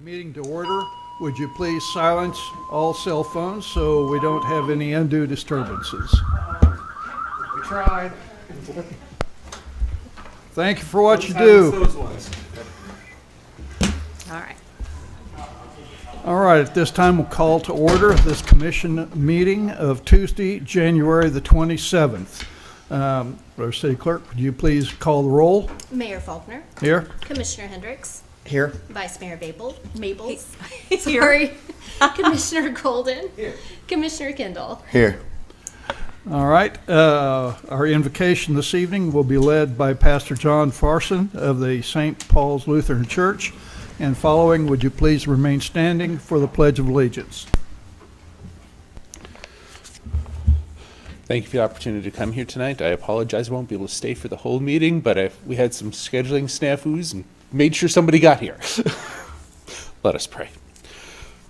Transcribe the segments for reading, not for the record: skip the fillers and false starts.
Meeting to order. Would you please silence all cell phones so we don't have any undue disturbances? We tried. Thank you for what you do. All right. All right, at this time we'll call to order this commission meeting of Tuesday, January the 27th. Our city clerk, would you please call the roll? Mayor Faulkner, Here. Commissioner Hendricks, Here. Vice Mayor Mabels, sorry, Commissioner Golden, Commissioner Kendall. Here. All right, our invocation this evening will be led by Pastor John Farson of the St. Paul's Lutheran Church. And following, would you please remain standing for the Pledge of Allegiance? Thank you for the opportunity to come here tonight. I apologize I won't be able to stay for the whole meeting, but we had some scheduling snafus and made sure somebody got here. Let us pray.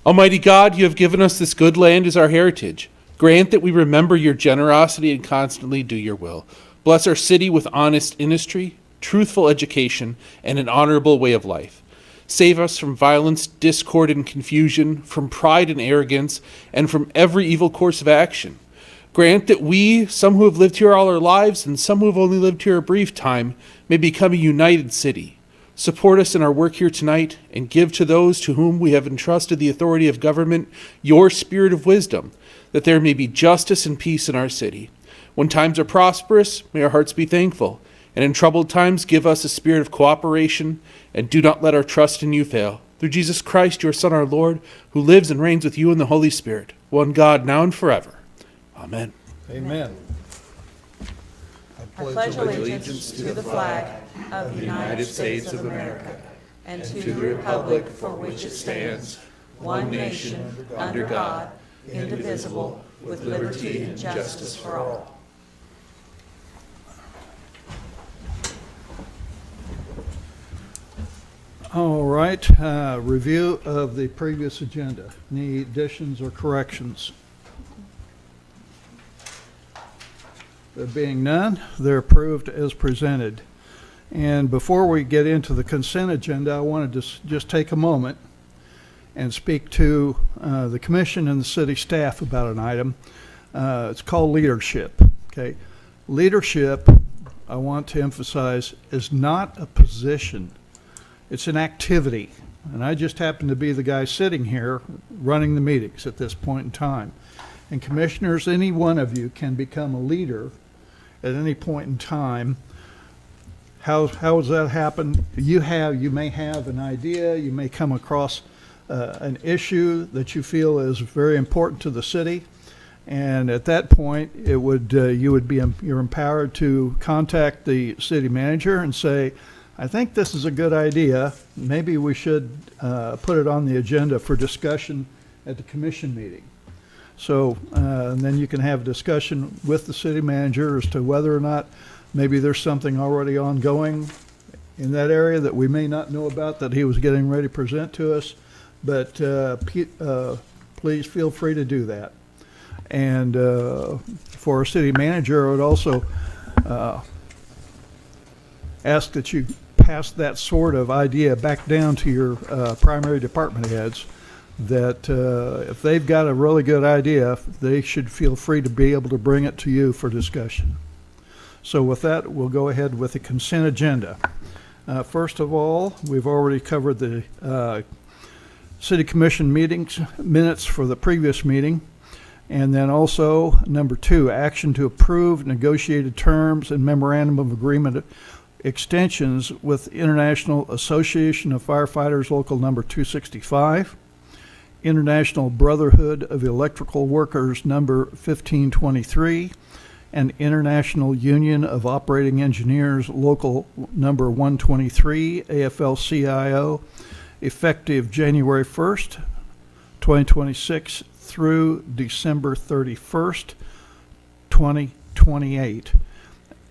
Almighty God, you have given us this good land as our heritage. Grant that we remember your generosity and constantly do your will. Bless our city with honest industry, truthful education, and an honorable way of life. Save us from violence, discord, and confusion, from pride and arrogance, and from every evil course of action. Grant that we, some who have lived here all our lives and some who have only lived here a brief time, may become a united city. Support us in our work here tonight, and give to those to whom we have entrusted the authority of government your spirit of wisdom, that there may be justice and peace in our city. When times are prosperous, may our hearts be thankful, and in troubled times give us a spirit of cooperation, and do not let our trust in you fail. Through Jesus Christ, your Son, our Lord, who lives and reigns with you in the Holy Spirit, one God, now and forever. Amen. Amen. I pledge allegiance to the flag of the United States of America and to the republic for which it stands, one nation, under God, indivisible, with liberty and justice for all. All right, review of the previous agenda. Any additions or corrections? There being none, they're approved as presented. And before we get into the consent agenda, I wanted to just take a moment and speak to the commission and the city staff about an item. It's called leadership. Okay, leadership, I want to emphasize, is not a position. It's an activity. And I just happen to be the guy sitting here running the meetings at this point in time. And commissioners, any one of you can become a leader at any point in time. How does that happen? You may have an idea, you may come across an issue that you feel is very important to the city, and at that point you're empowered to contact the city manager and say, I think this is a good idea. Maybe we should put it on the agenda for discussion at the commission meeting. So and then you can have a discussion with the city manager as to whether or not maybe there's something already ongoing in that area that we may not know about that he was getting ready to present to us. But please feel free to do that. And for our city manager, I would also ask that you pass that sort of idea back down to your primary department heads, that if they've got a really good idea, they should feel free to be able to bring it to you for discussion. So with that, we'll go ahead with the consent agenda. First of all, we've already covered the city commission minutes for the previous meeting. And then also, number 2, action to approve negotiated terms and memorandum of agreement extensions with International Association of Firefighters Local Number 265, International Brotherhood of Electrical Workers Number 1523, and International Union of Operating Engineers Local Number 123, AFL-CIO, effective January 1st, 2026 through December 31st, 2028.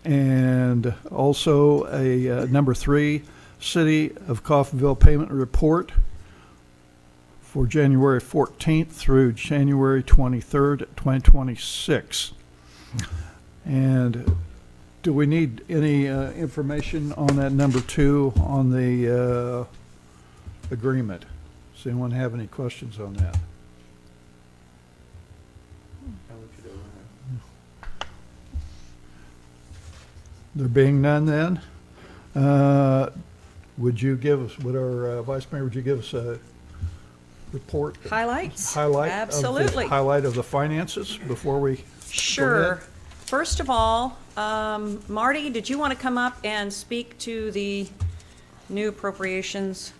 And also a number 3, City of Coffeyville payment report for January 14th through January 23rd, 2026. And do we need any information on that number 2 on the agreement? Does anyone have any questions on that? There being none then, would you give us, would our Vice Mayor, would you give us a report? Highlights? Highlight? Absolutely. Highlight of the finances before we? Sure. First of all, Marty, did you want to come up and speak to the new appropriations?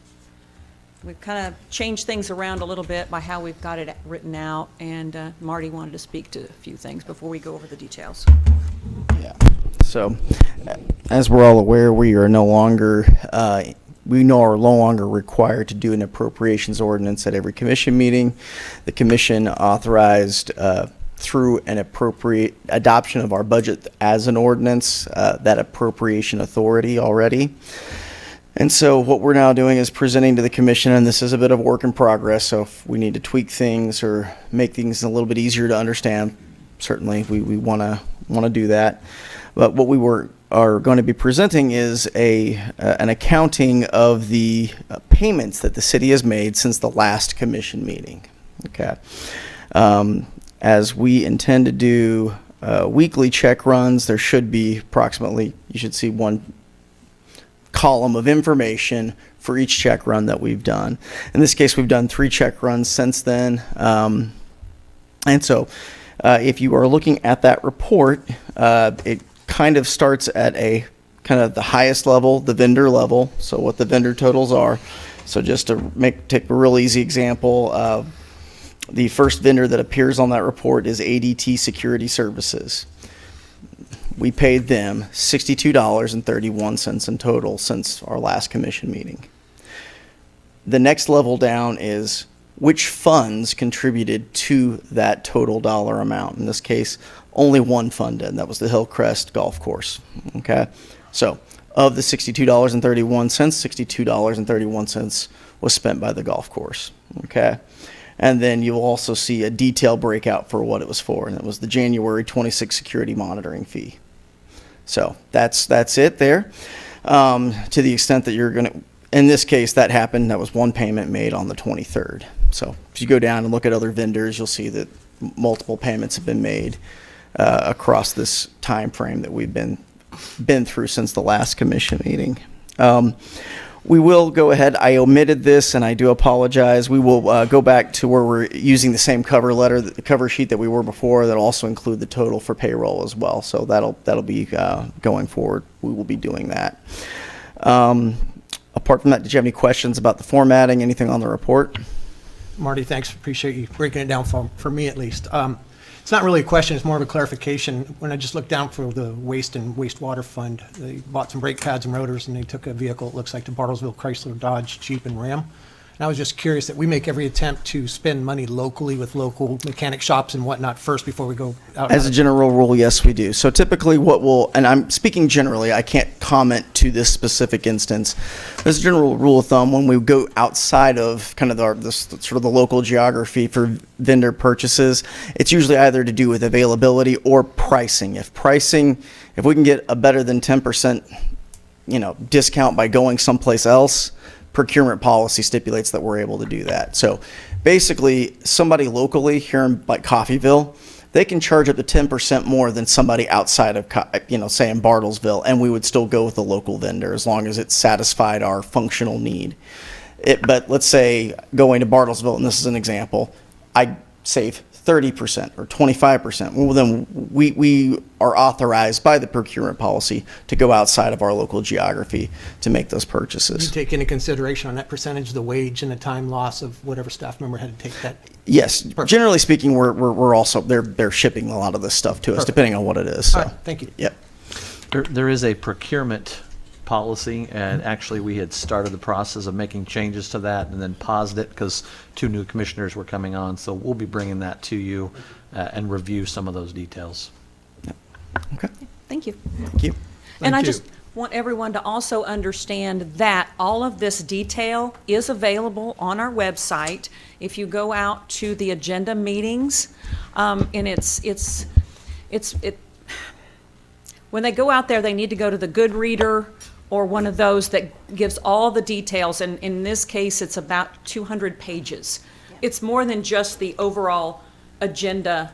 We've kind of changed things around a little bit by how we've got it written out, and Marty wanted to speak to a few things before we go over the details. Yeah. So, as we're all aware, we are no longer required to do an appropriations ordinance at every commission meeting. The commission authorized through an appropriate adoption of our budget as an ordinance that appropriation authority already. And so what we're now doing is presenting to the commission, and this is a bit of work in progress, so if we need to tweak things or make things a little bit easier to understand, certainly we want to do that. But what we are going to be presenting is an accounting of the payments that the city has made since the last commission meeting. Okay. As we intend to do weekly check runs, there should be approximately, you should see one column of information for each check run that we've done. In this case, we've done 3 check runs since then. And so if you are looking at that report, it kind of starts at a kind of the highest level, the vendor level, so what the vendor totals are. So just to take a real easy example, the first vendor that appears on that report is ADT Security Services. We paid them $62.31 in total since our last commission meeting. The next level down is which funds contributed to that total dollar amount. In this case, only one fund did, and that was the Hillcrest Golf Course. Okay, so of the $62.31, $62.31 was spent by the golf course. Okay, and then you'll also see a detailed breakout for what it was for, and it was the January 26 security monitoring fee. So that's it there. To the extent that you're going to, in this case, that happened. That was one payment made on the 23rd. So if you go down and look at other vendors, you'll see that multiple payments have been made across this time frame that we've been through since the last commission meeting. We will go ahead. I omitted this, and I do apologize. We will go back to where we're using the same cover letter, the cover sheet that we were before. That'll also include the total for payroll as well. So that'll be going forward. We will be doing that. Apart from that, did you have any questions about the formatting? Anything on the report? Marty, thanks. Appreciate you breaking it down for me at least. It's not really a question, it's more of a clarification. When I just looked down for the waste and wastewater fund, they bought some brake pads and rotors, and they took a vehicle, it looks like the Bartlesville Chrysler, Dodge, Jeep, and Ram. And I was just curious that we make every attempt to spend money locally with local mechanic shops and whatnot first before we go out. As a general rule, yes, we do. So typically what we'll, and I'm speaking generally, I can't comment to this specific instance. As a general rule of thumb, when we go outside of kind of sort of the local geography for vendor purchases, it's usually either to do with availability or pricing. If we can get a better than 10%, discount by going someplace else, procurement policy stipulates that we're able to do that. So basically, somebody locally here in like Coffeyville, they can charge up to 10% more than somebody outside of, say in Bartlesville, and we would still go with the local vendor as long as it satisfied our functional need. But let's say going to Bartlesville, and this is an example, I save 30% or 25%. Well, then we are authorized by the procurement policy to go outside of our local geography to make those You purchases. take into consideration on that percentage the wage and the time loss of whatever staff member had to take that. Yes, Perfect. generally speaking, we're also they're shipping a lot of this stuff to us, Perfect. depending on what it is. So, All right, thank you. yep. There is a procurement policy, and actually we had started the process of making changes to that and then paused it because 2 new commissioners were coming on. So we'll be bringing that to you and review some of those details. Okay. Thank you. Thank you. And I Thank you. just want everyone to also understand that all of this detail is available on our website. If you go out to the agenda meetings, and when they go out there, they need to go to the good reader or one of those that gives all the details, and in this case, it's about 200 pages. It's more than just the overall agenda,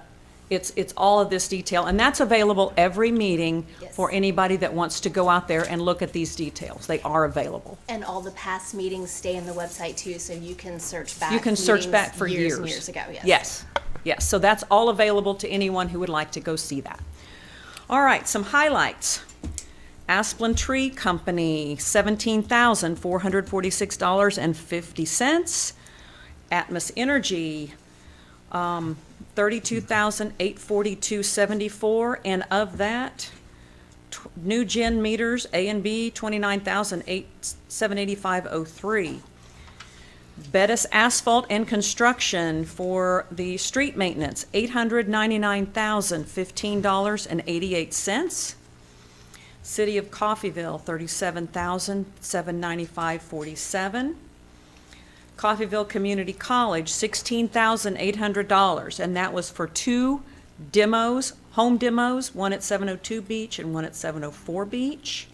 it's all of this detail, and that's available every meeting Yes. for anybody that wants to go out there and look at these details. They are available. And all the past meetings stay in the website too, so you can search back. You can search meetings back for years years. and years ago, yes. Yes, yes, so that's all available to anyone who would like to go see that. All right, some highlights. Asplin Tree Company, $17,446.50. Atmos Energy, $32,842.74, and of that, new gen meters, A and B, $29,785.03. Bettis Asphalt and Construction for the street maintenance, $899,015.88. City of Coffeyville, $37,795.47. Coffeyville Community College, $16,800, and that was for 2 demos, home demos, one at 702 Beach and one at 704 Beach.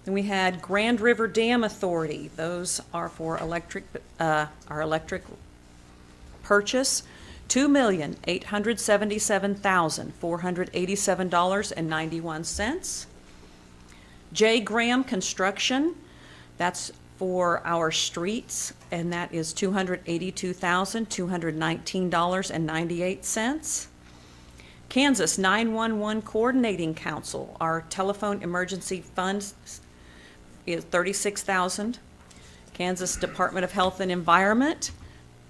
Then we had Grand River Dam Authority. Those are for our electric purchase, $2,877,487.91. J. Graham Construction, that's for our streets, and that is $282,219.98. Kansas 911 Coordinating Council, our telephone emergency funds is $36,000. Kansas Department of Health and Environment,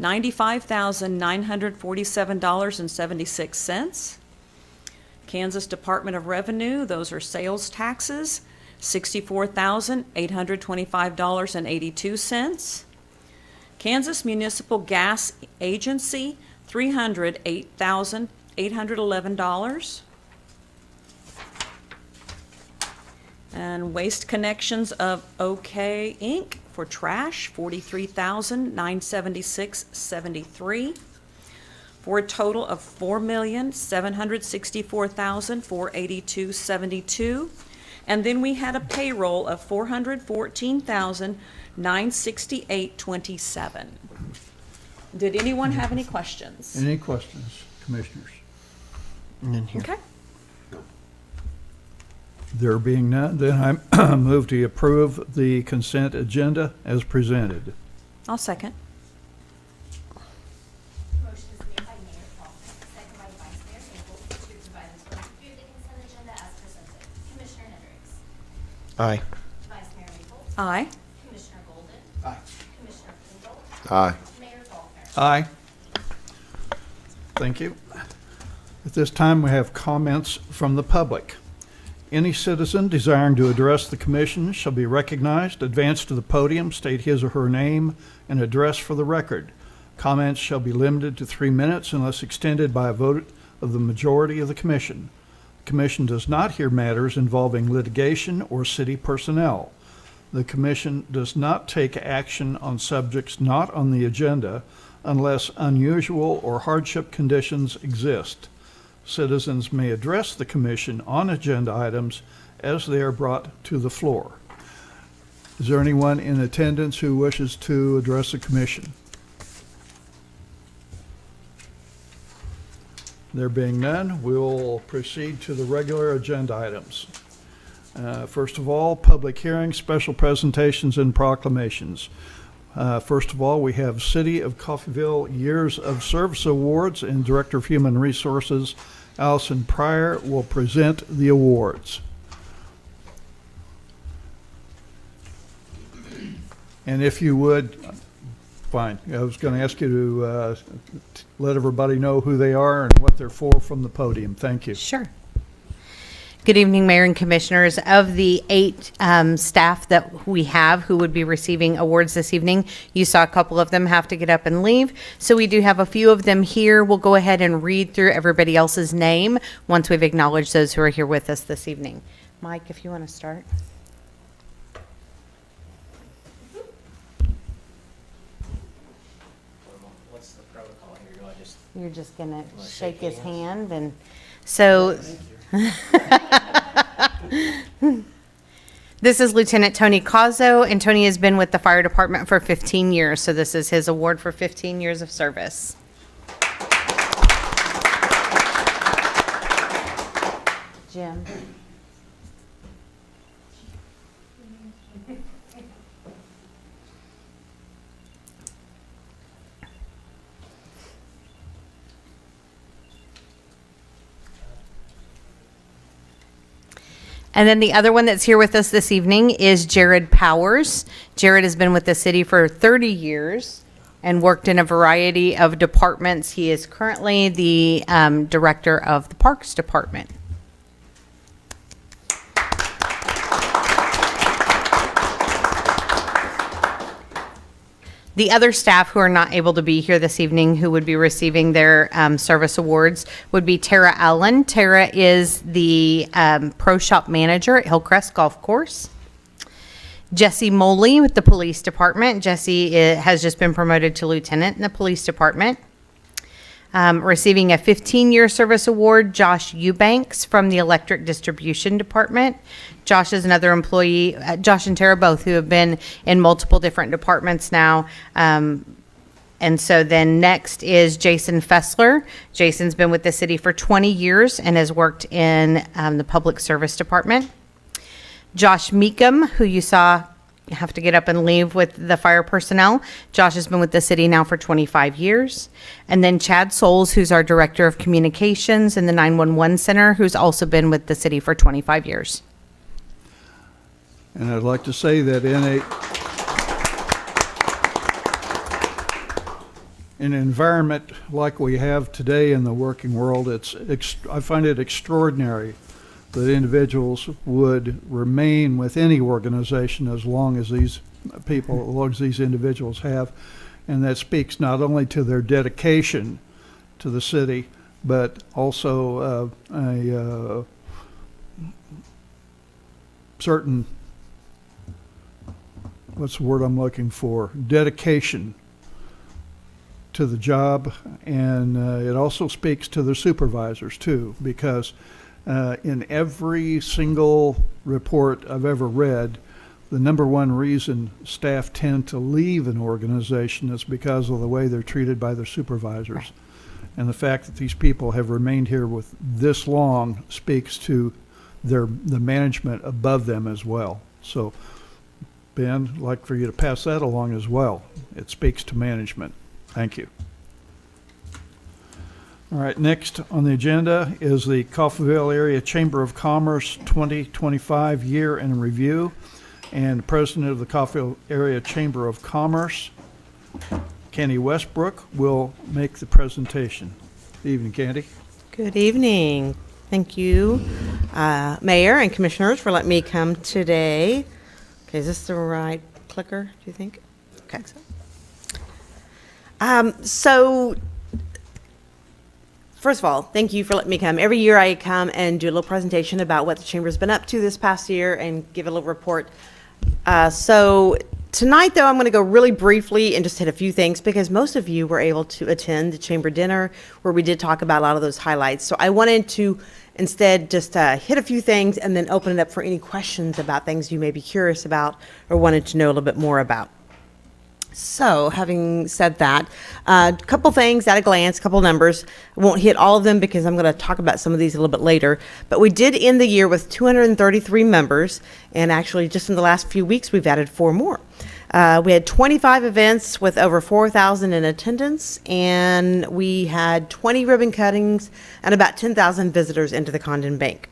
$95,947.76. Kansas Department of Revenue, those are sales taxes, $64,825.82. Kansas Municipal Gas Agency, $308,811. And Waste Connections of OK Inc. for trash, $43,976.73, for a total of $4,764,482.72. And then we had a payroll of $414,968.27. Did anyone have any questions? Any questions, commissioners? Okay. There being none, then I move to approve the consent agenda as presented. I'll second. Motion is made by Mayor Faulkner, second by Vice Mayor Gable, to approve items going through the consent agenda as presented. Commissioner Hendricks. Aye. Vice Mayor Gable. Aye. Commissioner Golden. Aye. Commissioner Kendall. Aye. Mayor Faulkner. Aye. Thank you. At this time, we have comments from the public. Any citizen desiring to address the commission shall be recognized, advance to the podium, state his or her name and address for the record. Comments shall be limited to 3 minutes unless extended by a vote of the majority of the commission. The commission does not hear matters involving litigation or city personnel. The commission does not take action on subjects not on the agenda unless unusual or hardship conditions exist. Citizens may address the commission on agenda items as they are brought to the floor. Is there anyone in attendance who wishes to address the commission? There being none, we'll proceed to the regular agenda items. First of all, public hearings, special presentations, and proclamations. First of all, we have City of Coffeyville Years of Service Awards, and Director of Human Resources, Allison Pryor, will present the awards. And if you would, fine, I was going to ask you to let everybody know who they are and what they're for from the podium. Thank you. Sure. Good evening, Mayor and Commissioners. Of the 8 staff that we have who would be receiving awards this evening, you saw a couple of them have to get up and leave. So we do have a few of them here. We'll go ahead and read through everybody else's name once we've acknowledged those who are here with us this evening. Mike, if you want to start. What's the protocol here? Do I just... You're just going to shake his hand. And so This is Lieutenant Tony Cazzo, and Tony has been with the fire department for 15 years, so this is his award for 15 years of service. Jim. And then the other one that's here with us this evening is Jared Powers. Jared has been with the city for 30 years and worked in a variety of departments. He is currently the director of the Parks Department. The other staff who are not able to be here this evening who would be receiving their service awards would be Tara Allen. Tara is the pro shop manager at Hillcrest Golf Course. Jesse Moley with the police department. Jesse has just been promoted to lieutenant in the police department. Receiving a 15-year service award, Josh Eubanks from the electric distribution department. Josh is another employee, Josh and Tara both, who have been in multiple different departments now. And so then next is Jason Fessler. Jason's been with the city for 20 years and has worked in the public service department. Josh Meekum, who you saw have to get up and leave with the fire personnel. Josh has been with the city now for 25 years. And then Chad Souls, who's our director of communications in the 911 center, who's also been with the city for 25 years. And I'd like to say that in an environment like we have today in the working world, I find it extraordinary that individuals would remain with any organization as long as these people, as long as these individuals have. And that speaks not only to their dedication to the city, but also a certain, what's the word I'm looking for, dedication to the job. And it also speaks to the supervisors too, because in every single report I've ever read, the number one reason staff tend to leave an organization is because of the way they're treated by their supervisors. And the fact that these people have remained here with this long speaks to the management above them as well. So, Ben, I'd like for you to pass that along as well. It speaks to management. Thank you. All right, next on the agenda is the Coffeyville Area Chamber of Commerce 2025 Year in Review. And the president of the Coffeyville Area Chamber of Commerce, Candy Westbrook, will make the presentation. Good evening, Candy. Good evening. Thank you, Mayor and Commissioners, for letting me come today. Okay, is this the right clicker, do you think? Okay. So, first of all, thank you for letting me come. Every year I come and do a little presentation about what the Chamber's been up to this past year and give a little report. So tonight, though, I'm going to go really briefly and just hit a few things because most of you were able to attend the Chamber dinner where we did talk about a lot of those highlights. So I wanted to instead just hit a few things and then open it up for any questions about things you may be curious about or wanted to know a little bit more about. So, having said that, a couple things at a glance, a couple numbers. I won't hit all of them because I'm going to talk about some of these a little bit later. But we did end the year with 233 members, and actually just in the last few weeks we've added 4 more. We had 25 events with over 4,000 in attendance, and we had 20 ribbon cuttings and about 10,000 visitors into the Condon Bank.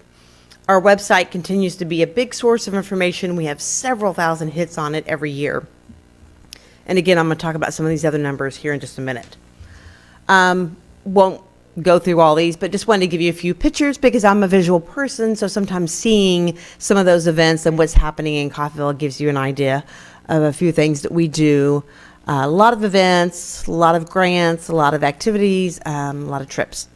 Our website continues to be a big source of information. We have several thousand hits on it every year. And again, I'm going to talk about some of these other numbers here in just a minute. Won't go through all these, but just wanted to give you a few pictures because I'm a visual person, so sometimes seeing some of those events and what's happening in Coffeyville gives you an idea of a few things that we do. A lot of events, a lot of grants, a lot of activities, a lot of trips.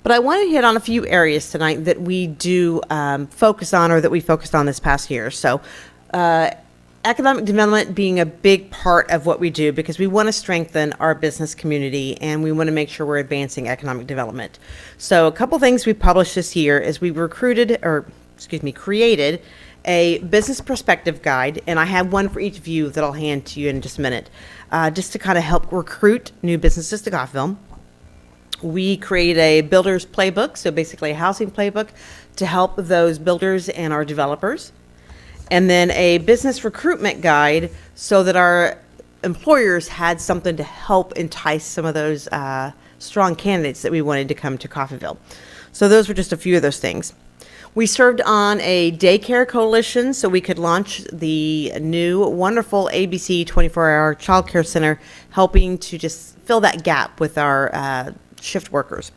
But I want to hit on a few areas tonight that we do focus on or that we focused on this past year. So economic development being a big part of what we do because we want to strengthen our business community and we want to make sure we're advancing economic development. So a couple things we published this year is we recruited or created a business perspective guide, and I have one for each of you that I'll hand to you in just a minute, just to kind of help recruit new businesses to Coffeyville. We create a builder's playbook, so basically a housing playbook to help those builders and our developers. And then a business recruitment guide so that our employers had something to help entice some of those strong candidates that we wanted to come to Coffeyville. So those were just a few of those things. We served on a daycare coalition so we could launch the new wonderful ABC 24-hour childcare center, helping to just fill that gap with our shift workers.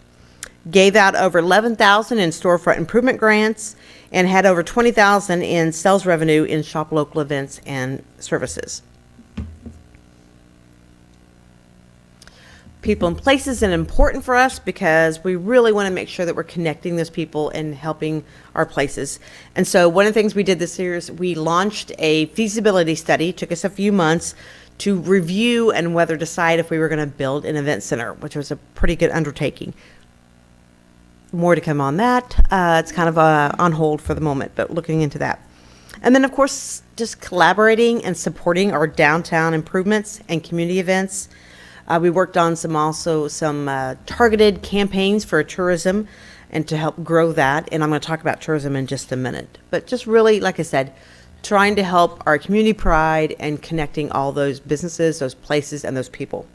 Gave out over $11,000 in storefront improvement grants and had over $20,000 in sales revenue in shop local events and services. People and places is important for us because we really want to make sure that we're connecting those people and helping our places. And so one of the things we did this year is we launched a feasibility study. It took us a few months to review and whether decide if we were going to build an event center, which was a pretty good undertaking. More to come on that. It's kind of on hold for the moment, but looking into that. And then, of course, just collaborating and supporting our downtown improvements and community events. We worked on some targeted campaigns for tourism and to help grow that. And I'm going to talk about tourism in just a minute. But just really, like I said, trying to help our community pride and connecting all those businesses, those places, and those people.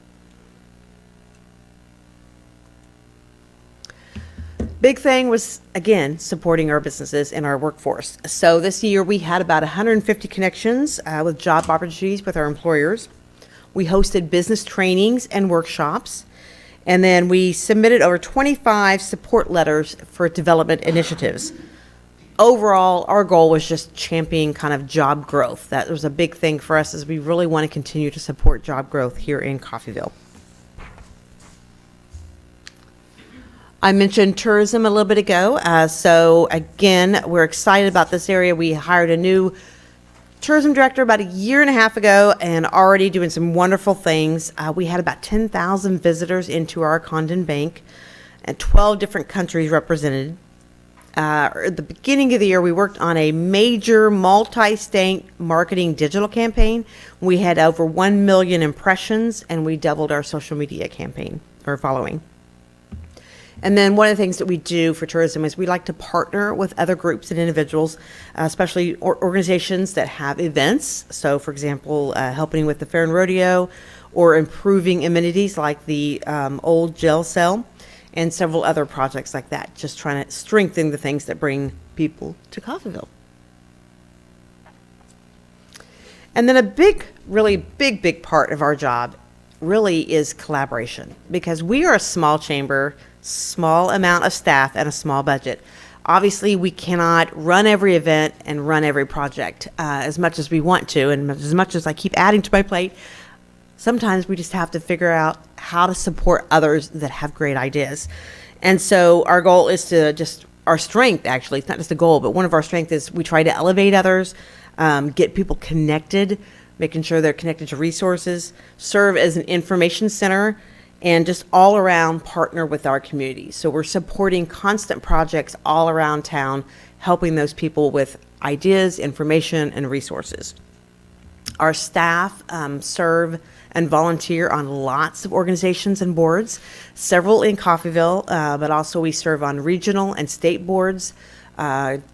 Big thing was, again, supporting our businesses and our workforce. So this year we had about 150 connections with job opportunities with our employers. We hosted business trainings and workshops, and then we submitted over 25 support letters for development initiatives. Overall, our goal was just championing kind of job growth. That was a big thing for us, as we really want to continue to support job growth here in Coffeyville. I mentioned tourism a little bit ago. So again, we're excited about this area. We hired a new tourism director about a year and a half ago and already doing some wonderful things. We had about 10,000 visitors into our Condon Bank and 12 different countries represented. At the beginning of the year, we worked on a major multi-state marketing digital campaign. We had over 1 million impressions, and we doubled our social media campaign or following. And then one of the things that we do for tourism is we like to partner with other groups and individuals, especially organizations that have events. So, for example, helping with the Fair and Rodeo, or improving amenities like the old jail cell, and several other projects like that, just trying to strengthen the things that bring people to Coffeyville. And then a really big part of our job really is collaboration, because we are a small chamber, small amount of staff, and a small budget. Obviously, we cannot run every event and run every project as much as we want to, and as much as I keep adding to my plate. Sometimes we just have to figure out how to support others that have great ideas. And so our goal is to our strength, actually, it's not just a goal, but one of our strengths is we try to elevate others, get people connected, making sure they're connected to resources, serve as an information center, and just all around partner with our community. So we're supporting constant projects all around town, helping those people with ideas, information, and resources. Our staff serve and volunteer on lots of organizations and boards, several in Coffeyville, but also we serve on regional and state boards.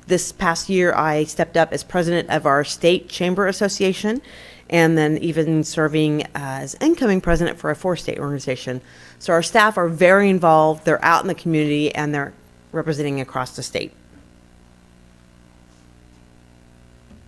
This past year, I stepped up as president of our state chamber association, and then even serving as incoming president for a 4-state organization. So our staff are very involved. They're out in the community, and they're representing across the state.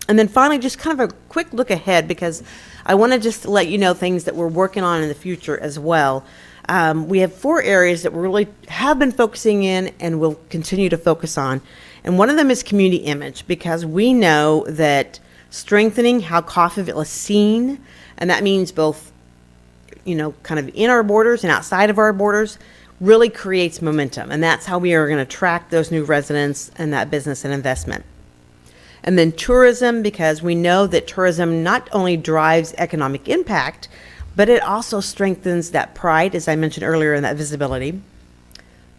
And then finally, just kind of a quick look ahead, because I want to just let you know things that we're working on in the future as well. We have 4 areas that we really have been focusing in and will continue to focus on. And one of them is community image, because we know that strengthening how Coffeyville is seen, and that means both, kind of in our borders and outside of our borders, really creates momentum. And that's how we are going to attract those new residents and that business and investment. And then tourism, because we know that tourism not only drives economic impact, but it also strengthens that pride, as I mentioned earlier, and that visibility.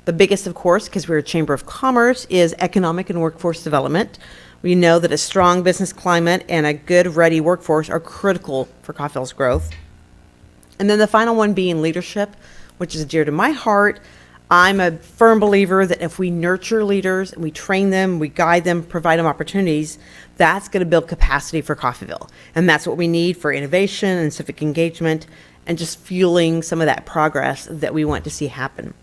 The biggest, of course, because we're a Chamber of Commerce, is economic and workforce development. We know that a strong business climate and a good, ready workforce are critical for Coffeyville's growth. And then the final one being leadership, which is dear to my heart. I'm a firm believer that if we nurture leaders and we train them, we guide them, provide them opportunities, that's going to build capacity for Coffeyville. And that's what we need for innovation and civic engagement and just fueling some of that progress that we want to see happen.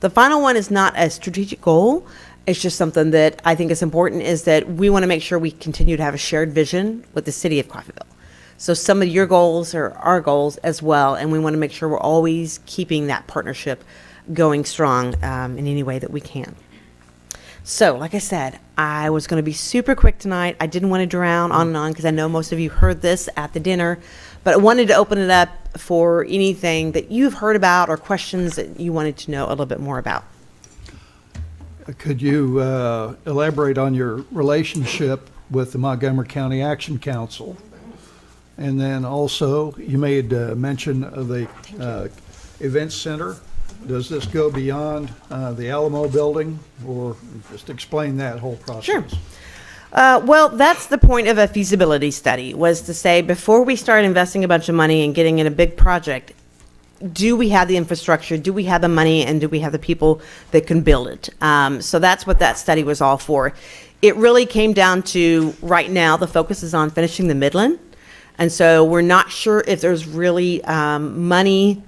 The final one is not a strategic goal. It's just something that I think is important, is that we want to make sure we continue to have a shared vision with the city of Coffeyville. So some of your goals are our goals as well, and we want to make sure we're always keeping that partnership going strong in any way that we can. So, like I said, I was going to be super quick tonight. I didn't want to drown on and on because I know most of you heard this at the dinner, but I wanted to open it up for anything that you've heard about or questions that you wanted to know a little bit more about. Could you elaborate on your relationship with the Montgomery County Action Council? And then also, you made mention of the event center. Does this go beyond the Alamo building, or just explain that whole process? Sure. Well, that's the point of a feasibility study, was to say, before we start investing a bunch of money and getting in a big project, do we have the infrastructure, do we have the money, and do we have the people that can build it? So that's what that study was all for. It really came down to, right now, the focus is on finishing the Midland. And so we're not sure if there's really money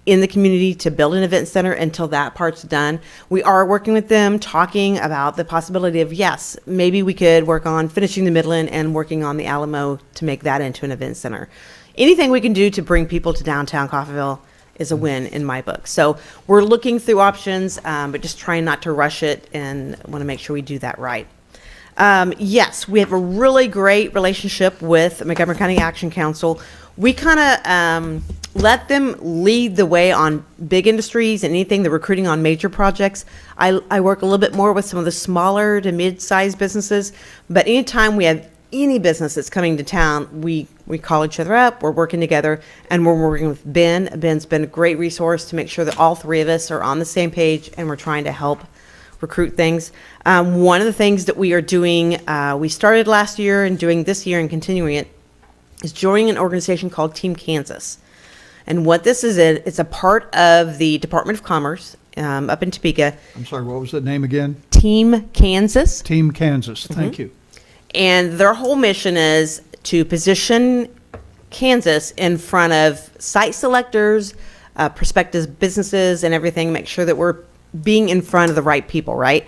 in the community to build an event center until that part's done. We are working with them, talking about the possibility of, yes, maybe we could work on finishing the Midland and working on the Alamo to make that into an event center. Anything we can do to bring people to downtown Coffeyville is a win in my book. So we're looking through options, but just trying not to rush it and want to make sure we do that right. Yes, we have a really great relationship with Montgomery County Action Council. We kind of let them lead the way on big industries and anything, the recruiting on major projects. I work a little bit more with some of the smaller to mid-sized businesses, but anytime we have any business that's coming to town, we call each other up, we're working together, and we're working with Ben. Ben's been a great resource to make sure that all three of us are on the same page and we're trying to help recruit things. One of the things that we are doing, we started last year and doing this year and continuing it, is joining an organization called Team Kansas. And what this is, it's a part of the Department of Commerce up in Topeka. I'm sorry, what was the name again? Team Kansas. Team Kansas, thank you. And their whole mission is to position Kansas in front of site selectors, prospective businesses and everything, make sure that we're being in front of the right people, right?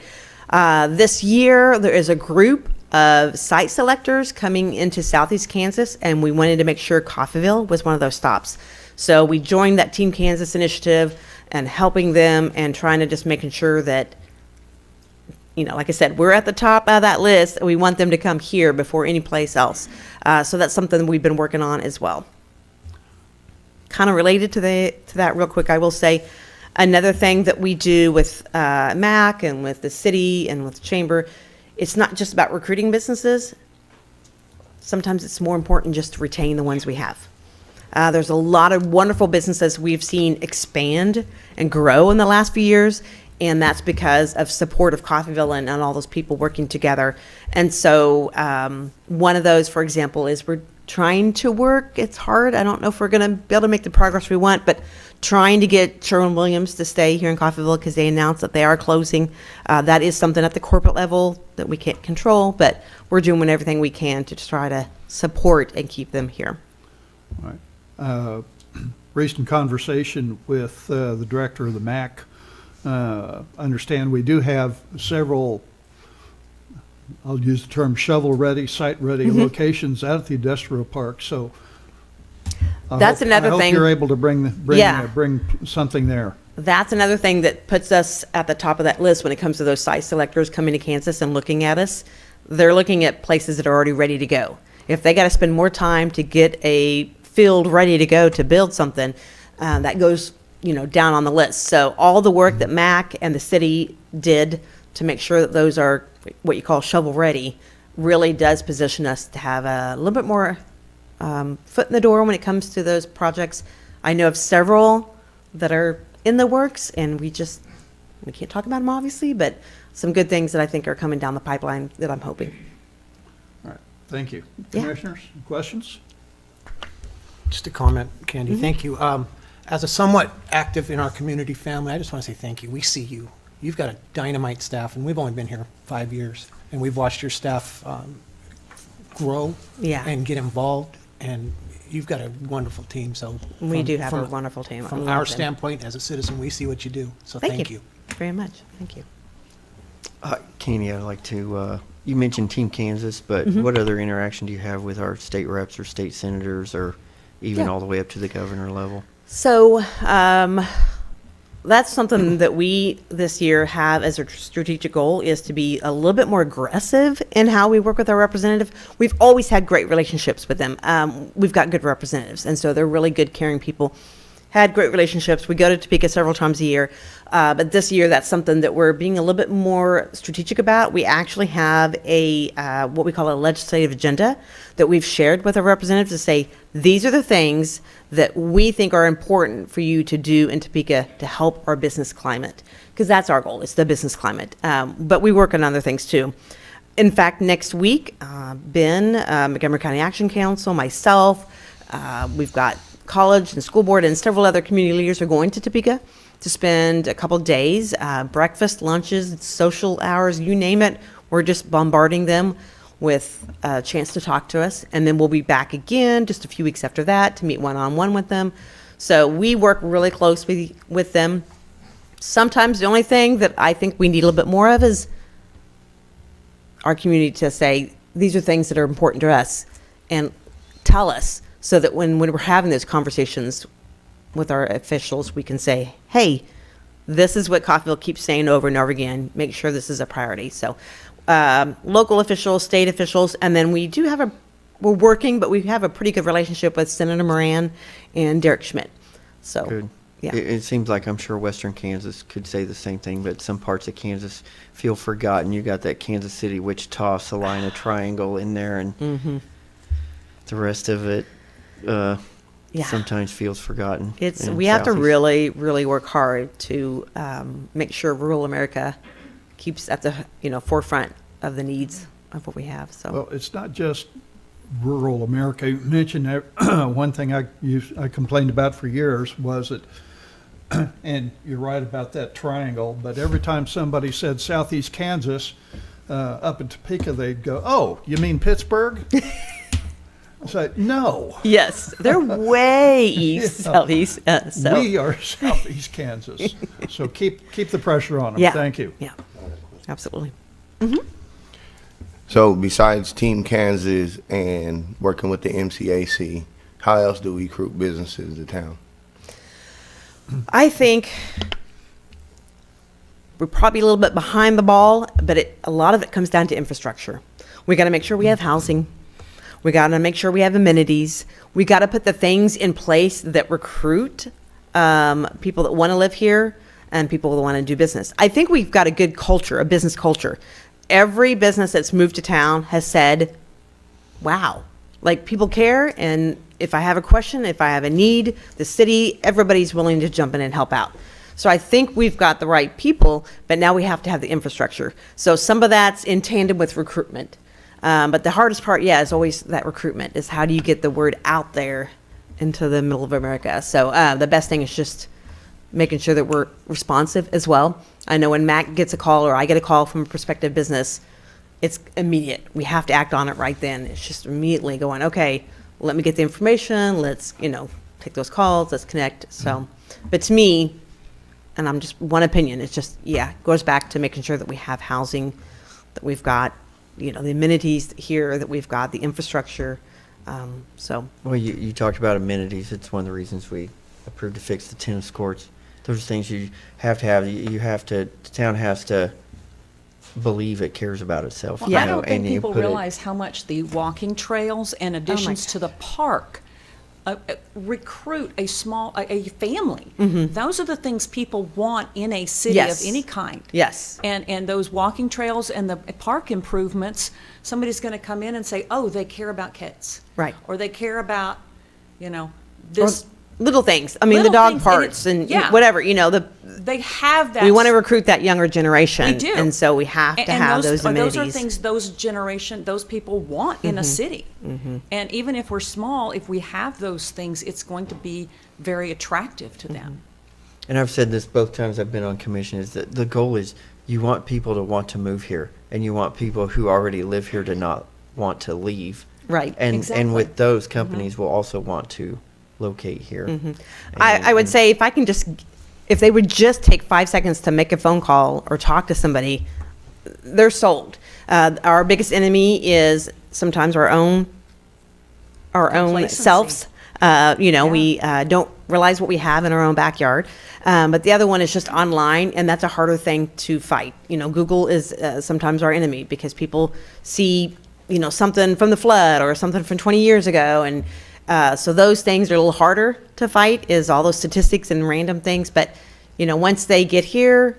This year, there is a group of site selectors coming into Southeast Kansas, and we wanted to make sure Coffeyville was one of those stops. So we joined that Team Kansas initiative and helping them and trying to just making sure that, you know, like I said, we're at the top of that list. We want them to come here before any place else. So that's something we've been working on as well. Kind of related to that real quick, I will say another thing that we do with MAC and with the city and with the chamber, it's not just about recruiting businesses. Sometimes it's more important just to retain the ones we have. There's a lot of wonderful businesses we've seen expand and grow in the last few years, and that's because of support of Coffeyville and all those people working together. And so one of those, for example, is we're trying to work. It's hard. I don't know if we're going to be able to make the progress we want, but trying to get Sherwin-Williams to stay here in Coffeyville because they announced that they are closing. That is something at the corporate level that we can't control, but we're doing everything we can to try to support and keep them here. All right. Recent conversation with the director of the MAC. Understand we do have several, I'll use the term shovel-ready, site-ready locations at the industrial park. So That's another I hope thing. you're able to bring something there. That's another thing that puts us at the top of that list when it comes to those site selectors coming to Kansas and looking at us. They're looking at places that are already ready to go. If they got to spend more time to get a field ready to go to build something, that goes, down on the list. So all the work that MAC and the city did to make sure that those are what you call shovel ready really does position us to have a little bit more foot in the door when it comes to those projects. I know of several that are in the works, and we We can't talk about them, obviously, but some good things that I think are coming down the pipeline that I'm hoping. All right, thank you. Yeah. Commissioners, questions? Just a comment, Candy, thank you. As a somewhat active in our community family, I just want to say thank you. We see you. You've got a dynamite staff, and we've only been here 5 years, and we've watched your staff grow Yeah. and get involved, and you've got a wonderful team, so. We from- do have a from- wonderful team. I From love our them. standpoint, as a citizen, we see what you do, so thank you. very much. Thank you. Kenny, I'd like to, you mentioned Team Kansas, but what other interaction do you have with our state reps or state senators or even Yeah. all the way up to the governor level? So that's something that we this year have as a strategic goal, is to be a little bit more aggressive in how we work with our representative. We've always had great relationships with them. We've got good representatives, and so they're really good, caring people. Had great relationships. We go to Topeka several times a year, but this year that's something that we're being a little bit more strategic about. We actually have a what we call a legislative agenda that we've shared with our representatives to say, these are the things that we think are important for you to do in Topeka to help our business climate, because that's our goal, is the business climate. But we work on other things too. In fact, next week, Ben, Montgomery County Action Council, myself, we've got college and school board and several other community leaders are going to Topeka to spend a couple days, breakfast, lunches, social hours, you name it. We're just bombarding them with a chance to talk to us. And then we'll be back again just a few weeks after that to meet one-on-one with them. So we work really closely with them. Sometimes the only thing that I think we need a little bit more of is our community to say, these are things that are important to us, and tell us, so that when we're having those conversations with our officials, we can say, hey, this is what Coffeyville keeps saying over and over again. Make sure this is a priority. So local officials, state officials, and then we do have we're working, but we have a pretty good relationship with Senator Moran and Derek Schmidt. So, Good. yeah. It seems like, I'm sure Western Kansas could say the same thing, but some parts of Kansas feel forgotten. You got that Kansas City, Wichita, Salina triangle in there, and the rest of it Yeah. sometimes feels forgotten. in We have to Southeast. really, really work hard to make sure rural America keeps at the forefront of the needs of what we have. So Well, it's not just rural America. You mentioned that one thing I complained about for years was that, and you're right about that triangle, but every time somebody said Southeast Kansas, up in Topeka, they'd go, oh, you mean Pittsburgh? I said, no. yes, they're way east, southeast. So We are Southeast Kansas. So keep the pressure on them. yeah, Thank you. Yeah, absolutely. So besides Team Kansas and working with the MCAC, how else do we recruit businesses to town? I think we're probably a little bit behind the ball, but a lot of it comes down to infrastructure. We got to make sure we have housing. We got to make sure we have amenities. We got to put the things in place that recruit people that want to live here and people that want to do business. I think we've got a good culture, a business culture. Every business that's moved to town has said, wow, like people care. And if I have a question, if I have a need, the city, everybody's willing to jump in and help out. So I think we've got the right people, but now we have to have the infrastructure. So some of that's in tandem with recruitment. But the hardest part, is always that recruitment, is how do you get the word out there into the middle of America. So the best thing is just making sure that we're responsive as well. I know when Mac gets a call or I get a call from a prospective business, it's immediate. We have to act on it right then. It's just immediately going, okay, let me get the information. Let's, take those calls. Let's connect. So, but to me, and I'm just one opinion, it's just, goes back to making sure that we have housing, that we've got, the amenities here, that we've got the infrastructure. So, Well, you talked about amenities. It's one of the reasons we approved to fix the tennis courts. Those are things you have to have. The town has to believe it cares about itself. Well, you I know, don't think and you people put it- realize how much the walking trails and additions to the park recruit a family. Those are the things people want in a city Yes. of any kind. yes. And those walking trails and the park improvements, somebody's going to come in and say, oh, they care about kids. Right. Or they care about, this little things. I mean, the Little dog things, and parts it's- and yeah. whatever, They have that. we want to recruit that younger generation. We do. And so we have to And have those amenities. Those are things those people want in a city. And even if we're small, if we have those things, it's going to be very attractive to them. And I've said this both times I've been on commission, is that the goal is you want people to want to move here, and you want people who already live here to not want to leave. Right. And Exactly. with those, companies will also want to locate here. I would say if they would just take 5 seconds to make a phone call or talk to somebody, they're sold. Our biggest enemy is sometimes our own Complacency. selves. We don't realize what we have in our own backyard. But the other one is just online, and that's a harder thing to fight. Google is sometimes our enemy because people see, something from the flood or something from 20 years ago. And so those things are a little harder to fight, is all those statistics and random things. But, once they get here,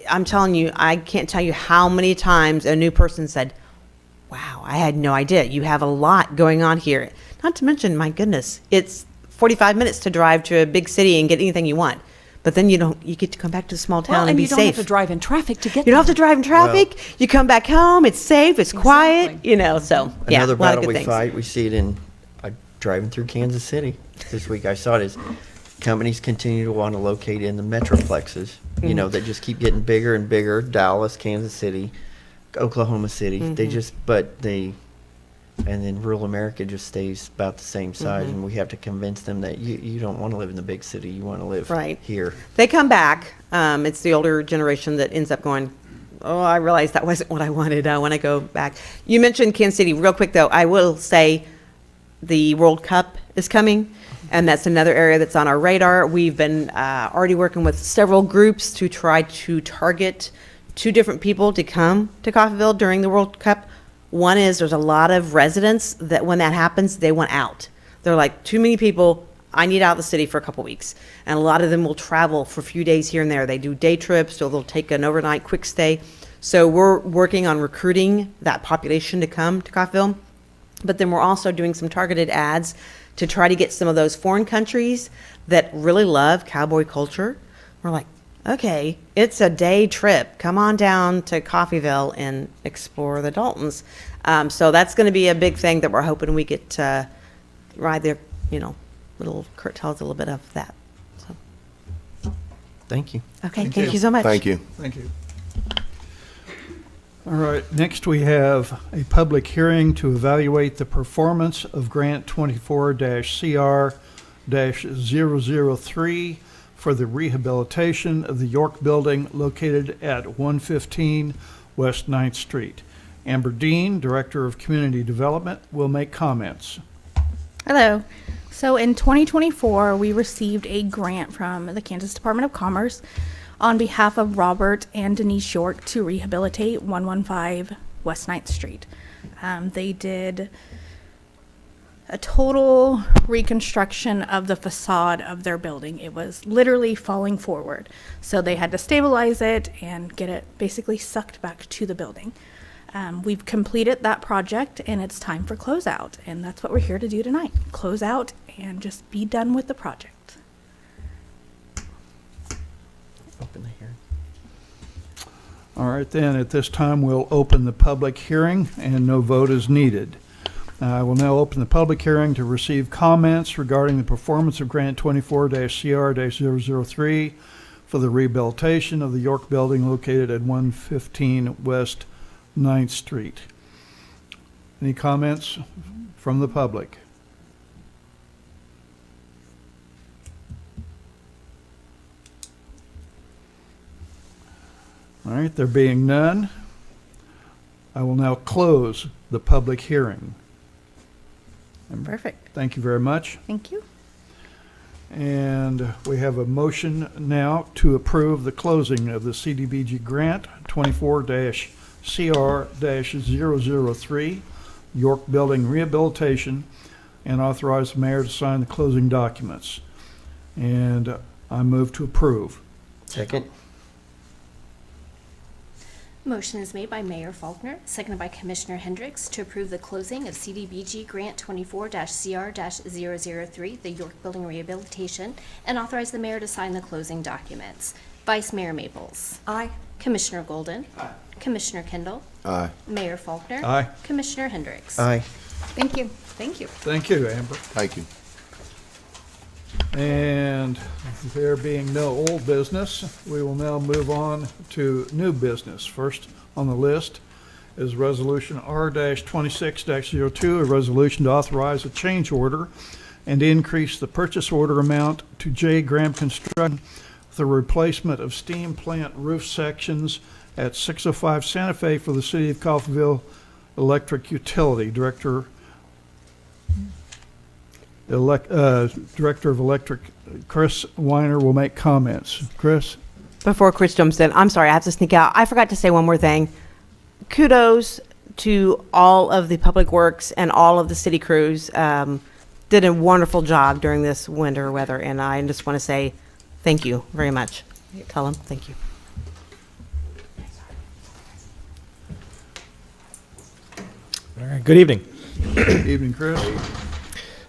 I'm telling you, I can't tell you how many times a new person said, wow, I had no idea. You have a lot going on here. Not to mention, my goodness, it's 45 minutes to drive to a big city and get anything you want. But then you get to come back to a small town Well, and be you don't safe. have to drive in traffic to get You don't have to there. drive in traffic. You come back home. It's safe. It's quiet. Exactly. So yeah, Another a lot of battle good we things. fight, we see it in driving through Kansas City this week. I saw it as companies continue to want to locate in the metroplexes, that just keep getting bigger and bigger. Dallas, Kansas City, Oklahoma City. And then rural America just stays about the same size, and we have to convince them that you don't want to live in the big city. You want to live Right. here. They come back. It's the older generation that ends up going, oh, I realized that wasn't what I wanted. I want to go back. You mentioned Kansas City. Real quick, though, I will say the World Cup is coming, and that's another area that's on our radar. We've been already working with several groups to try to target 2 different people to come to Coffeyville during the World Cup. One is there's a lot of residents that when that happens, they want out. They're like, too many people, I need out of the city for a couple weeks. And a lot of them will travel for a few days here and there. They do day trips, or they'll take an overnight quick stay. So we're working on recruiting that population to come to Coffeyville. But then we're also doing some targeted ads to try to get some of those foreign countries that really love cowboy culture. We're like, okay, it's a day trip. Come on down to Coffeyville and explore the Daltons. So that's going to be a big thing that we're hoping we get to ride there. Little Kurt tells a little bit of that. So, Thank you. okay, thank you so much. Thank you. Thank you. All right, next we have a public hearing to evaluate the performance of Grant 24-CR-003 for the rehabilitation of the York Building located at 115 West 9th Street. Amber Dean, Director of Community Development, will make comments. Hello. So in 2024, we received a grant from the Kansas Department of Commerce on behalf of Robert and Denise York to rehabilitate 115 West 9th Street. They did a total reconstruction of the facade of their building. It was literally falling forward. So they had to stabilize it and get it basically sucked back to the building. We've completed that project, and it's time for closeout, and that's what we're here to do tonight. Close out and just be done with the project. Open the hearing. All right, then, at this time, we'll open the public hearing, and no vote is needed. I will now open the public hearing to receive comments regarding the performance of Grant 24-CR-003 for the rehabilitation of the York Building located at 115 West 9th Street. Any comments from the public? All right, there being none, I will now close the public hearing. Perfect. Thank you very much. Thank you. And we have a motion now to approve the closing of the CDBG grant 24-CR-003 York Building Rehabilitation, and authorize the mayor to sign the closing documents. And I move to approve. Second. Motion is made by Mayor Faulkner, seconded by Commissioner Hendricks, to approve the closing of CDBG Grant 24-CR-003, the York Building Rehabilitation, and authorize the mayor to sign the closing documents. Vice Mayor Maples. Aye. Commissioner Golden. Aye. Commissioner Kendall. Aye. Mayor Faulkner. Aye. Commissioner Hendricks. Aye. Thank you. Thank you. Thank you, Amber. Thank you. And there being no old business, we will now move on to new business. First on the list is Resolution R-26-02, a resolution to authorize a change order and increase the purchase order amount to J. Graham Construction for the replacement of steam plant roof sections at 605 Santa Fe for the City of Coffeyville Electric Utility. Director of Electric, Chris Weiner, will make comments. Chris? Before Chris jumps in, I'm sorry, I have to sneak out. I forgot to say one more thing. Kudos to all of the public works and all of the city crews. Did a wonderful job during this winter weather, and I just want to say thank you very much. Tell them thank you. All right, good evening. Good evening, Chris.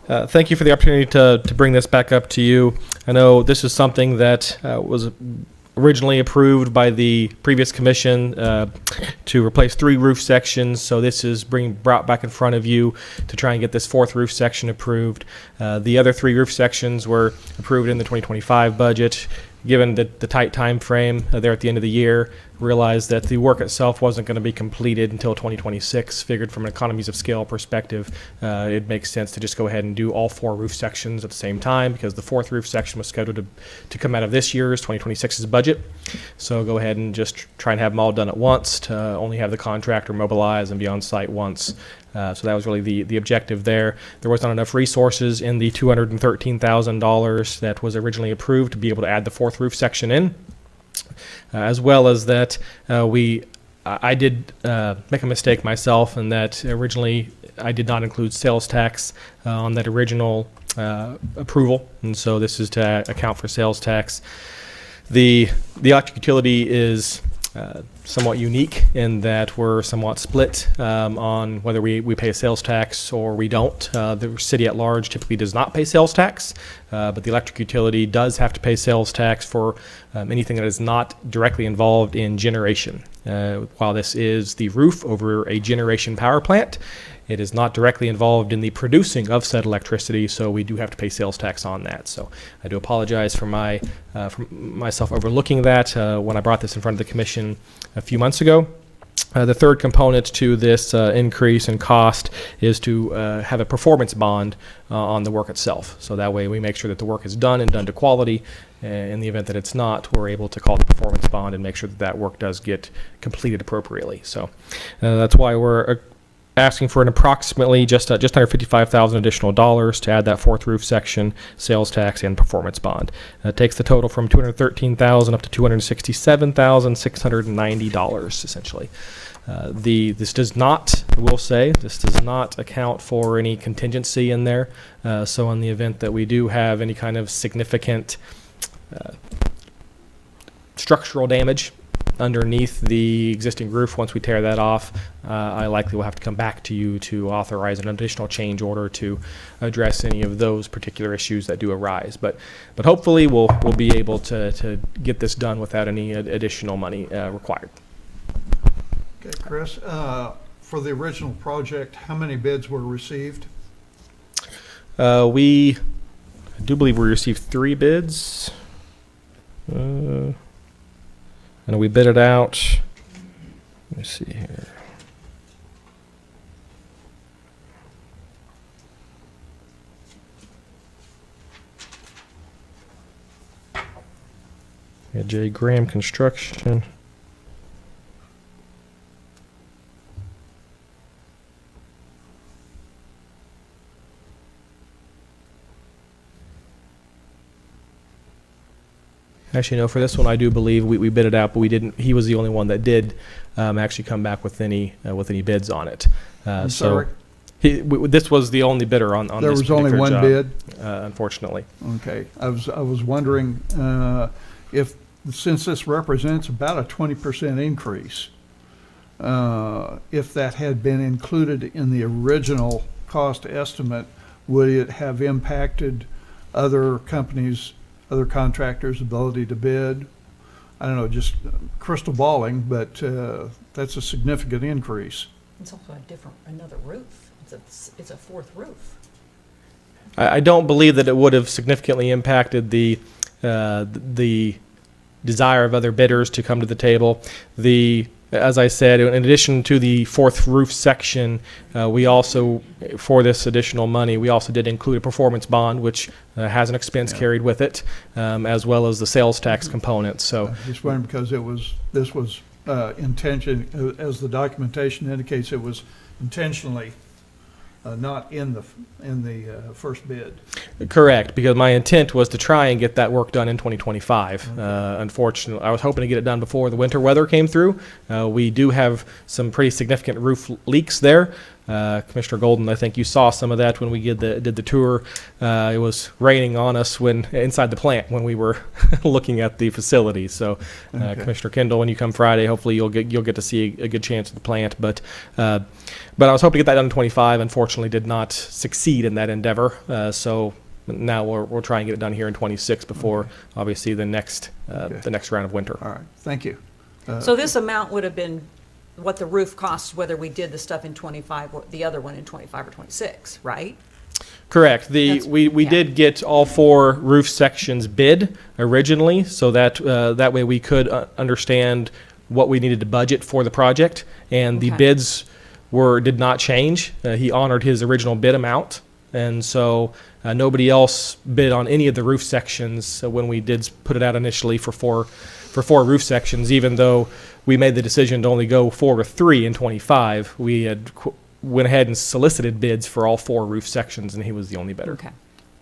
Thank you for the opportunity to bring this back up to you. I know this is something that was originally approved by the previous commission to replace 3 roof sections. So this is brought back in front of you to try and get this 4th roof section approved. The other 3 roof sections were approved in the 2025 budget. Given the tight time frame there at the end of the year, realized that the work itself wasn't going to be completed until 2026. Figured from an economies of scale perspective, it makes sense to just go ahead and do all 4 roof sections at the same time, because the 4th roof section was scheduled to come out of this year's 2026's budget. So go ahead and just try and have them all done at once, to only have the contractor mobilize and be on site once. So that was really the objective there. There was not enough resources in the $213,000 that was originally approved to be able to add the 4th roof section in. As well as that, I did make a mistake myself in that originally I did not include sales tax on that original approval, and so this is to account for sales tax. The electric utility is somewhat unique in that we're somewhat split on whether we pay a sales tax or we don't. The city at large typically does not pay sales tax, but the electric utility does have to pay sales tax for anything that is not directly involved in generation. While this is the roof over a generation power plant, it is not directly involved in the producing of said electricity, so we do have to pay sales tax on that. So I do apologize for myself overlooking that when I brought this in front of the commission a few months ago. The third component to this increase in cost is to have a performance bond on the work itself. So that way we make sure that the work is done and done to quality. In the event that it's not, we're able to call the performance bond and make sure that that work does get completed appropriately. So that's why we're asking for an approximately just under $55,000 additional dollars to add that 4th roof section, sales tax, and performance bond. It takes the total from $213,000 up to $267,690 essentially. This does not, I will say, this does not account for any contingency in there. So in the event that we do have any kind of significant structural damage underneath the existing roof, once we tear that off, I likely will have to come back to you to authorize an additional change order to address any of those particular issues that do arise. But hopefully we'll be able to get this done without any additional money required. Okay, Chris, for the original project, how many bids were received? I do believe we received 3 bids. And we bid it out. Let me see here. We had J. Graham Construction. Actually, no, for this one, I do believe we bid it out, but we didn't. He was the only one that did actually come back with any bids on it. I'm sorry? This was the only bidder on There this was only particular one job, bid? unfortunately. Okay. I was wondering if, since this represents about a 20% increase, if that had been included in the original cost estimate, would it have impacted other companies, other contractors' ability to bid? I don't know, just crystal balling, but that's a significant increase. It's also another roof. It's a fourth roof. I don't believe that it would have significantly impacted the desire of other bidders to come to the table. As I said, in addition to the fourth roof section, we also, for this additional money, we also did include a performance bond, which has an expense carried with it, as well as the sales tax component. So, Just wondering because this was intention, as the documentation indicates, it was intentionally not in the first bid. correct, because my intent was to try and get that work done in 2025. Unfortunately, I was hoping to get it done before the winter weather came through. We do have some pretty significant roof leaks there. Commissioner Golden, I think you saw some of that when we did the tour. It was raining on us inside the plant when we were looking at the facility. So, Okay. Commissioner Kendall, when you come Friday, hopefully you'll get to see a good chance of the plant. But I was hoping to get that done in 25. Unfortunately, did not succeed in that endeavor. So now we'll try and get it done here in 26 before obviously the next round of winter. All right, thank you. So this amount would have been what the roof costs, whether we did the stuff in 25 or the other one in 25 or 26, right? Correct. That's- We yeah. did get all 4 roof sections bid originally, so that way we could understand what we needed to budget for the project, and the Okay. bids did not change. He honored his original bid amount, and so nobody else bid on any of the roof sections when we did put it out initially for four roof sections. Even though we made the decision to only go 4 or 3 in 25, we had went ahead and solicited bids for all 4 roof sections, and he was the only bidder. Okay.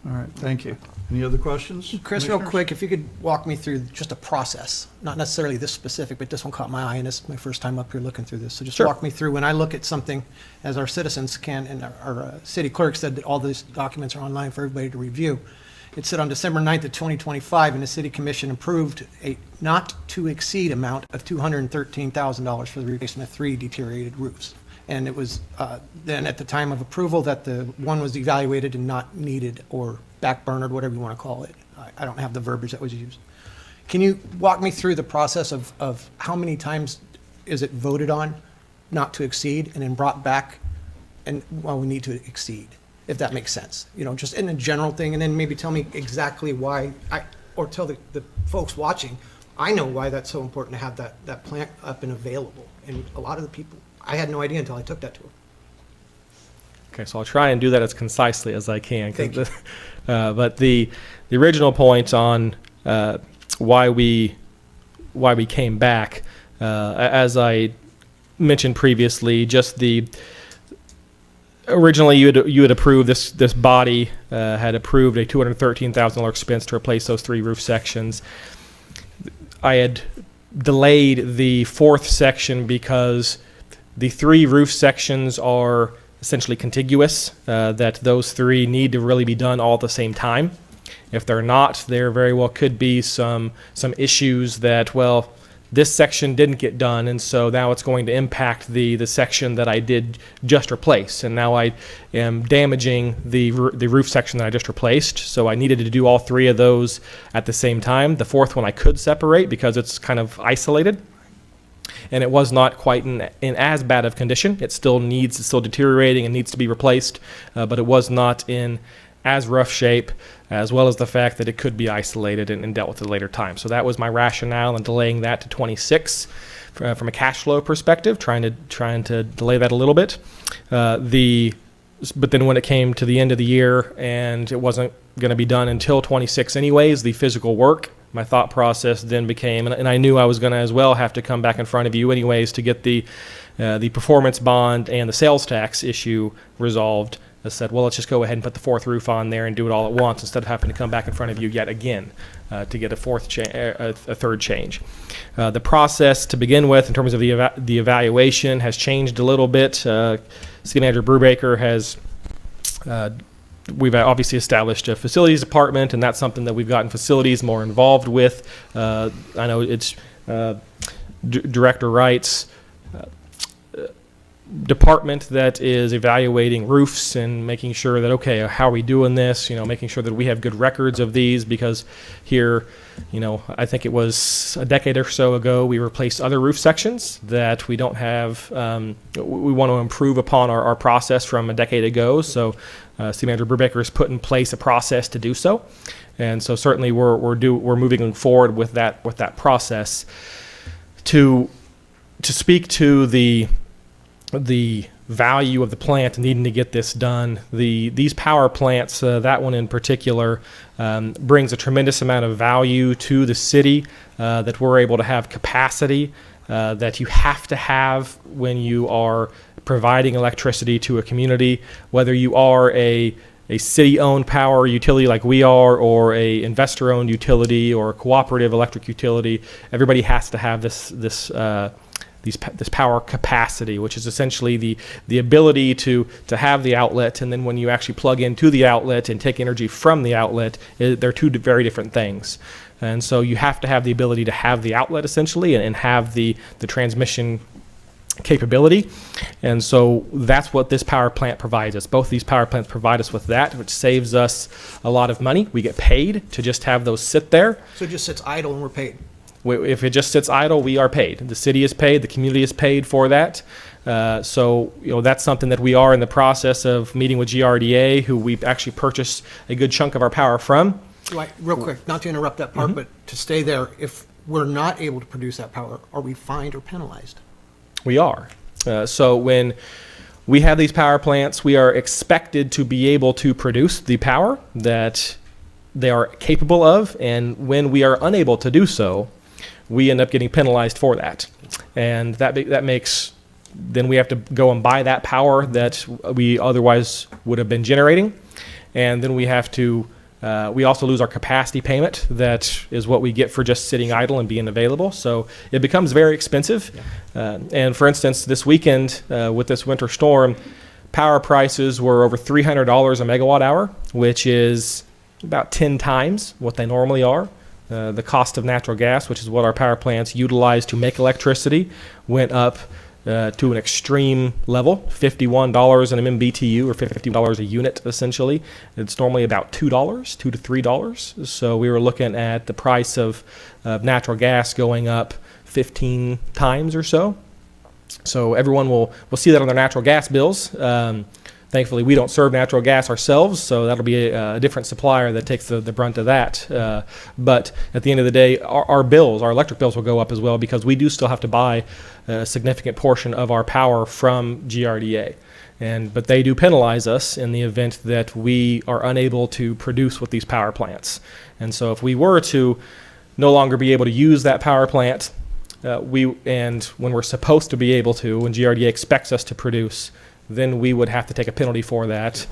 All right, thank you. Any other questions? Chris, real Commissioners? quick, if you could walk me through just a process, not necessarily this specific, but this one caught my eye, and this is my first time up here looking through this. So just Sure. walk me through, when I look at something, as our citizens can, and our city clerk said that all these documents are online for everybody to review. It said on December 9th of 2025, and the city commission approved a not-to-exceed amount of $213,000 for the replacement of 3 deteriorated roofs. And it was then at the time of approval that the one was evaluated and not needed or backburnered, whatever you want to call it. I don't have the verbiage that was used. Can you walk me through the process of how many times is it voted on not to exceed and then brought back and, well, we need to exceed, if that makes sense? You know, just in a general thing, and then maybe tell me exactly why, or tell the folks watching, I know why that's so important to have that plant up and available. And a lot of the people, I had no idea until I took that tour. Okay, so I'll try and do that as concisely as I can. Thank you. But the original point on why we came back, as I mentioned previously, just originally you had approved this body had approved a $213,000 expense to replace those 3 roof sections. I had delayed the 4th section because the 3 roof sections are essentially contiguous, that those 3 need to really be done all at the same time. If they're not, there very well could be some issues that, well, this section didn't get done, and so now it's going to impact the section that I did just replace, and now I am damaging the roof section that I just replaced. So I needed to do all 3 of those at the same time. The 4th one I could separate because it's kind of isolated, and it was not quite in as bad of condition. It's still deteriorating and needs to be replaced, but it was not in as rough shape, as well as the fact that it could be isolated and dealt with at a later time. So that was my rationale in delaying that to 26 from a cash flow perspective, trying to delay that a little bit. But then when it came to the end of the year and it wasn't going to be done until 26 anyways, the physical work, my thought process then became, and I knew I was going to as well have to come back in front of you anyways to get the performance bond and the sales tax issue resolved. I said, well, let's just go ahead and put the 4th roof on there and do it all at once instead of having to come back in front of you yet again to get a 3rd change. The process to begin with in terms of the evaluation has changed a little bit. City Manager Brubaker has we've obviously established a facilities department, and that's something that we've gotten facilities more involved with. I know it's Director Wright's department that is evaluating roofs and making sure that, okay, how are we doing this? Making sure that we have good records of these, because here, I think it was a decade or so ago, we replaced other roof sections that we don't have. We want to improve upon our process from a decade ago. So City Manager Brubaker has put in place a process to do so. And so certainly we're moving forward with that process. To speak to the value of the plant and needing to get this done, these power plants, that one in particular, brings a tremendous amount of value to the city, that we're able to have capacity that you have to have when you are providing electricity to a community, whether you are a city-owned power utility like we are, or a investor-owned utility, or a cooperative electric utility. Everybody has to have this power capacity, which is essentially the ability to have the outlet, and then when you actually plug into the outlet and take energy from the outlet, they're two very different things. And so you have to have the ability to have the outlet essentially, and have the transmission capability. And so that's what this power plant provides us. Both these power plants provide us with that, which saves us a lot of money. We get paid to just have those sit there. So it just sits idle and we're paid. If it just sits idle, we are paid. The city is paid. The community is paid for that. So that's something that we are in the process of meeting with GRDA, who we've actually purchased a good chunk of our power from. Right, real quick, not to interrupt that part, but to stay there, if we're not able to produce that power, are we fined or penalized? We are. So when we have these power plants, we are expected to be able to produce the power that they are capable of, and when we are unable to do so, we end up getting penalized for that. And that makes, then we have to go and buy that power that we otherwise would have been generating, and then we have to we also lose our capacity payment. That is what we get for just sitting idle and being available. So it becomes very expensive. And for instance, this weekend with this winter storm, power prices were over $300 a megawatt hour, which is about 10 times what they normally are. The cost of natural gas, which is what our power plants utilize to make electricity, went up to an extreme level, $51 an MMBTU, or $50 a unit, essentially. It's normally about $2 to $3. So we were looking at the price of natural gas going up 15 times or so. So everyone will see that on their natural gas bills. Thankfully, we don't serve natural gas ourselves, so that'll be a different supplier that takes the brunt of that. But at the end of the day, our electric bills will go up as well, because we do still have to buy a significant portion of our power from GRDA. But they do penalize us in the event that we are unable to produce with these power plants. And so if we were to no longer be able to use that power plant, when we're supposed to be able to, when GRDA expects us to produce, then we would have to take a penalty for that,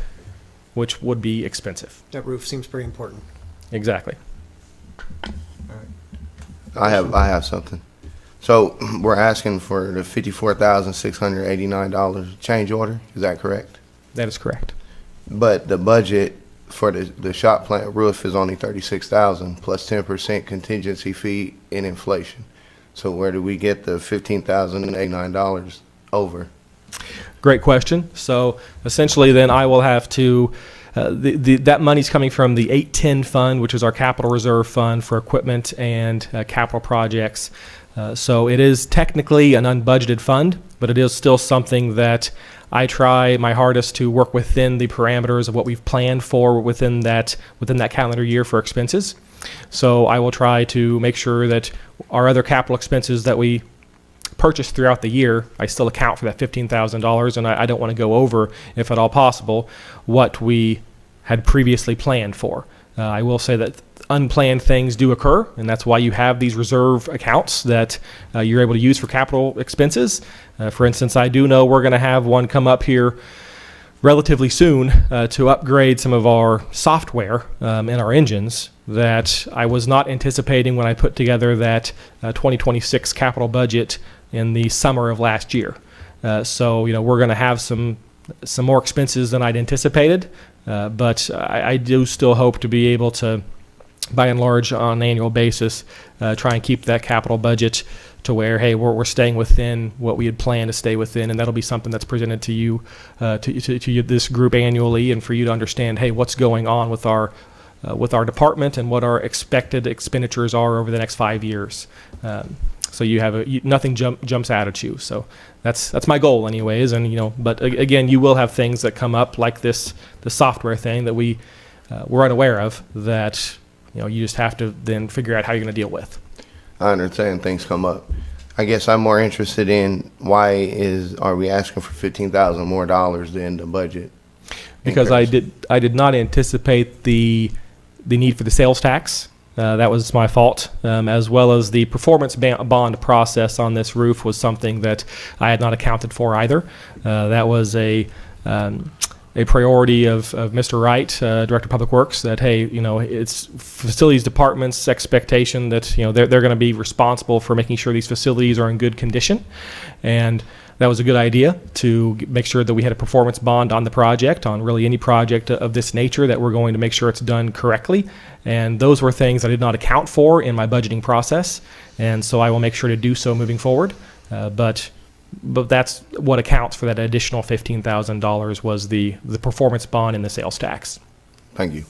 which would be expensive. That roof seems pretty important. Exactly. I have something. So we're asking for the $54,689 change order. Is that correct? That is correct. But the budget for the shop plant roof is only $36,000 plus 10% contingency fee and inflation. So where do we get the $15,089 over? Great question. So essentially, then I will have to. That money's coming from the 810 fund, which is our capital reserve fund for equipment and capital projects. So it is technically an unbudgeted fund, but it is still something that I try my hardest to work within the parameters of what we've planned for within that calendar year for expenses. So I will try to make sure that our other capital expenses that we purchase throughout the year, I still account for that $15,000, and I don't want to go over, if at all possible, what we had previously planned for. I will say that unplanned things do occur, and that's why you have these reserve accounts that you're able to use for capital expenses. For instance, I do know we're going to have one come up here relatively soon to upgrade some of our software in our engines that I was not anticipating when I put together that 2026 capital budget in the summer of last year. So we're going to have some more expenses than I'd anticipated, but I do still hope to be able to, by and large, on an annual basis, try and keep that capital budget to where, hey, we're staying within what we had planned to stay within, and that'll be something that's presented to you, to you, this group annually, and for you to understand, hey, what's going on with our department and what our expected expenditures are over the next 5 years. So you have nothing jumps out at you. So that's my goal, anyways. And but again, you will have things that come up like the software thing that we're unaware of that you just have to then figure out how you're going to deal with. I understand things come up. I guess I'm more interested in are we asking for $15,000 more than the budget? Because I did not anticipate the need for the sales tax. That was my fault, as well as the performance bond process on this roof was something that I had not accounted for either. That was a priority of Mr. Wright, Director of Public Works, that, hey, it's facilities department's expectation that, they're going to be responsible for making sure these facilities are in good condition. And that was a good idea to make sure that we had a performance bond on the project, on really any project of this nature, that we're going to make sure it's done correctly. And those were things I did not account for in my budgeting process. And so I will make sure to do so moving forward. But that's what accounts for that additional $15,000 was the performance bond and the sales tax. Thank you.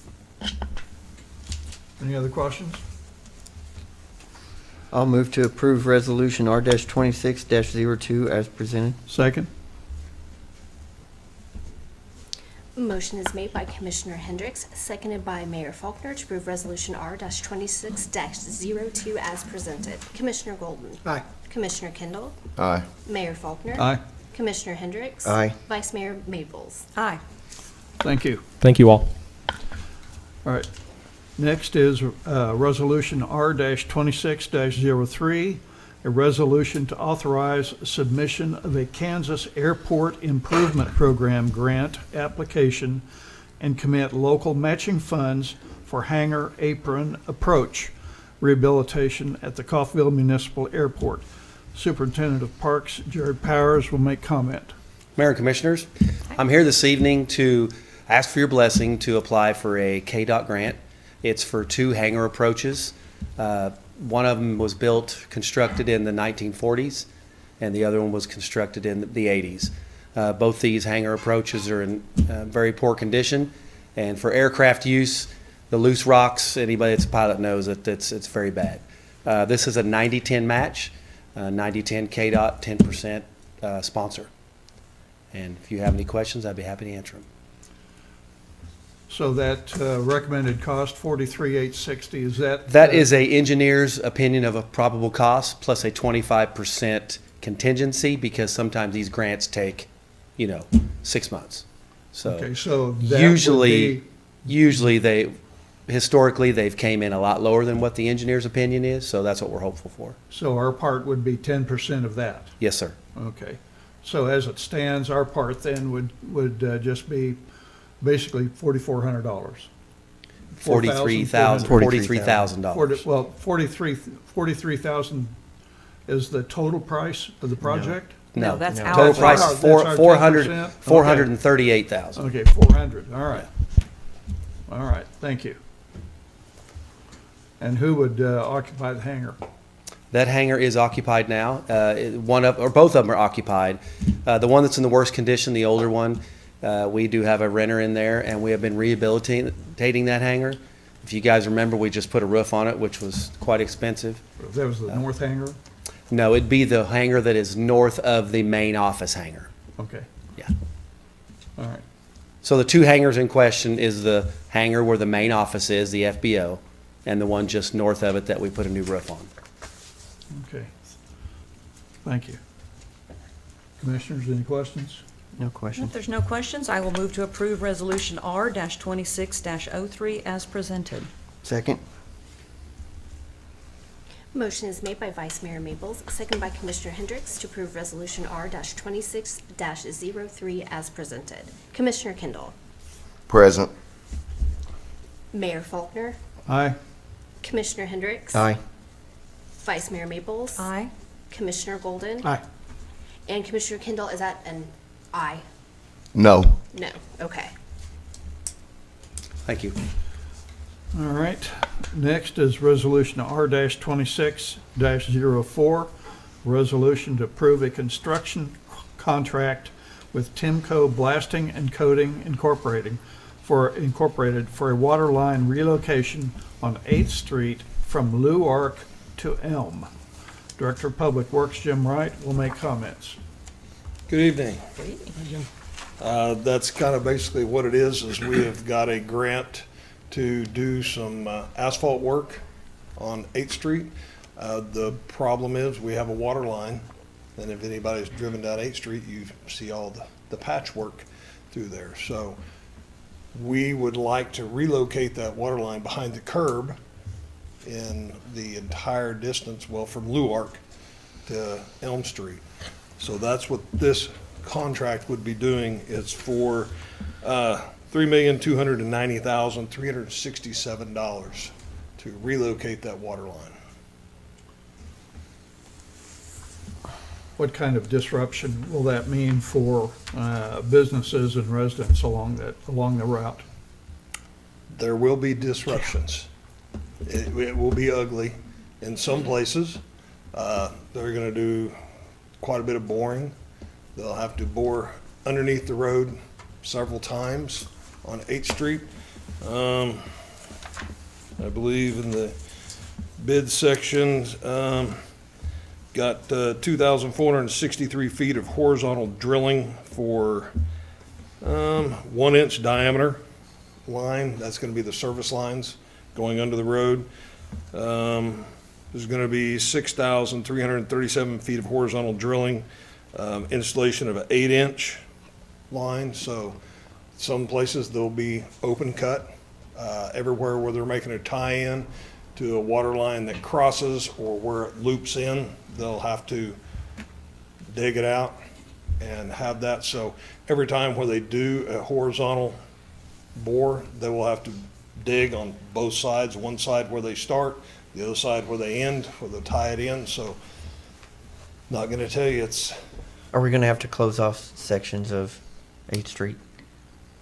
Any other questions? I'll move to approve Resolution R-26-02 as presented. Second? Motion is made by Commissioner Hendricks, seconded by Mayor Faulkner to approve Resolution R-26-02 as presented. Commissioner Golden? Aye. Commissioner Kendall? Aye. Mayor Faulkner? Aye. Commissioner Hendricks? Aye. Vice Mayor Maples? Aye. Thank you. Thank you all. All right. Next is Resolution R-26-03, a resolution to authorize submission of a Kansas Airport Improvement Program grant application and commit local matching funds for hangar apron approach rehabilitation at the Coffeyville Municipal Airport. Superintendent of Parks, Jared Powers, will make comment. Mayor and Commissioners, I'm here this evening to ask for your blessing to apply for a KDOT grant. It's for 2 hangar approaches. One of them was constructed in the 1940s, and the other one was constructed in the 80s. Both these hangar approaches are in very poor condition, and for aircraft use, the loose rocks, anybody that's a pilot knows that it's very bad. This is a 90-10 match, 90-10 KDOT, 10% sponsor. And if you have any questions, I'd be happy to answer them. So that recommended cost, $43,860, is that? That is a engineer's opinion of a probable cost plus a 25% contingency, because sometimes these grants take, 6 months. So Okay, so that would be, usually historically they've came in a lot lower than what the engineer's opinion is, so that's what we're hopeful for. so our part would be 10% of that? Yes, sir. Okay. So as it stands, our part then would just be basically $4,400. $43,000. Well, 43,000 is the total price of the project? No, that's no. our Total part. price, That's our 400, 10%? 438,000. Okay, 400, all right. All right, thank you. And who would occupy the hangar? That hangar is occupied now. Both of them are occupied. The one that's in the worst condition, the older one, we do have a renter in there, and we have been rehabilitating that hangar. If you guys remember, we just put a roof on it, which was quite expensive. That was the north hangar? No, it'd be the hangar that is north of the main office hangar. Okay, Yeah. all right. So the 2 hangars in question is the hangar where the main office is, the FBO, and the one just north of it that we put a new roof on. Okay. Thank you. Commissioners, any questions? No If questions. there's no questions, I will move to approve Resolution R-26-03 as presented. Second. Motion is made by Vice Mayor Maples, seconded by Commissioner Hendricks to approve Resolution R-26-03 as presented. Commissioner Kendall? Present. Mayor Faulkner? Aye. Commissioner Hendricks? Aye. Vice Mayor Maples? Aye. Commissioner Golden? Aye. And Commissioner Kendall, is that an aye? No. No, okay. Thank you. All right. Next is Resolution R-26-04, resolution to approve a construction contract with Timco Blasting and Coating Incorporated for a water line relocation on 8th Street from Lou Arc to Elm. Director of Public Works Jim Wright will make comments. Good evening. That's kind of basically what it is we have got a grant to do some asphalt work on 8th Street. The problem is we have a water line, and if anybody's driven down 8th Street, you see all the patchwork through there. So we would like to relocate that water line behind the curb in the entire distance, well, from Luark to Elm Street. So that's what this contract would be doing. It's for $3,290,367 to relocate that water line. What kind of disruption will that mean for businesses and residents along the route? There will be disruptions. It will be ugly in some places. They're going to do quite a bit of boring. They'll have to bore underneath the road several times on 8th Street. I believe in the bid section, got 2,463 feet of horizontal drilling for 1 inch diameter line. That's going to be the service lines going under the road. There's going to be 6,337 feet of horizontal drilling, installation of an 8-inch line. So some places there'll be open cut. Everywhere where they're making a tie-in to a water line that crosses or where it loops in, they'll have to dig it out and have that. So every time where they do a horizontal bore, they will have to dig on both sides, one side where they start, the other side where they end, where they tie it in. So not going to tell you Are we going to have to close off sections of 8th Street?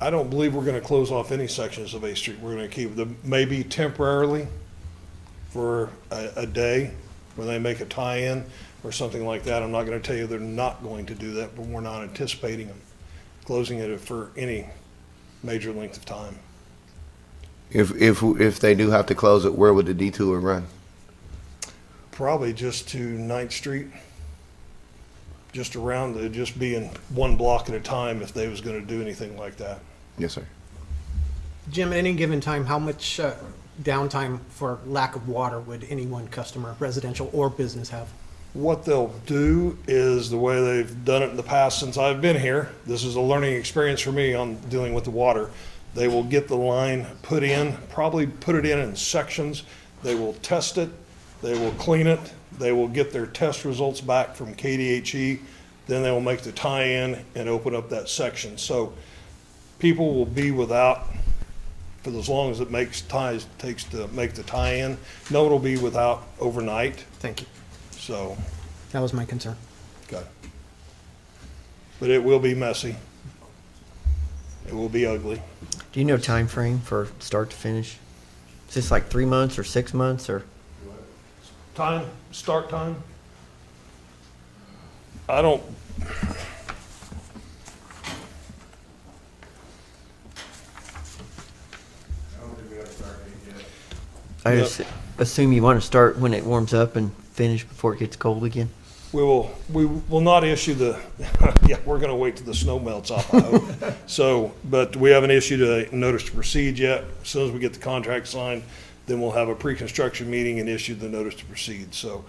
I don't believe we're going to close off any sections of 8th Street. We're going to keep them maybe temporarily for a day where they make a tie-in or something like that. I'm not going to tell you they're not going to do that, but we're not anticipating them closing it for any major length of time. If they do have to close it, where would the detour run? Probably just to 9th Street, just around, it'd just be in one block at a time if they was going to do anything like that. Yes, sir. Jim, at any given time, how much downtime for lack of water would any one customer, residential or business, have? What they'll do is the way they've done it in the past since I've been here, this is a learning experience for me on dealing with the water. They will get the line put in, probably put it in sections. They will test it. They will clean it. They will get their test results back from KDHE. Then they will make the tie-in and open up that section. So people will be without, for as long as it takes to make the tie-in, no one will be without overnight. Thank you. So, That was my concern. okay. But it will be messy. It will be ugly. Do you know time frame for start to finish? Is this like 3 months or 6 months or? Start time? I don't. I Yep. just assume you want to start when it warms up and finish before it gets cold again. We will not issue the, yeah, we're gonna wait till the snow melts off, I hope. So, but we haven't issued a notice to proceed yet. As soon as we get the contract signed, then we'll have a pre-construction meeting and issue the notice to proceed. So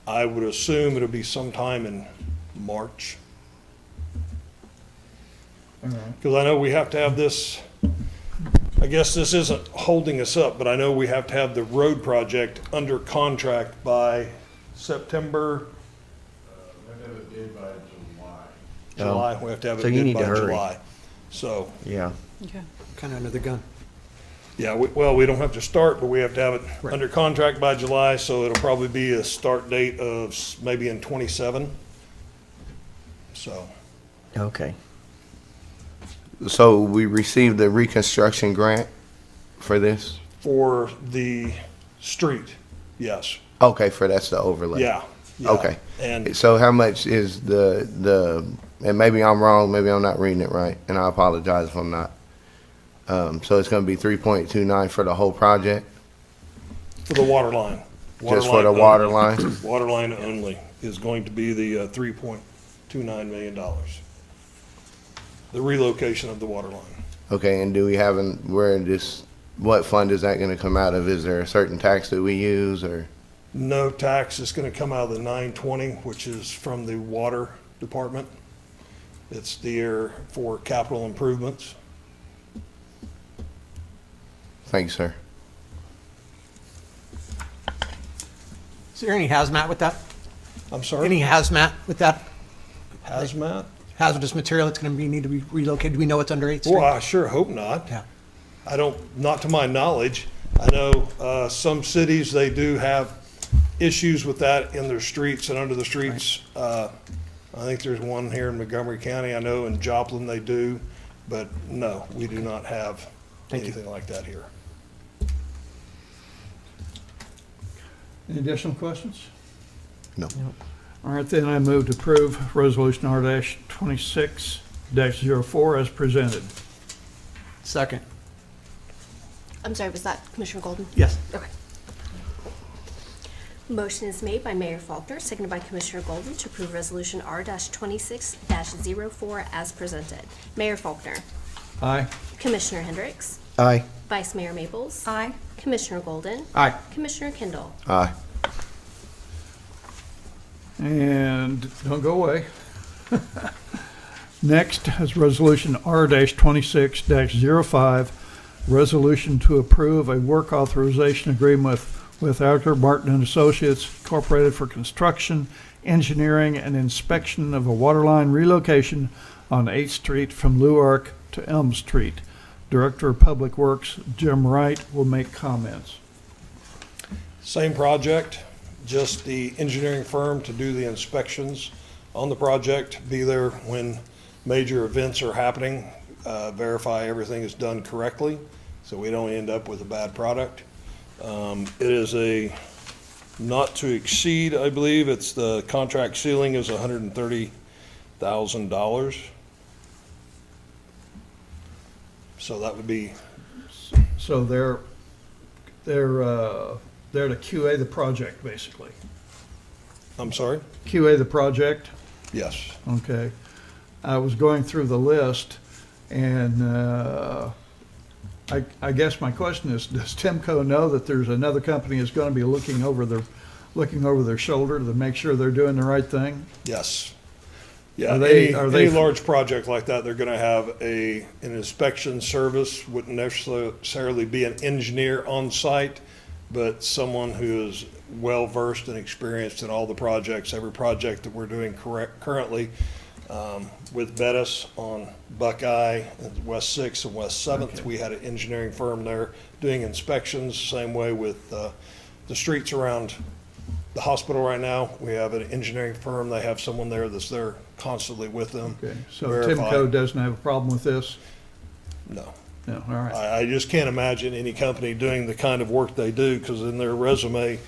I would assume it'll be sometime in March. Because I know we have to have this, I guess this isn't holding us up, but I know we have to have the road project under contract by September. July, we have to have So it you in need by to hurry. July. So, Yeah. Kind of under the gun. yeah, we don't have to start, but we have to have it Right. under contract by July, so it'll probably be a start date of maybe in '27. So, Okay. So we received the reconstruction grant for this? for the street, yes, Okay, that's the overlay. yeah. Yeah, Okay. And So how much is and maybe I'm wrong, maybe I'm not reading it right, and I apologize if I'm not. So it's gonna be 3.29 for the whole project? for the water line. Just for the water only. line? Water line only is going to be the $3.29 million. The relocation of the water line. Okay, and do we have what fund is that gonna come out of? Is there a certain tax that we use, or? No tax, it's gonna come out of the 920, which is from the water department. It's there for capital improvements. Thank you, sir. Is there any hazmat with that? I'm sorry? Any hazmat with that Hazmat? hazardous material that's going to need to be relocated? Do we know what's under 8th Street? Well, I sure hope not. Yeah. Not to my knowledge. I know some cities, they do have issues with that in their streets and under the streets. I think there's one here in Montgomery County. I know in Joplin they do, but no, we do not have anything like that here. Any additional questions? No. All right, then I move to approve Resolution R-26-04 as presented. Second. I'm sorry, was that Commissioner Golden? Yes. Okay. Motion is made by Mayor Faulkner, seconded by Commissioner Golden to approve Resolution R-26-04 as presented. Mayor Faulkner. Aye. Commissioner Hendricks. Aye. Vice Mayor Maples. Aye. Commissioner Golden. Aye. Commissioner Kendall. Aye. And don't go away. Next is Resolution R-26-05, resolution to approve a work authorization agreement with Alger Martin and Associates Incorporated for construction, engineering, and inspection of a waterline relocation on 8th Street from Luark to Elm Street. Director of Public Works, Jim Wright, will make comments. Same project, just the engineering firm to do the inspections on the project, be there when major events are happening, verify everything is done correctly, so we don't end up with a bad product. It is a not to exceed, I believe, it's the contract ceiling is $130,000. So that would be, So they're to QA the project, basically. I'm sorry? QA the project? Yes. Okay. I was going through the list, and I guess my question is, does Timco know that there's another company that's going to be looking over their shoulder to make sure they're doing the right thing? Yes. Yeah, Are they- any large project like that, they're gonna have an inspection service, wouldn't necessarily be an engineer on site, but someone who is well-versed and experienced in all the projects, every project that we're doing currently, with Bettis on Buckeye, and West Sixth and West Seventh, we had an engineering firm there doing inspections, same way with, the streets around the hospital right now. We have an engineering firm, they have someone there that's there constantly with them. Okay, so verify. Timco doesn't have a problem with this? No. No, all right. I just can't imagine any company doing the kind of work they do, because in their resume,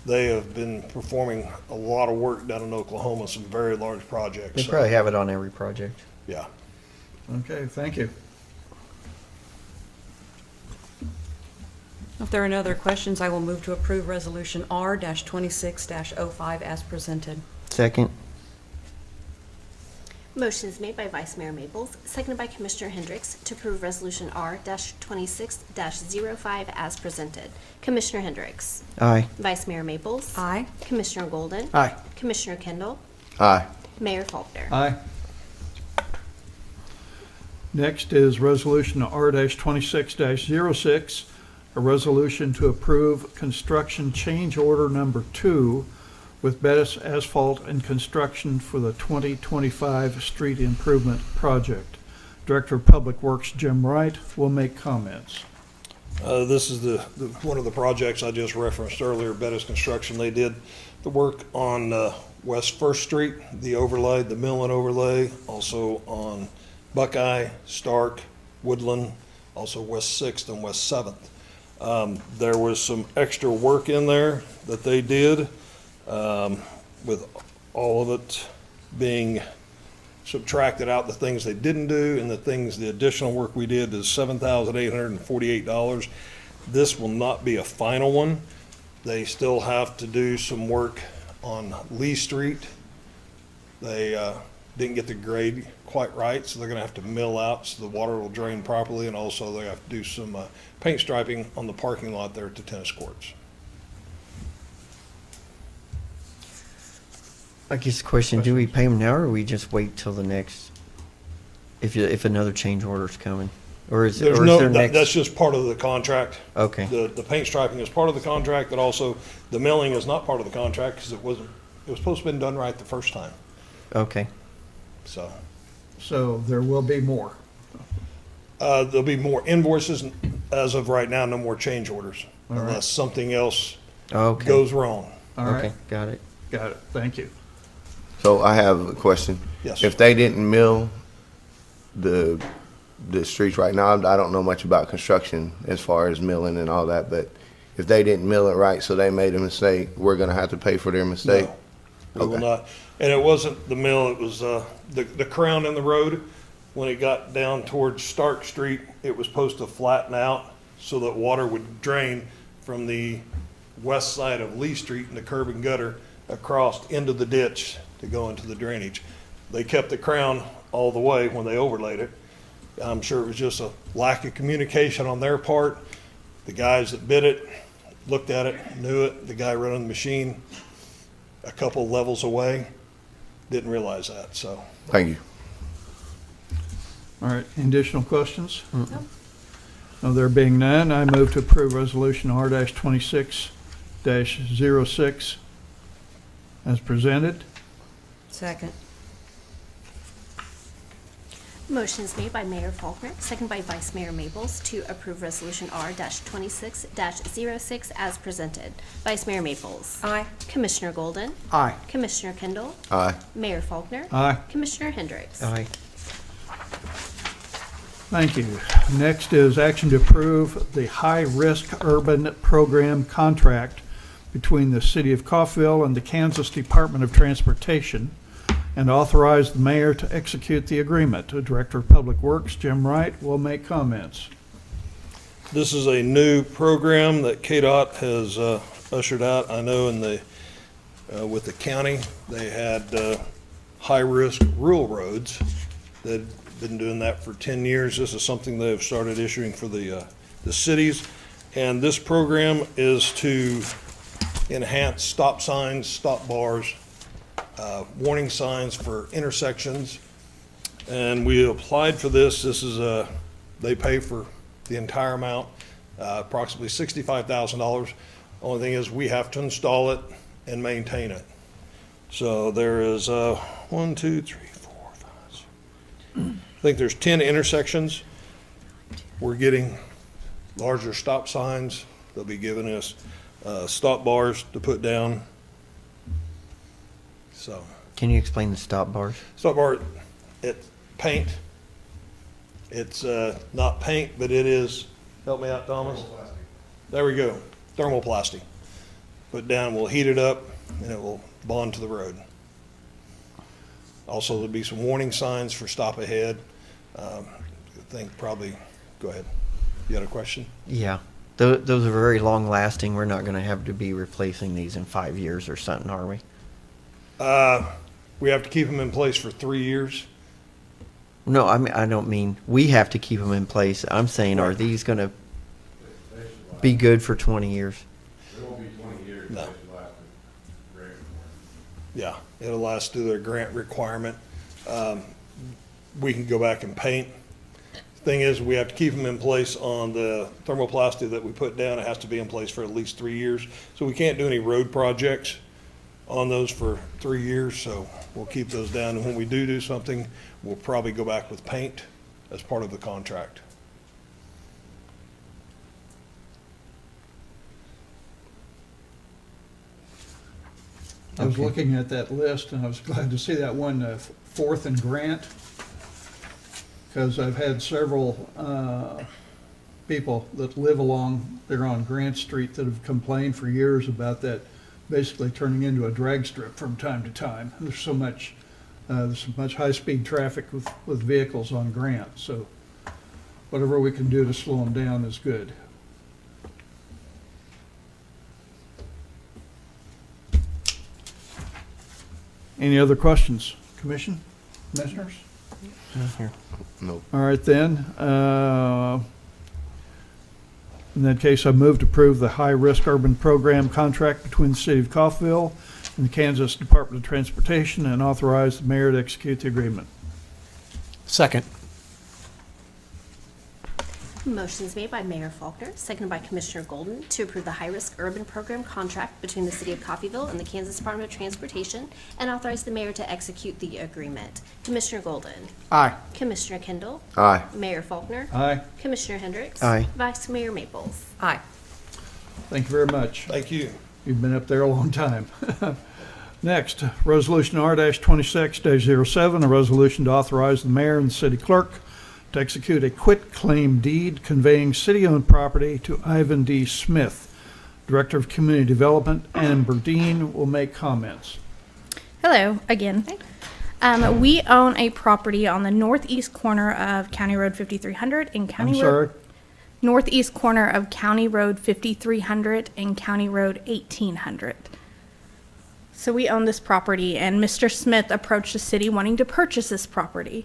they have been performing a lot of work down in Oklahoma, some very large projects. They So, probably have it on every project. Yeah. Okay, thank you. If there are no other questions, I will move to approve Resolution R-26-05 as presented. Second. Motion is made by Vice Mayor Maples, seconded by Commissioner Hendricks to approve Resolution R-26-05 as presented. Commissioner Hendricks. Aye. Vice Mayor Maples. Aye. Commissioner Golden. Aye. Commissioner Kendall. Aye. Mayor Faulkner. Aye. Next is Resolution R-26-06, a resolution to approve construction change order number 2 with Bettis Asphalt and Construction for the 2025 Street Improvement Project. Director of Public Works, Jim Wright, will make comments. This is one of the projects I just referenced earlier, Bettis Construction. They did the work on West First Street, the overlay, the mill and overlay, also on Buckeye, Stark, Woodland, also West Sixth and West Seventh. There was some extra work in there that they did. with all of it being subtracted out, the things they didn't do and the additional work we did is $7,848. This will not be a final one. They still have to do some work on Lee Street. They didn't get the grade quite right, so they're gonna have to mill out so the water will drain properly, and also they have to do some paint striping on the parking lot there at the tennis courts. I guess the question, do we pay them now or we just wait till the next, if another change order's coming? Or is There's there no, next? that's just part of the contract. Okay. The paint striping is part of the contract, but also the milling is not part of the contract because it was supposed to have been done right the first time, Okay. so. So there will be more. There'll be more invoices. As of right now, no more change orders All right. unless something else Okay. goes wrong. All right, Okay, got it. got it. Thank you. So I have a question. Yes. If they didn't mill the streets right now, I don't know much about construction as far as milling and all that, but if they didn't mill it right, so they made a mistake, we're gonna have to pay for their mistake? No, we will Okay. not. And it wasn't the mill, it was the crown in the road. When it got down towards Stark Street, it was supposed to flatten out so that water would drain from the west side of Lee Street and the curb and gutter across into the ditch to go into the drainage. They kept the crown all the way when they overlaid it. I'm sure it was just a lack of communication on their part. The guys that bid it looked at it, knew it. The guy running the machine a couple levels away didn't realize that, so. Thank you. All right, any additional questions? No, there being none, I move to approve Resolution R-26-06 as presented. Second. Motion is made by Mayor Faulkner, second by Vice Mayor Maples to approve Resolution R-26-06 as presented. Vice Mayor Maples. Aye. Commissioner Golden. Aye. Commissioner Kendall. Aye. Mayor Faulkner. Aye. Commissioner Hendricks. Aye. Thank you. Next is action to approve the high-risk urban program contract between the City of Coffeyville and the Kansas Department of Transportation, and authorize the mayor to execute the agreement. The Director of Public Works, Jim Wright, will make comments. This is a new program that KDOT has ushered out. I know with the county, they had high-risk rural roads. They've been doing that for 10 years. This is something they have started issuing for the cities. And this program is to enhance stop signs, stop bars, warning signs for intersections. And we applied for this. This is they pay for the entire amount, approximately $65,000. Only thing is we have to install it and maintain it. So there is 1, 2, 3, 4, 5, 6. I think there's 10 intersections. We're getting larger stop signs. They'll be giving us stop bars to put down. So, Can you explain the stop bars? stop bar, it's paint. It's not paint, but it is, help me out, Thomas. There we go, thermoplastic. Put down, we'll heat it up, and it will bond to the road. Also, there'll be some warning signs for stop ahead. I think probably, go ahead. You had a question? Yeah. Those are very long lasting. We're not gonna have to be replacing these in 5 years or something, are we? We have to keep them in place for 3 years. No, I mean, I don't mean we have to keep them in place. I'm saying, are these gonna be good for 20 years? No. Yeah, it'll last through their grant requirement. We can go back and paint. Thing is, we have to keep them in place on the thermoplastic that we put down. It has to be in place for at least 3 years. So we can't do any road projects on those for 3 years, so we'll keep those down. And when we do something, we'll probably go back with paint as part of the contract. I was Okay. looking at that list, and I was glad to see that one, Fourth and Grant, because I've had several people that live along there on Grant Street that have complained for years about that basically turning into a drag strip from time to time. There's so much high-speed traffic with vehicles on Grant, so whatever we can do to slow them down is good. Any other questions, Commissioners? Nope. All right then. In that case, I move to approve the high-risk urban program contract between the City of Coffeyville and the Kansas Department of Transportation and authorize the mayor to execute the agreement. Second. Motion is made by Mayor Faulkner, seconded by Commissioner Golden, to approve the high-risk urban program contract between the City of Coffeyville and the Kansas Department of Transportation, and authorize the mayor to execute the agreement. Commissioner Golden. Aye. Commissioner Kendall. Aye. Mayor Faulkner. Aye. Commissioner Hendricks. Aye. Vice Mayor Maples. Aye. Thank you very much. Thank you. You've been up there a long time. Next, Resolution R-26-07, a resolution to authorize the mayor and the city clerk to execute a quitclaim deed conveying city-owned property to Ivan D. Smith. Director of Community Development, Amber Dean, will make comments. Hello again. We own a property on the northeast corner of County Road 5300 and County I'm Road. sorry? Northeast corner of County Road 5300 and County Road 1800. So we own this property, and Mr. Smith approached the city wanting to purchase this property.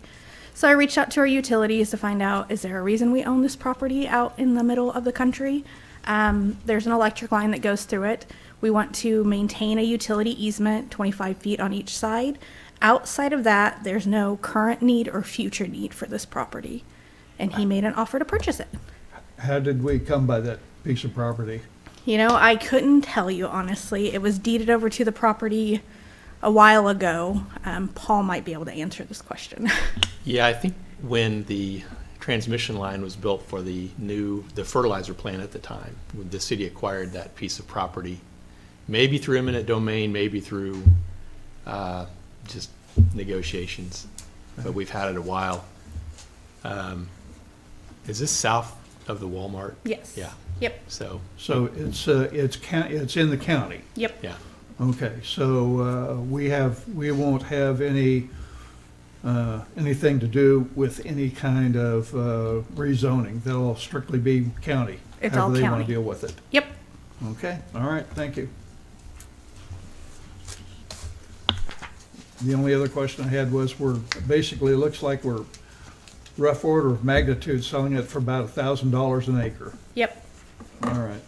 So I reached out to our utilities to find out, is there a reason we own this property out in the middle of the country? There's an electric line that goes through it. We want to maintain a utility easement, 25 feet on each side. Outside of that, there's no current need or future need for this property. And he made an offer to purchase it. How did we come by that piece of property? You know, I couldn't tell you, honestly. It was deeded over to the property a while ago. Paul might be able to answer this question. Yeah, I think when the transmission line was built for the fertilizer plant at the time, when the city acquired that piece of property, maybe through eminent domain, maybe through just negotiations, but we've had it a while. Is this south of the Walmart? Yes. Yeah. Yep. So, So it's in the county. Yep. yeah. Okay, so we won't have anything to do with any kind of rezoning. They'll strictly be county. It's all however they want county. to deal with it. Yep. Okay, all right, thank you. The only other question I had was basically, it looks like we're rough order of magnitude selling it for about $1,000 an acre. Yep. All right,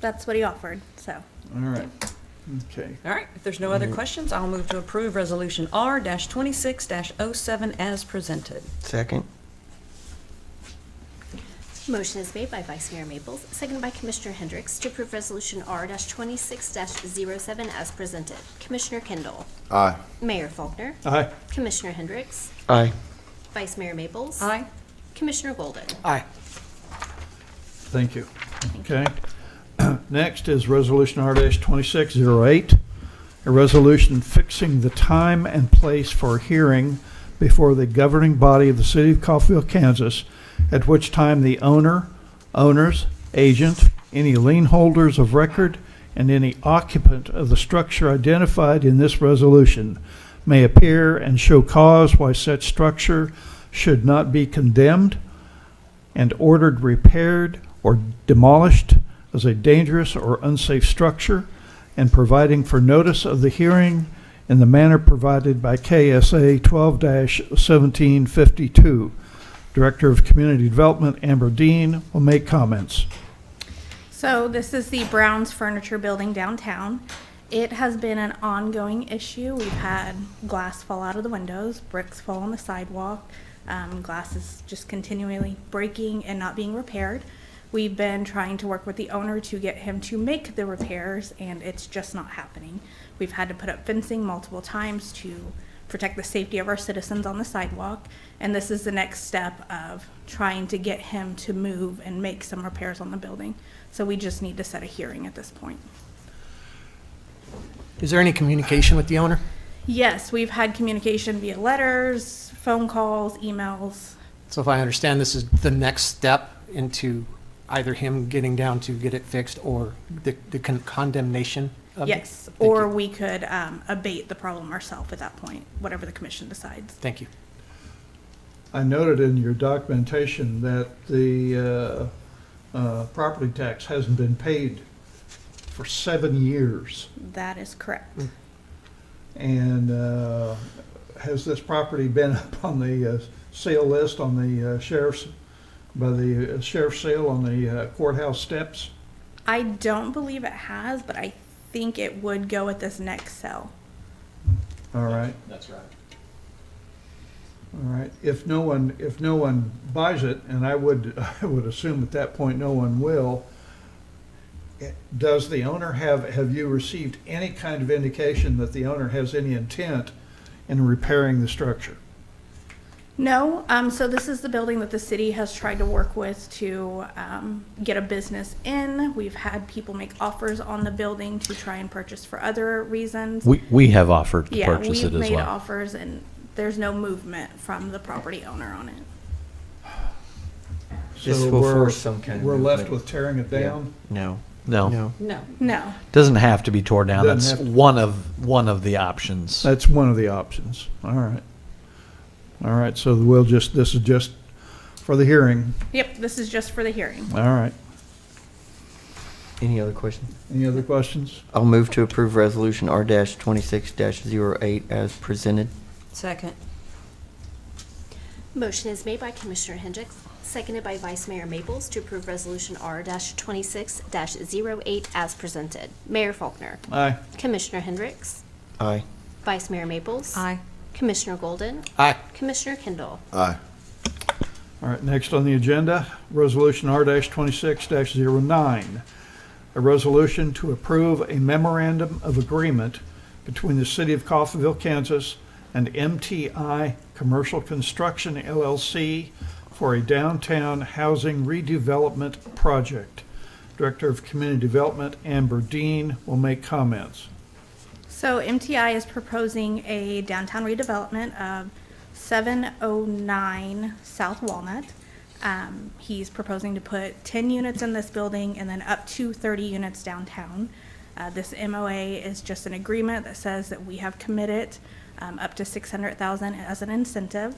That's what he offered, so. all right, okay. All right, if there's no other questions, I'll move to approve Resolution R-26-07 as presented. Second. Motion is made by Vice Mayor Maples, seconded by Commissioner Hendricks, to approve Resolution R-26-07 as presented. Commissioner Kendall. Aye. Mayor Faulkner. Aye. Commissioner Hendricks. Aye. Vice Mayor Maples. Aye. Commissioner Golden. Aye. Thank you. Okay. Next is Resolution R-2608, a resolution fixing the time and place for hearing before the governing body of the City of Coffeyville, Kansas, at which time the owners, agent, any lien holders of record, and any occupant of the structure identified in this resolution may appear and show cause why such structure should not be condemned and ordered repaired or demolished as a dangerous or unsafe structure, and providing for notice of the hearing in the manner provided by KSA 12-1752. Director of Community Development, Amber Dean, will make comments. So this is the Brown's Furniture Building downtown. It has been an ongoing issue. We've had glass fall out of the windows, bricks fall on the sidewalk, glass is just continually breaking and not being repaired. We've been trying to work with the owner to get him to make the repairs, and it's just not happening. We've had to put up fencing multiple times to protect the safety of our citizens on the sidewalk, and this is the next step of trying to get him to move and make some repairs on the building. So we just need to set a hearing at this point. Is there any communication with the owner? Yes, we've had communication via letters, phone calls, emails. So if I understand, this is the next step into either him getting down to get it fixed or the condemnation Yes, or we could abate the problem ourselves at that point, whatever the commission decides. Thank you. I noted in your documentation that the property tax hasn't been paid for 7 years. That is correct. And has this property been up on the sale list on the by the sheriff's sale on the courthouse steps? I don't believe it has, but I think it would go at this next sale. All right, That's right. all right. If no one buys it, and I would assume at that point no one will, does the owner have you received any kind of indication that the owner has any intent in repairing the structure? No, so this is the building that the city has tried to work with to get a business in. We've had people make offers on the building to try and purchase for other reasons. We have offered to Yeah, purchase it we've as made well. offers and there's no movement from the property owner on it. This So will we're- force some kind of We're left movement. with tearing it down? No. No, No. No. No. doesn't have to be torn down. Doesn't That's have to. one of the options. That's one of the options. All right. All right, so this is just for the hearing. Yep, this is just for the hearing. All right. Any other questions? Any other questions? I'll move to approve resolution R-26-08 as presented. Second. Motion is made by Commissioner Hendricks, seconded by Vice Mayor Maples to approve Resolution R-26-08 as presented. Mayor Faulkner. Aye. Commissioner Hendricks. Aye. Vice Mayor Maples. Aye. Commissioner Golden. Aye. Commissioner Kendall. Aye. All right, next on the agenda, Resolution R-26-09. A resolution to approve a memorandum of agreement between the City of Coffeyville, Kansas and MTI Commercial Construction LLC for a downtown housing redevelopment project. Director of Community Development, Amber Dean, will make comments. So MTI is proposing a downtown redevelopment of 709 South Walnut. He's proposing to put 10 units in this building and then up to 30 units downtown. This MOA is just an agreement that says that we have committed up to $600,000 as an incentive.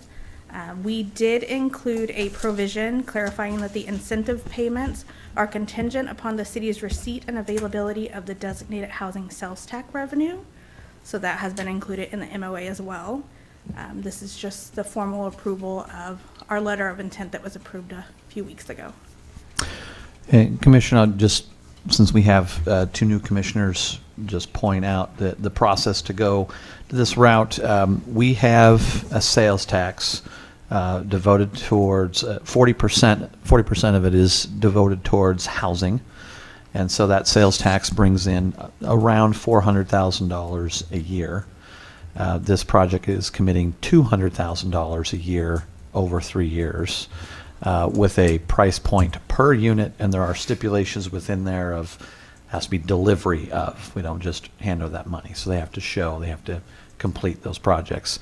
We did include a provision clarifying that the incentive payments are contingent upon the city's receipt and availability of the designated housing sales tax revenue. So that has been included in the MOA as well. This is just the formal approval of our letter of intent that was approved a few weeks ago. And Commissioner, just since we have two new commissioners, just point out that the process to go to this route, we have a sales tax devoted towards 40%. 40% of it is devoted towards housing, and so that sales tax brings in around $400,000 a year. This project is committing $200,000 a year over 3 years, with a price point per unit, and there are stipulations within there of has to be delivery of. We don't just hand over that money, so they have to show, they have to complete those projects.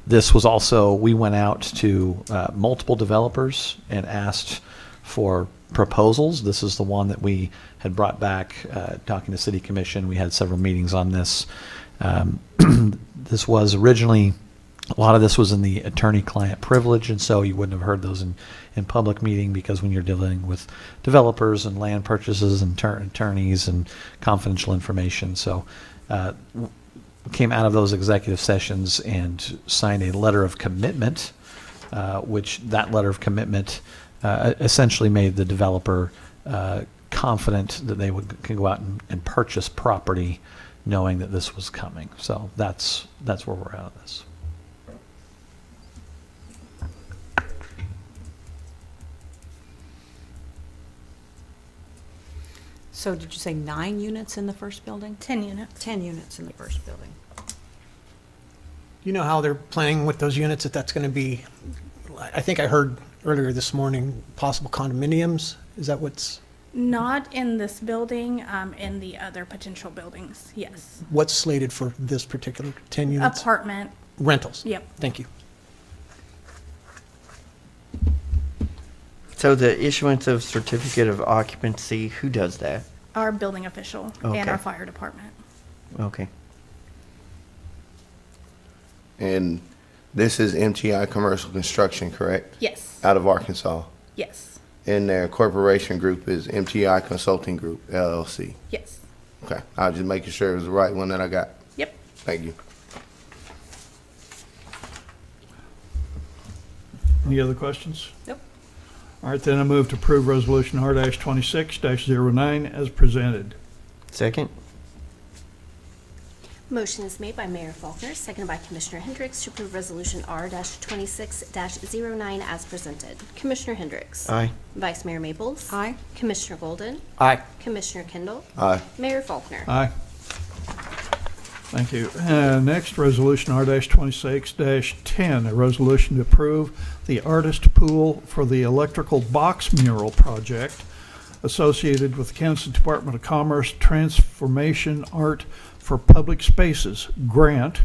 This was also, we went out to multiple developers and asked for proposals. This is the one that we had brought back, talking to City Commission. We had several meetings on this. This was originally, a lot of this was in the attorney-client privilege, and so you wouldn't have heard those in public meeting, because when you're dealing with developers and land purchases and attorneys and confidential information. So came out of those executive sessions and signed a letter of commitment, which that letter of commitment essentially made the developer confident that they can go out and purchase property knowing that this was coming. So that's where we're at on this. So did you say 9 units in the first building? 10 units. 10 units in the first building. You know how they're planning with those units, that that's going to be, I think I heard earlier this morning, possible condominiums? Is that what's, Not in this building, in the other potential buildings, yes. what's slated for this particular 10 units? Apartment, Rentals? yep. Thank you. So the issuance of certificate of occupancy, who does that? our building official Okay. and our fire department. Okay. And this is MTI Commercial Construction, correct? Yes, Out of Arkansas. yes, And their corporation group is MTI Consulting Group, LLC. yes. Okay, I was just making sure it was the right one that I got. Yep. Thank you. Any other questions? Nope. All right, then I move to approve Resolution R-26-09 as presented. Second? Motion is made by Mayor Faulkner, seconded by Commissioner Hendricks to approve Resolution R-26-09 as presented. Commissioner Hendricks. Aye. Vice Mayor Maples. Aye. Commissioner Golden. Aye. Commissioner Kendall. Aye. Mayor Faulkner. Aye. Thank you. Next, Resolution R-26-10, a resolution to approve the artist pool for the electrical box mural project associated with the Kansas Department of Commerce Transformation Art for Public Spaces grant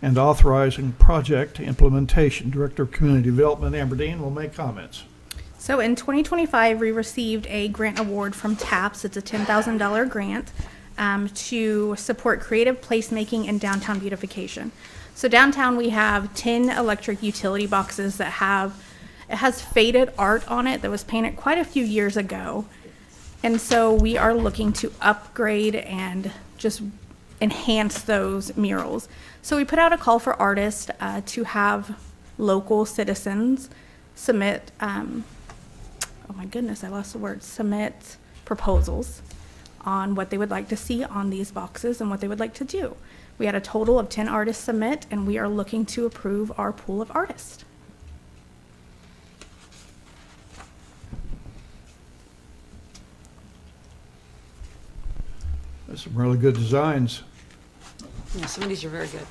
and authorizing project implementation. Director of Community Development, Amber Dean, will make comments. So in 2025, we received a grant award from TAPS. It's a $10,000 grant to support creative placemaking in downtown beautification. So downtown, we have 10 electric utility boxes that has faded art on it that was painted quite a few years ago. And so we are looking to upgrade and just enhance those murals. So we put out a call for artists to have local citizens submit, oh my goodness, I lost the word, submit proposals on what they would like to see on these boxes and what they would like to do. We had a total of 10 artists submit, and we are looking to approve our pool of artists. There's some really good designs. Yeah, some of these are very good.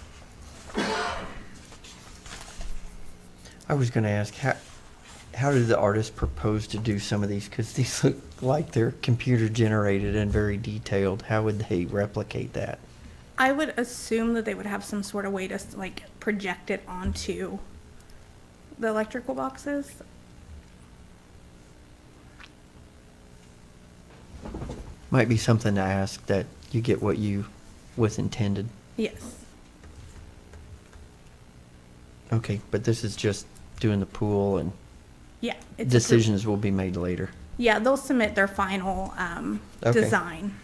I was going to ask, how did the artist propose to do some of these? Because these look like they're computer generated and very detailed. How would they replicate that? I would assume that they would have some sort of way to like project it onto the electrical boxes. Might be something to ask that you get what you was intended. Yes. Okay, but this is just doing the pool and Yeah. It's decisions will be made later. Yeah, they'll submit their final Okay. design.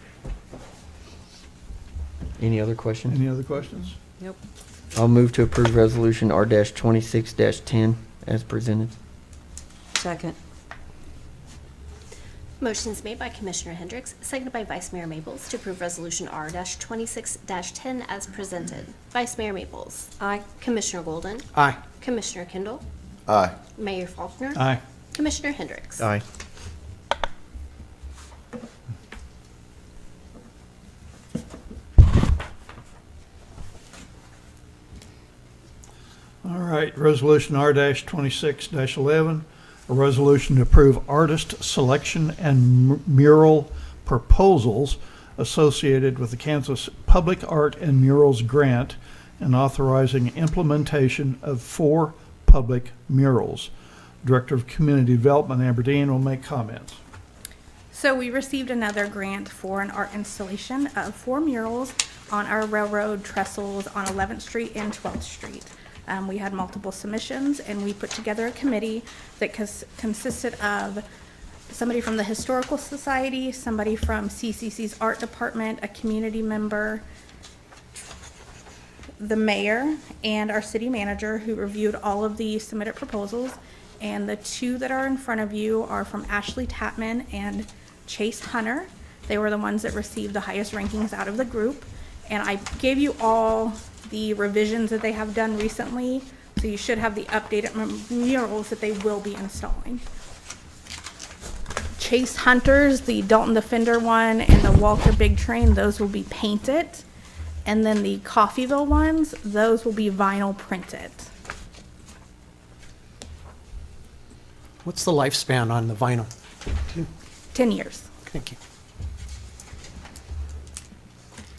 Any other questions? Any other questions? Nope. I'll move to approve resolution R-26-10 as presented. Second. Motion is made by Commissioner Hendricks, seconded by Vice Mayor Maples to approve Resolution R-26-10 as presented. Vice Mayor Maples. Aye. Commissioner Golden. Aye. Commissioner Kendall. Aye. Mayor Faulkner. Aye. Commissioner Hendricks. Aye. All right, Resolution R-26-11, a resolution to approve artist selection and mural proposals associated with the Kansas Public Art and Murals Grant and authorizing implementation of 4 public murals. Director of Community Development, Amber Dean, will make comments. So we received another grant for an art installation of 4 murals on our railroad trestles on 11th Street and 12th Street. We had multiple submissions, and we put together a committee that consisted of somebody from the Historical Society, somebody from CCC's Art Department, a community member, the mayor, and our city manager, who reviewed all of the submitted proposals. And the 2 that are in front of you are from Ashley Tapman and Chase Hunter. They were the ones that received the highest rankings out of the group. And I gave you all the revisions that they have done recently, so you should have the updated murals that they will be installing. Chase Hunter's, the Dalton the Fender one, and the Walker Big Train, those will be painted. And then the Coffeyville ones, those will be vinyl printed. What's the lifespan on the vinyl? 10 years. Thank you.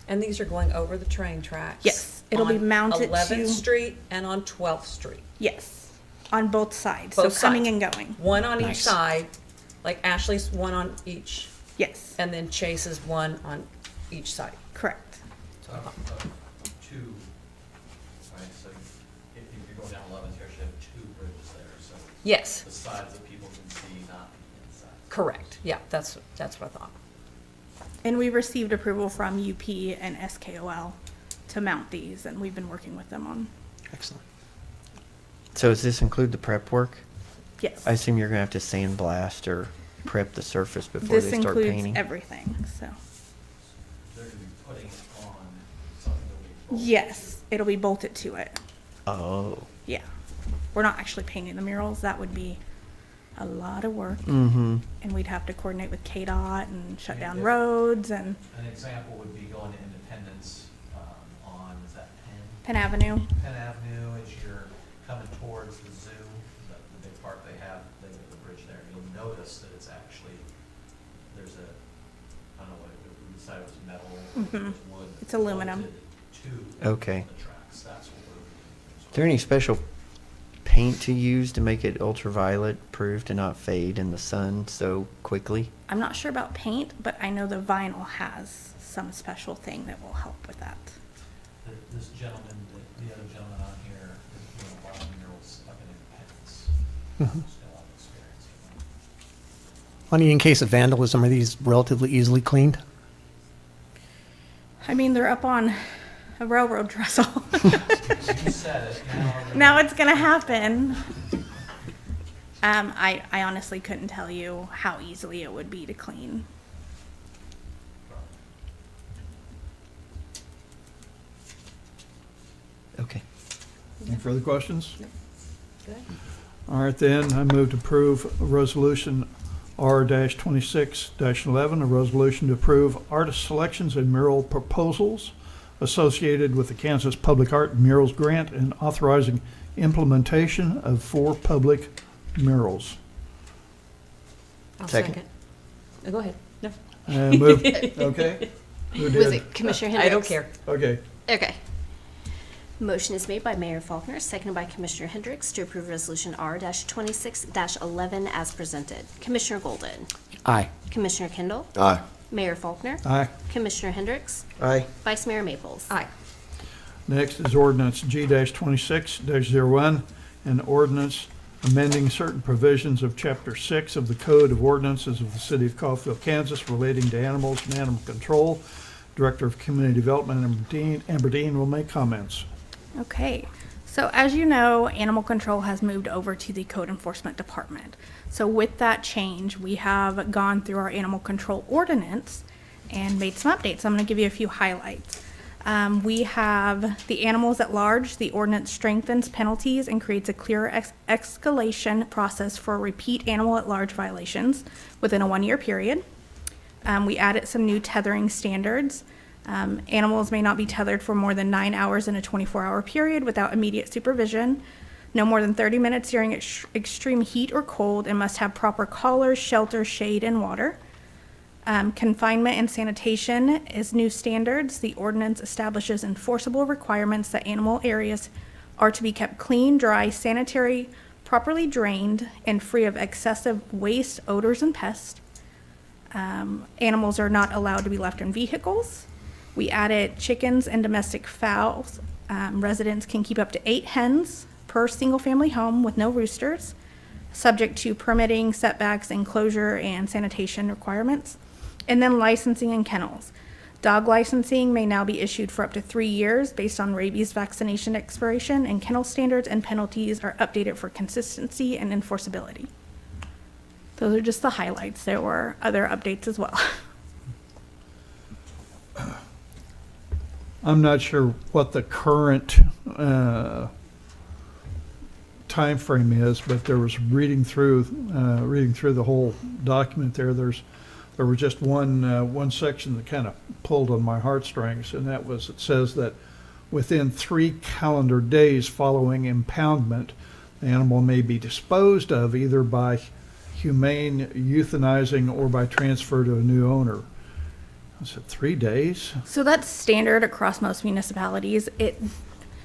And these are going over the train tracks? Yes, it'll be mounted On to- 11th Street and on 12th Street? Yes, on both sides, Both so coming sides. and going. One on each Nice. side, like Ashley's one on each Yes, And then Chase is one on each side. correct. Two, right, so if you're going down 11th, you actually have two bridges there, so Yes, the sides that people can see, not the inside. correct. Yeah, that's what I thought. And we received approval from UP and SKOL to mount these, and we've been working with them on, Excellent. So does this include the prep work? yes. I assume you're gonna have to sandblast or prep the surface before This they start includes painting? everything, so. They're gonna be putting it on something that we. Yes, it'll be bolted to it. Oh. Yeah. We're not actually painting the murals. That would be a lot of work. Mm-hmm. And we'd have to coordinate with KDOT and shut down roads and An example would be going to Independence on, is that Penn Avenue. Penn Avenue, as you're coming towards the zoo, the big park they have the bridge there. You'll notice that it's actually, there's a, I don't know what, we decided it was metal, Mhm. it was wood. It's aluminum. bolted To Okay. the tracks, that's what we're. Is there any special paint to use to make it ultraviolet proof to not fade in the sun so quickly? I'm not sure about paint, but I know the vinyl has some special thing that will help with that. This gentleman, the other gentleman on here, is doing a lot of murals up in Independence. He's got a lot of experience with them. In case of vandalism, are these relatively easily cleaned? I mean, they're up on a railroad trestle. You said it, Now it's gonna happen. I honestly couldn't tell you how easily it would be to clean. Okay. Any further questions? Good. All right, then, I move to approve Resolution R-26-11, a resolution to approve artist selections and mural proposals associated with the Kansas Public Art Murals Grant and authorizing implementation of 4 public murals. I'll Second. second. Go ahead. No. Move, okay? Who Was did? it Commissioner I don't Hendricks? care. Okay. Okay. Motion is made by Mayor Faulkner, seconded by Commissioner Hendricks to approve Resolution R-26-11 as presented. Commissioner Golden, Aye. Commissioner Kendall, Aye. Mayor Faulkner, Aye. Commissioner Hendricks, Aye. Vice Mayor Maples. Aye. Next is ordinance G-26-01, an ordinance amending certain provisions of Chapter 6 of the Code of Ordinances of the City of Coffeyville, Kansas relating to animals and animal control. Director of Community Development, Amber Dean, will make comments. Okay, so as you know, animal control has moved over to the Code Enforcement Department. So with that change, we have gone through our animal control ordinance and made some updates. I'm going to give you a few highlights. We have the animals at large. The ordinance strengthens penalties and creates a clearer escalation process for repeat animal at large violations within a 1-year period. We added some new tethering standards. Animals may not be tethered for more than 9 hours in a 24-hour period without immediate supervision, no more than 30 minutes during extreme heat or cold, and must have proper collars, shelter, shade, and water. Confinement and sanitation is new standards. The ordinance establishes enforceable requirements that animal areas are to be kept clean, dry, sanitary, properly drained, and free of excessive waste, odors, and pests. Animals are not allowed to be left in vehicles. We added chickens and domestic fowls. Residents can keep up to 8 hens per single-family home with no roosters, subject to permitting, setbacks, enclosure, and sanitation requirements. And then licensing and kennels. Dog licensing may now be issued for up to 3 years based on rabies vaccination expiration, and kennel standards and penalties are updated for consistency and enforceability. Those are just the highlights. There were other updates as well. I'm not sure what the current time frame is, but there was reading through the whole document there. There was just one section that kind of pulled on my heartstrings, and that was, it says that within 3 calendar days following impoundment, the animal may be disposed of either by humane euthanizing or by transfer to a new owner. I said 3 days? So that's standard across most municipalities.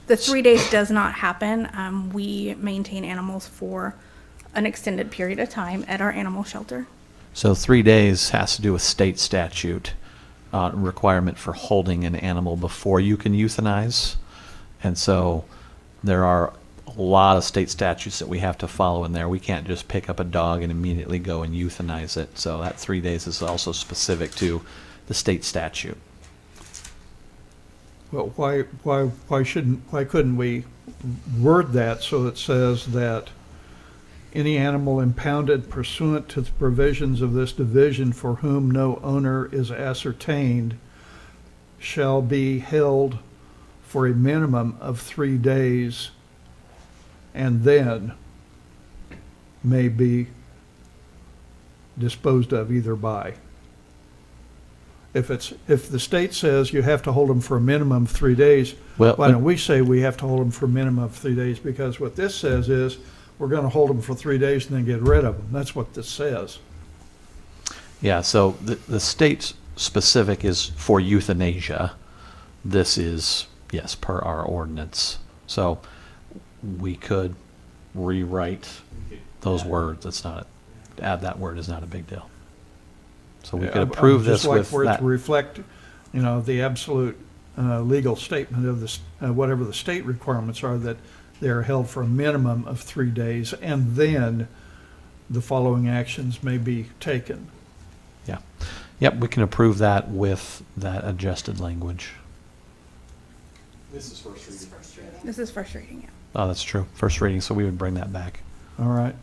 The 3 days does not happen. We maintain animals for an extended period of time at our animal shelter. So 3 days has to do with state statute, requirement for holding an animal before you can euthanize. And so there are a lot of state statutes that we have to follow in there. We can't just pick up a dog and immediately go and euthanize it. So that 3 days is also specific to the state statute. Well, why couldn't we word that so it says that any animal impounded pursuant to the provisions of this division for whom no owner is ascertained shall be held for a minimum of 3 days and then may be disposed of either by. If the state says you have to hold them for a minimum of 3 days, Well, why don't we say we have to hold them for a minimum of 3 days? Because what this says is we're going to hold them for 3 days and then get rid of them. That's what this says. Yeah, so the state specific is for euthanasia. This is, yes, per our ordinance. So we could rewrite those words. It's not, to add that word is not a big deal. So we could approve this with Just like for it that. to reflect, the absolute legal statement of this, whatever the state requirements are, that they're held for a minimum of 3 days, and then the following actions may be taken. Yeah. Yep, we can approve that with that adjusted language. This is first reading. This is first reading, yeah. Oh, that's true. First reading, so we would bring that back. All right.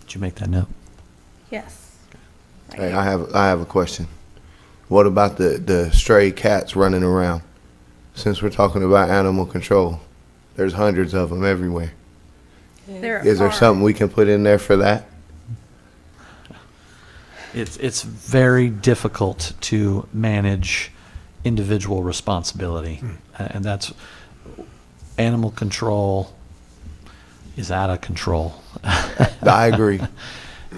Did you make that note? Yes. Hey, I have a question. What about the stray cats running around? Since we're talking about animal control, there's hundreds of them everywhere. Is there something we can put in there for that? It's very difficult to manage individual responsibility, and that's animal control is out of control. I agree.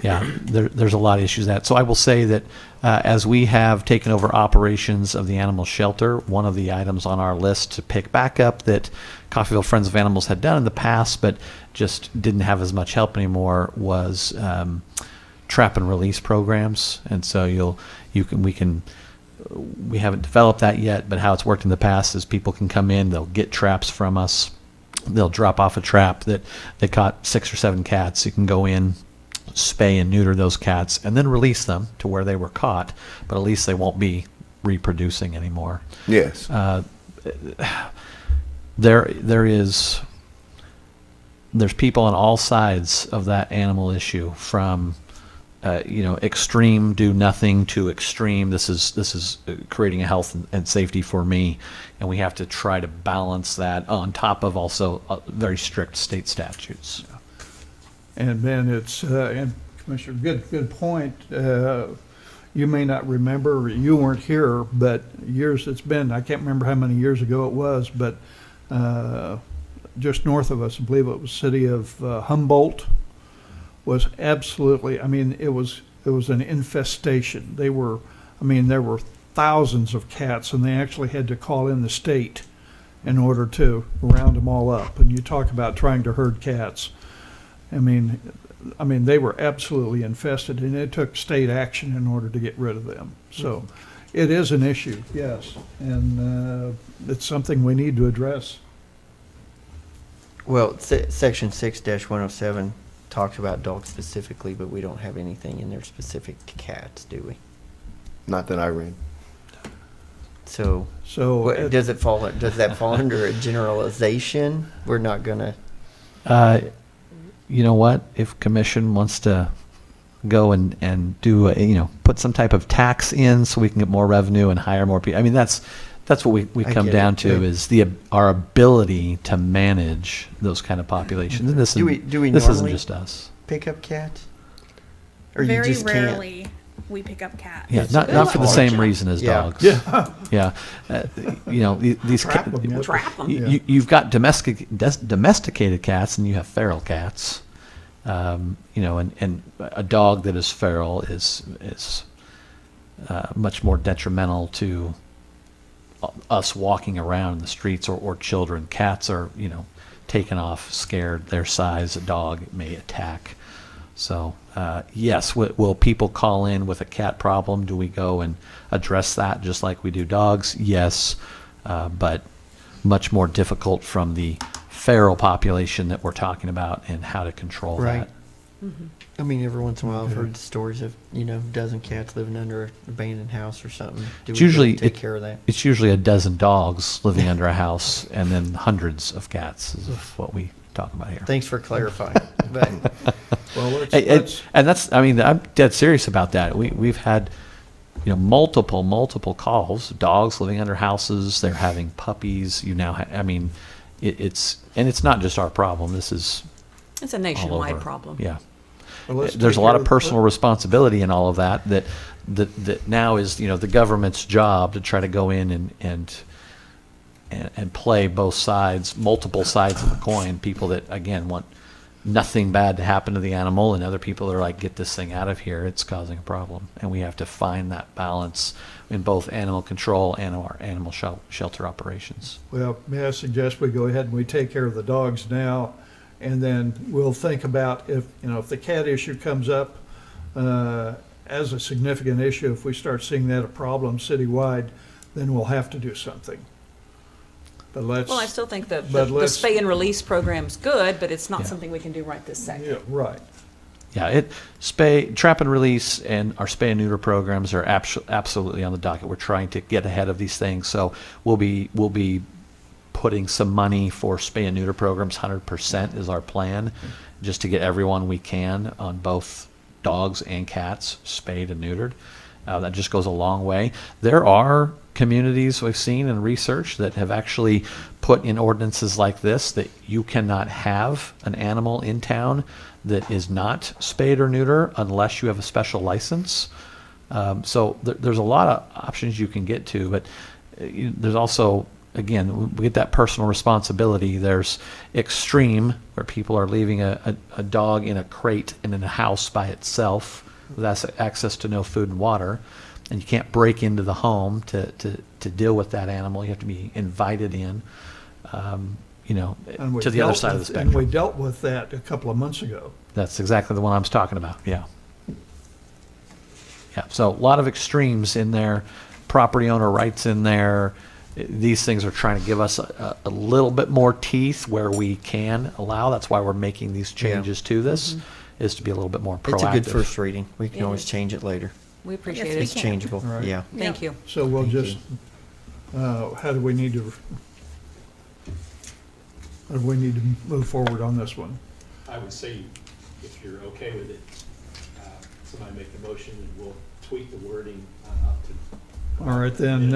Yeah, there's a lot of issues with that. So I will say that as we have taken over operations of the animal shelter, one of the items on our list to pick back up that Coffeyville Friends of Animals had done in the past, but just didn't have as much help anymore, was trap and release programs. And so we haven't developed that yet, but how it's worked in the past is people can come in, they'll get traps from us, they'll drop off a trap that they caught 6 or 7 cats. You can go in, spay and neuter those cats, and then release them to where they were caught, but at least they won't be reproducing anymore. Yes. There's people on all sides of that animal issue, from extreme do nothing to extreme. This is creating a health and safety for me, and we have to try to balance that on top of also very strict state statutes. And then and Commissioner, good point. You may not remember, you weren't here, but years it's been, I can't remember how many years ago it was, but just north of us, I believe it was city of Humboldt, was absolutely, it was an infestation. There were thousands of cats, and they actually had to call in the state in order to round them all up. And you talk about trying to herd cats. They were absolutely infested, and it took state action in order to get rid of them. So it is an issue, yes, and it's something we need to address. Well, section 6-107 talks about dogs specifically, but we don't have anything in there specific to cats, do we? Not that I read. So does that fall under a generalization? We're not gonna. You know what? If commission wants to go and do put some type of tax in so we can get more revenue and hire more people. That's what we come down to, is our ability to manage those kind of populations. And this isn't just us. Pick up cats? Or Very you just rarely we pick up cats. Yeah, not for the same reason as dogs. Yeah. Yeah. These Trap them, yeah. Trap 'em. Yeah. You've got domesticated cats, and you have feral cats. And a dog that is feral is much more detrimental to taken off, scared, their size, a dog may attack. So, yes, will people call in with a cat problem? Do we go and address that just like we do dogs? Yes, but much more difficult from the feral population that we're talking about and how to control Right. that. I mean, every once in a while, I've heard stories of, a dozen cats living under an abandoned house or something. Do It's we usually take care of that? It's usually a dozen dogs living under a house, and then hundreds of cats is what we talk about here. Thanks for clarifying. But Well, And that's, I mean, I'm dead serious about that. We've had, multiple calls, dogs living under houses, they're having puppies, I mean, it's not just our problem, this is It's a all nationwide over. problem. Yeah. Well, let's There's a take lot care of personal responsibility in all of that now is, the government's job to try to go in and play both sides, multiple sides of the coin. People that, again, want nothing bad to happen to the animal, and other people that are like, get this thing out of here, it's causing a problem. And we have to find that balance in both animal control and our animal shelter operations. Well, may I suggest we go ahead and we take care of the dogs now, and then we'll think about if the cat issue comes up as a significant issue, if we start seeing that a problem citywide, then we'll have to do something. But let's. Well, I still think the but let's- spay and release program's good, but it's not Yeah. something we can do right this second. Yeah, right. Yeah, trap and release and our spay and neuter programs are absolutely on the docket. We're trying to get ahead of these things, so we'll be putting some money for spay and neuter programs. 100% is our plan, just to get everyone we can on both dogs and cats spayed and neutered. That just goes a long way. There are communities we've seen in research that have actually put in ordinances like this that you cannot have an animal in town that is not spayed or neuter unless you have a special license. So there's a lot of options you can get to, but there's also, again, we get that personal responsibility. There's extreme, where people are leaving a dog in a crate and in a house by itself with access to no food and water, and you can't break into the home to deal with that animal. You have to be invited in, And we to the other dealt side of the with- spectrum. And we dealt with that a couple of months ago. That's exactly the one I was talking about, yeah. Yeah, so a lot of extremes in there, property owner rights in there. These things are trying to give us a little bit more teeth where we can allow. That's why we're making these changes to this, is to be a little bit more proactive. it's a good first reading. We can It always is. change it later. We appreciate Yes, it. we It's can. changeable. All right. Yeah. Thank you. So we'll Thank just, how do we need to move forward on this one? I would say, if you're okay with it, somebody make the motion and we'll tweak the wording up to. All right, then,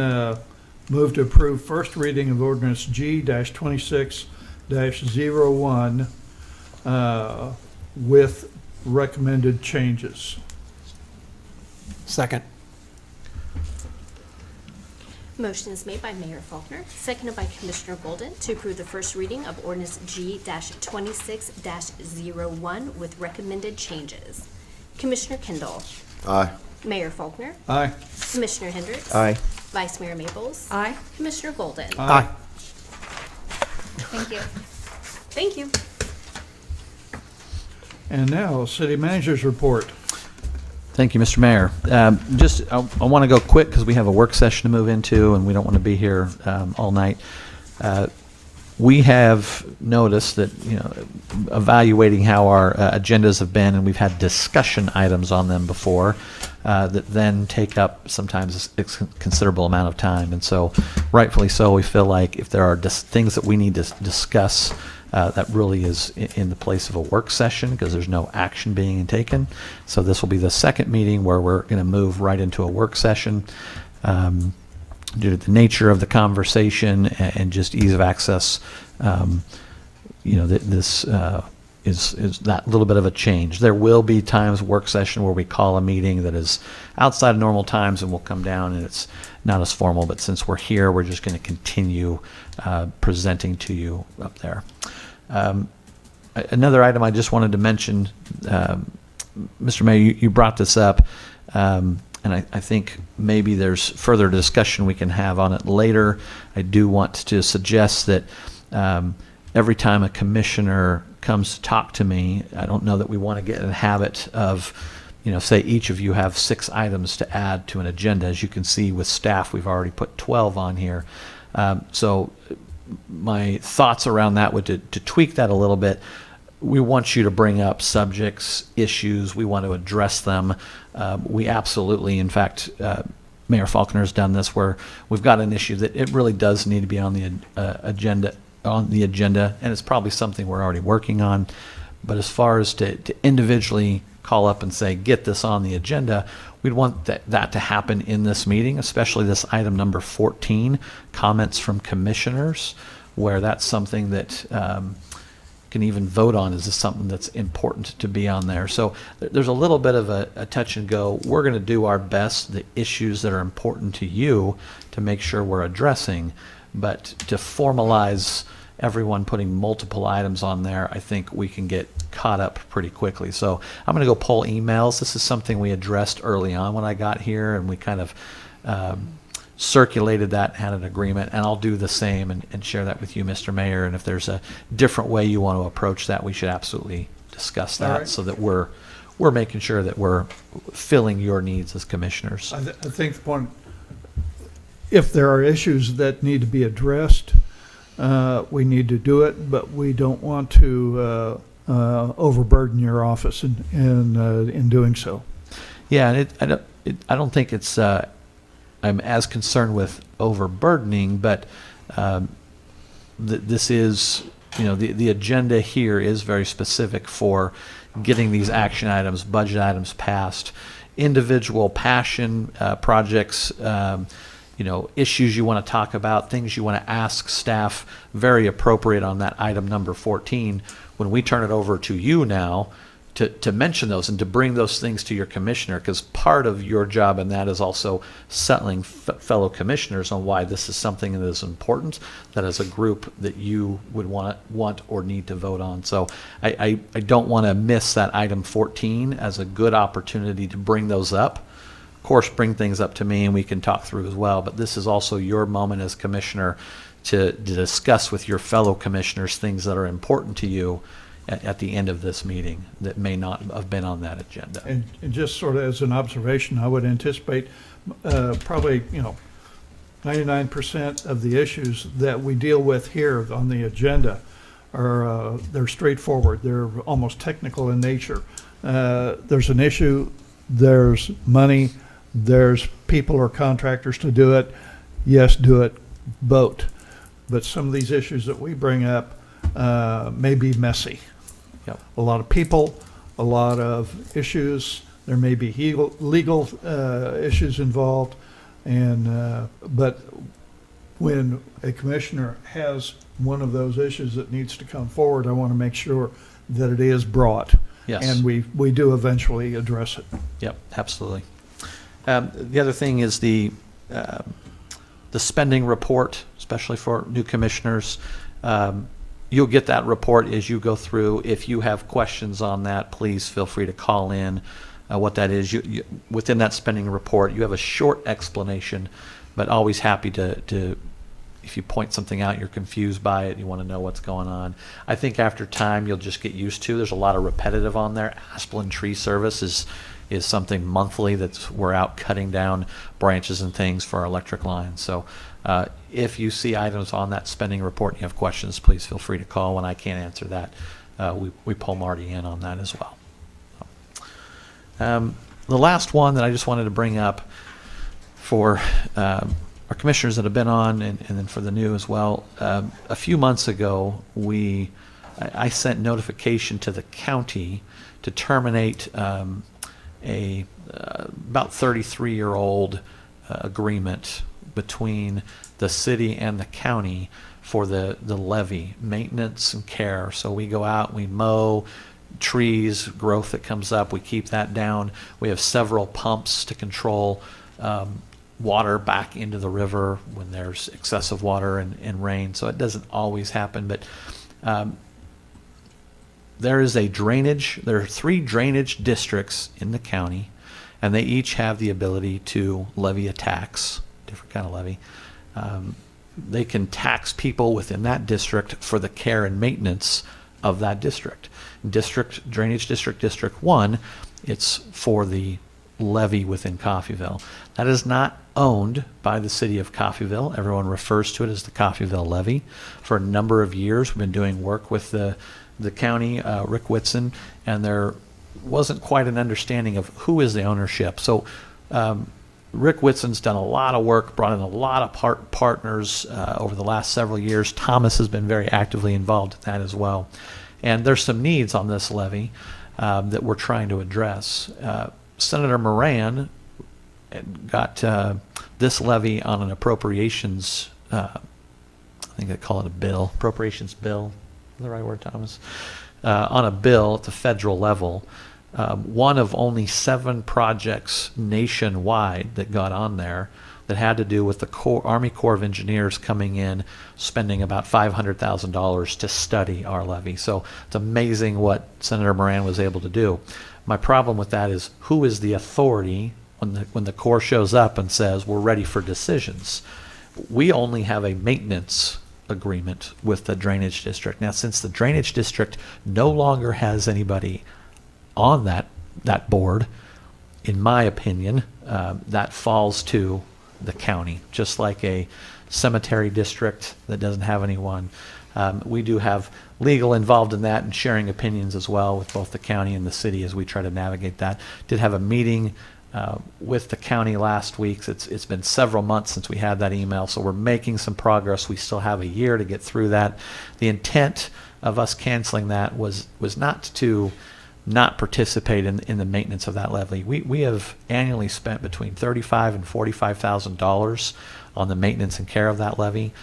move to approve first reading of ordinance G-26-01 with recommended changes. Second. Motion is made by Mayor Faulkner, seconded by Commissioner Golden, to approve the first reading of ordinance G-26-01 with recommended changes. Commissioner Kendall, Aye. Mayor Faulkner, Aye. Commissioner Hendricks. Aye. Vice Mayor Maples. Aye. Commissioner Golden. Aye. Thank you. Thank you. And now, city manager's report. Thank you, Mr. Mayor. I want to go quick because we have a work session to move into, and we don't want to be here all night. We have noticed that, evaluating how our agendas have been, and we've had discussion items on them before, that then take up sometimes a considerable amount of time. And so, rightfully so, we feel like if there are things that we need to discuss, that really is in the place of a work session because there's no action being taken. So this will be the second meeting where we're going to move right into a work session. Due to the nature of the conversation and just ease of access, this is that little bit of a change. There will be times work session where we call a meeting that is outside of normal times and we'll come down and it's not as formal, but since we're here, we're just going to continue presenting to you up there. Another item I just wanted to mention, Mr. Mayor, you brought this up, and I think maybe there's further discussion we can have on it later. I do want to suggest that every time a commissioner comes to talk to me, I don't know that we want to get in the habit of, say each of you have 6 items to add to an agenda. As you can see with staff, we've already put 12 on here. So my thoughts around that would to tweak that a little bit. We want you to bring up subjects, issues. We want to address them. We absolutely, in fact, Mayor Faulkner has done this where we've got an issue that it really does need to be on the agenda, and it's probably something we're already working on. But as far as to individually call up and say, get this on the agenda, we'd want that to happen in this meeting, especially this item number 14, comments from commissioners, where that's something that can even vote on. Is this something that's important to be on there? So there's a little bit of a touch and go. We're going to do our best, the issues that are important to you, to make sure we're addressing. But to formalize everyone putting multiple items on there, I think we can get caught up pretty quickly. So I'm going to go pull emails. This is something we addressed early on when I got here, and we kind of circulated that, had an agreement, and I'll do the same and share that with you, Mr. Mayor. And if there's a different way you want to approach that, we should absolutely discuss that. All right. So that we're making sure that we're filling your needs as commissioners. I think if there are issues that need to be addressed, we need to do it, but we don't want to overburden your office in doing so. Yeah, and I don't think it's. I'm as concerned with overburdening, but this is, the agenda here is very specific for getting these action items, budget items passed. Individual passion projects, issues you want to talk about, things you want to ask staff, very appropriate on that item number 14. When we turn it over to you now, to mention those and to bring those things to your commissioner, because part of your job in that is also settling fellow commissioners on why this is something that is important, that as a group that you would want or need to vote on. So I don't want to miss that item 14 as a good opportunity to bring those up. Of course, bring things up to me and we can talk through as well, but this is also your moment as commissioner to discuss with your fellow commissioners things that are important to you at the end of this meeting that may not have been on that agenda. And just sort of as an observation, I would anticipate probably, 99% of the issues that we deal with here on the agenda are, they're straightforward. They're almost technical in nature. There's an issue, there's money, there's people or contractors to do it. Yes, do it, vote. But some of these issues that we bring up may be messy. Yep. A lot of people, a lot of issues. There may be legal issues involved, and but when a commissioner has one of those issues that needs to come forward, I want to make sure that it is brought. Yes. And we do eventually address it. Yep, absolutely. The other thing is the spending report, especially for new commissioners. You'll get that report as you go through. If you have questions on that, please feel free to call in. What that is, you within that spending report, you have a short explanation, but always happy to if you point something out, you're confused by it, you want to know what's going on. I think after time, you'll just get used to. There's a lot of repetitive on there. Asplin Tree Service is something monthly that's we're out cutting down branches and things for our electric lines. So if you see items on that spending report and you have questions, please feel free to call. When I can't answer that, we pull Marty in on that as well. The last one that I just wanted to bring up for our commissioners that have been on and then for the new as well, a few months ago, I sent notification to the county to terminate a about 33-year-old agreement between the city and the county for the levee maintenance and care. So we go out, we mow trees, growth that comes up, we keep that down. We have several pumps to control water back into the river when there's excessive water and rain. So it doesn't always happen, but there is a drainage. There are 3 drainage districts in the county, and they each have the ability to levy a tax, different kind of levy. they can tax people within that district for the care and maintenance of that district. Drainage District, District 1, it's for the levy within Coffeyville. That is not owned by the city of Coffeyville. Everyone refers to it as the Coffeyville levy. For a number of years, we've been doing work with the county, Rick Whitson, and there wasn't quite an understanding of who is the ownership. So Rick Whitson's done a lot of work, brought in a lot of partners over the last several years. Thomas has been very actively involved in that as well. And there's some needs on this levy that we're trying to address. Senator Moran got this levy on an appropriations, I think they call it a bill, appropriations bill. Is that the right word, Thomas? On a bill at the federal level. One of only 7 projects nationwide that got on there that had to do with the Army Corps of Engineers coming in, spending about $500,000 to study our levy. So it's amazing what Senator Moran was able to do. My problem with that is, who is the authority when the Corps shows up and says, we're ready for decisions? We only have a maintenance agreement with the Drainage District. Now, since the Drainage District no longer has anybody on that board, in my opinion, that falls to the county, just like a cemetery district that doesn't have anyone. We do have legal involved in that and sharing opinions as well with both the county and the city as we try to navigate that. Did have a meeting with the county last week. It's been several months since we had that email, so we're making some progress. We still have a year to get through that. The intent of us canceling that was not to not participate in the maintenance of that levy. We have annually spent between $35,000 and $45,000 on the maintenance and care of that levy.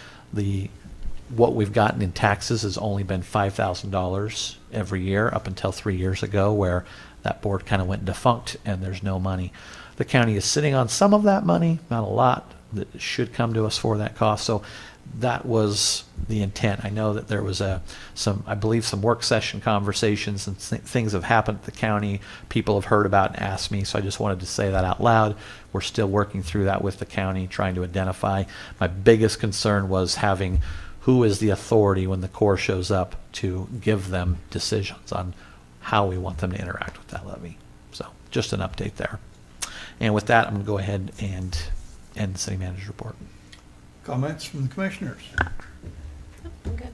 What we've gotten in taxes has only been $5,000 every year up until 3 years ago, where that board kind of went defunct and there's no money. The county is sitting on some of that money, not a lot, that should come to us for that cost. So that was the intent. I know that there was some work session conversations and things have happened at the county. People have heard about and asked me, so I just wanted to say that out loud. We're still working through that with the county, trying to identify. My biggest concern was having who is the authority when the Corps shows up to give them decisions on how we want them to interact with that levy. So just an update there. And with that, I'm going to go ahead and end the city manager's report. Comments from the commissioners? I'm good.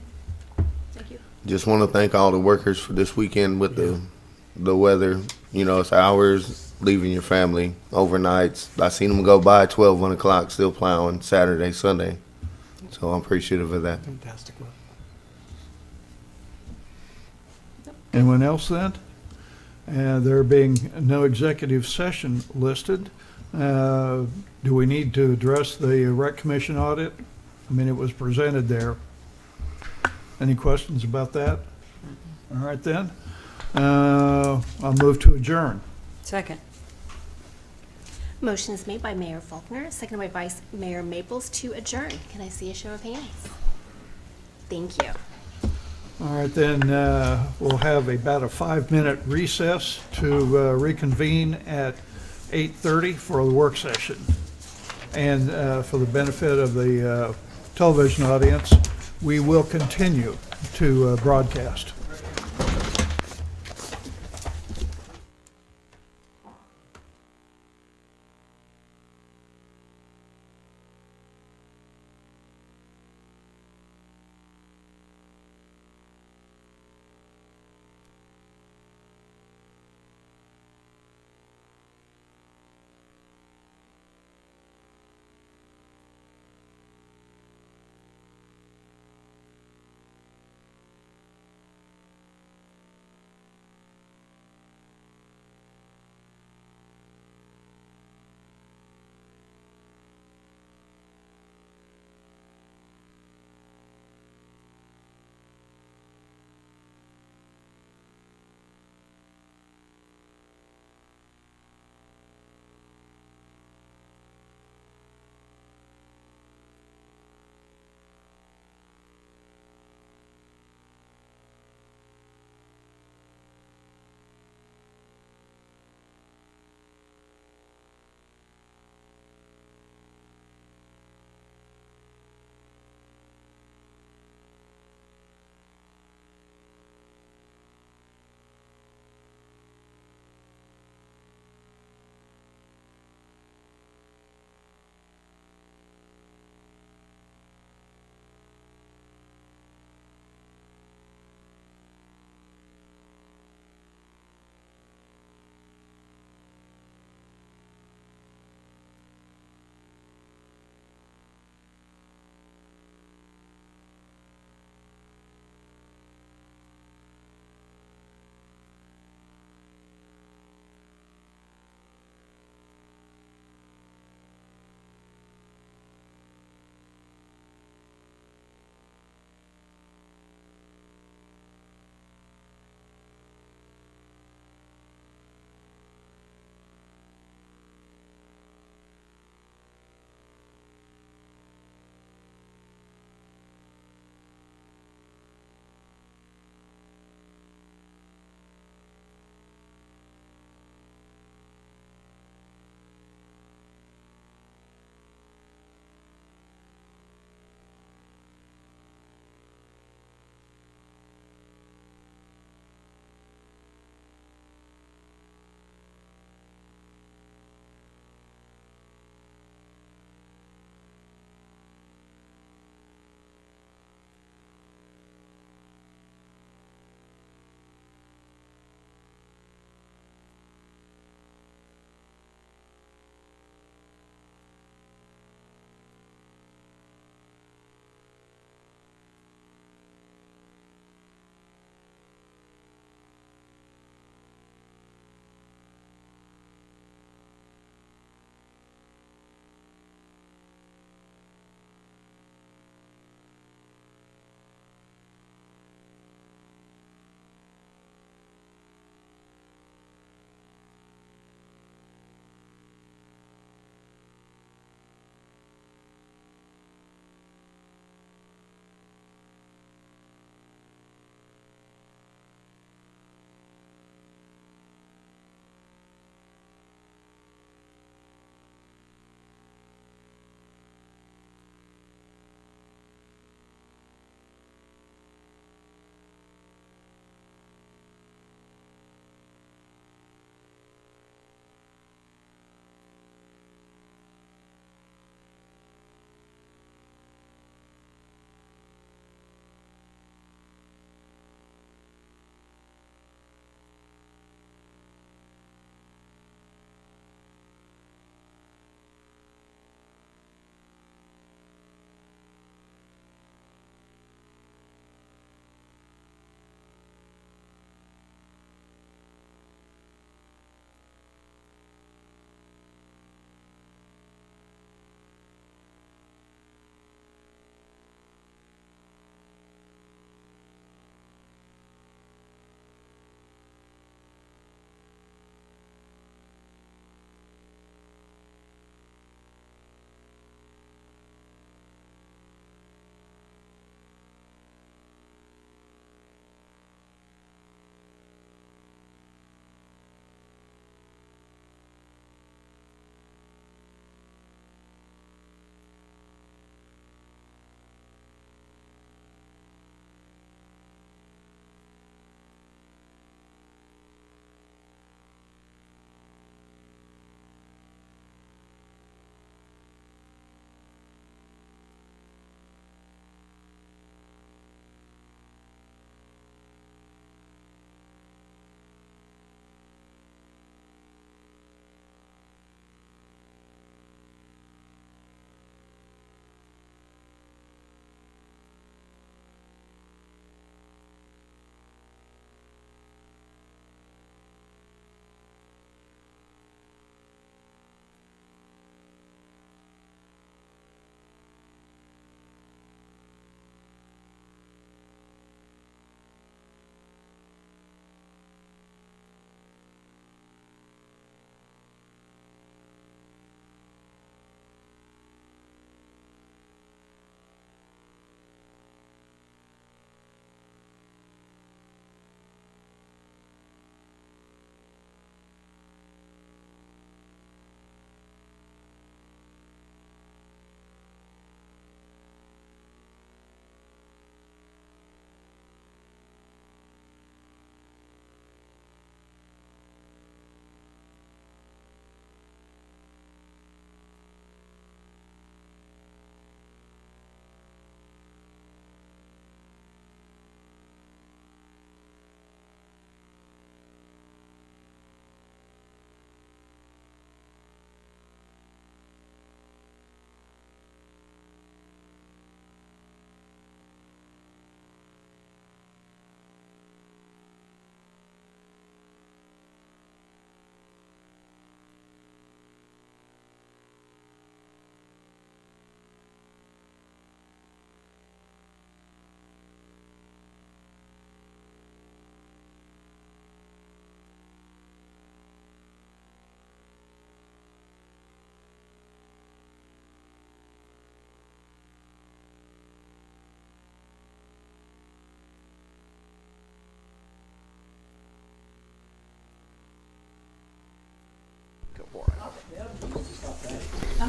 Thank you. Just want to thank all the workers for this weekend with the weather. You know, it's hours leaving your family, overnights. I seen them go by 12, 1 o'clock, still plowing Saturday, Sunday. So I'm appreciative of that. Fantastic work. Anyone else then? There being no executive session listed, do we need to address the rec commission audit? I mean, it was presented there. Any questions about that? All right then. I'll move to adjourn. Second. Motion is made by Mayor Faulkner, seconded by Vice Mayor Maples to adjourn. Can I see a show of hands? Thank you. All right, then we'll have about a 5-minute recess to reconvene at 8:30 for the work session. And for the benefit of the television audience, we will continue to broadcast.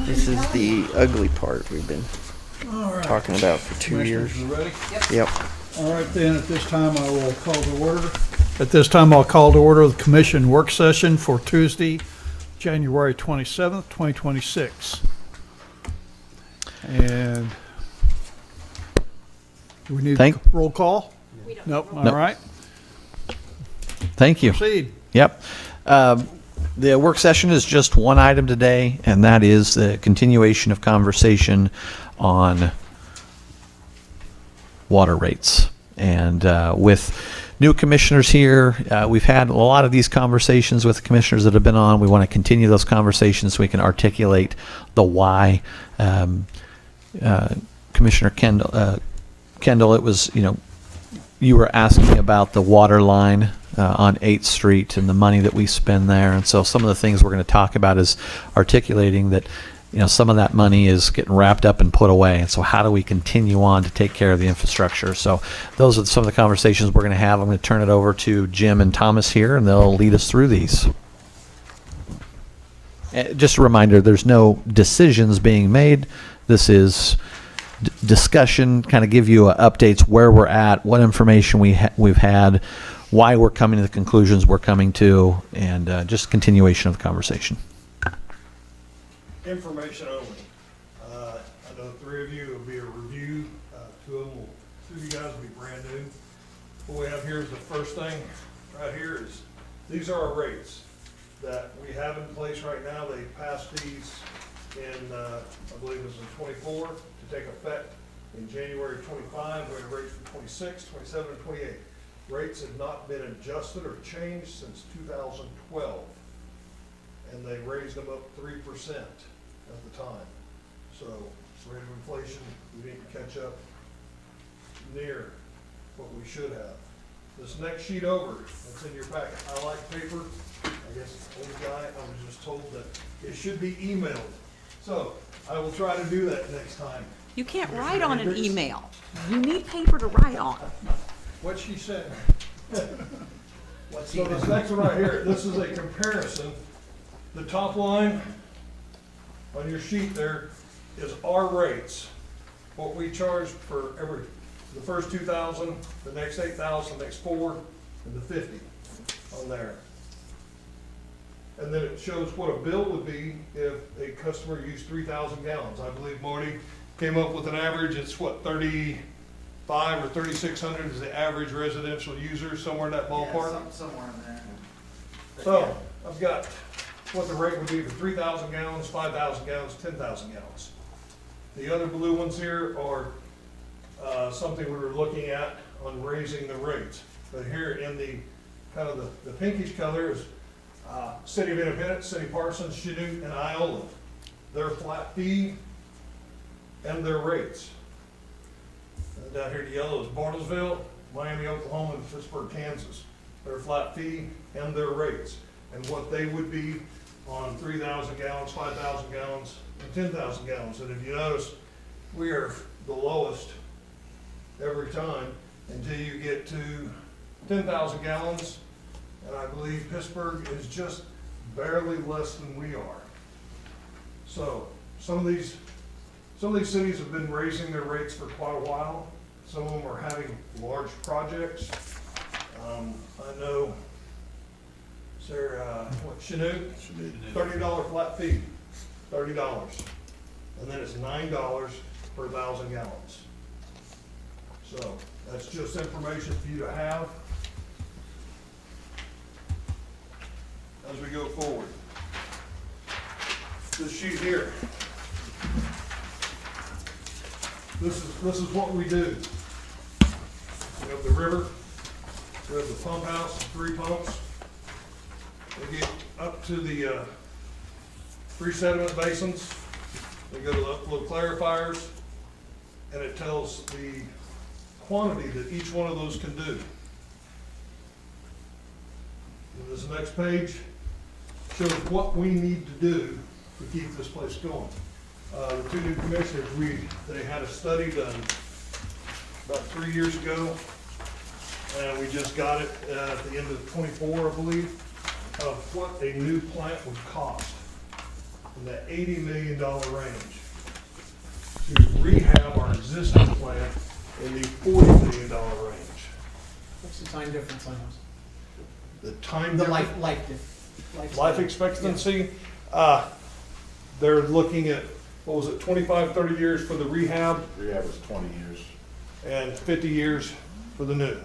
This is the ugly part we've been All right. talking about for 2 years. Commissioners, you ready? Yep. All right, then, at this time, I will call to order. At this time, I'll call to order the commission work session for Tuesday, January 27th, 2026. And do we need roll call? Nope, all Nope. right. Thank you. Proceed. Yep. The work session is just one item today, and that is the continuation of conversation on water rates. And with new commissioners here, we've had a lot of these conversations with the commissioners that have been on. We want to continue those conversations so we can articulate the why. Commissioner Kendall, it was, you were asking about the water line on 8th Street and the money that we spend there. And so some of the things we're going to talk about is articulating that, some of that money is getting wrapped up and put away. And so how do we continue on to take care of the infrastructure? So those are some of the conversations we're going to have. I'm going to turn it over to Jim and Thomas here, and they'll lead us through these. Just a reminder, there's no decisions being made. This is discussion, kind of give you updates where we're at, what information we've had, why we're coming to the conclusions we're coming to, and just continuation of the conversation. Information only. I know 3 of you will be a review. 2 of you guys will be brand new. What we have here is the first thing right here is, these are our rates that we have in place right now. They passed these in, I believe it was in 24 to take effect in January 25. We have rates for 26, 27, and 28. Rates have not been adjusted or changed since 2012, and they raised them up 3% at the time. So, rate of inflation, we didn't catch up near what we should have. This next sheet over, that's in your packet. I like paper. I guess old guy, I was just told that it should be emailed. So, I will try to do that next time. You can't write on an email. You need paper to write on. What she said. So this next one right here, this is a comparison. The top line on your sheet there is our rates. What we charge for the first 2,000, the next 8,000, the next 4, and the 50 on there. And then it shows what a bill would be if a customer used 3,000 gallons. I believe Marty came up with an average, it's what, 3,500 or 3,600 is the average residential user, somewhere in that ballpark? Somewhere in there. So, I've got what the rate would be for 3,000 gallons, 5,000 gallons, 10,000 gallons. The other blue ones here are something we were looking at on raising the rates. But here in the kind of the pinkish color is City of Independence, City Parsons, Chanute, and Iola. Their flat fee and their rates. And down here the yellow is Bartlesville, Miami, Oklahoma, and Pittsburgh, Kansas. Their flat fee and their rates, and what they would be on 3,000 gallons, 5,000 gallons, and 10,000 gallons. And if you notice, we are the lowest every time until you get to 10,000 gallons. And I believe Pittsburgh is just barely less than we are. So some of these cities have been raising their rates for quite a while. Some of them are having large projects. I know, Chanute, $30 flat fee, $30. And then it's $9 per 1,000 gallons. So that's just information for you to have as we go forward. This sheet here, this is what we do. We have the river, we have the pump house, 3 pumps. They get up to the 3 sediment basins. They go to the little clarifiers, and it tells the quantity that each one of those can do. And this next page shows what we need to do to keep this place going. The 2 new commissioners, they had a study done about 3 years ago, and we just got it at the end of 24, I believe, of what a new plant would cost. in the $80 million range to rehab our existing plant in the $40 million range. What's the time difference on those? The time The difference- life expectancy, they're looking at, what was it, 25, 30 years for the rehab Rehab was 20 years. and 50 years for the new.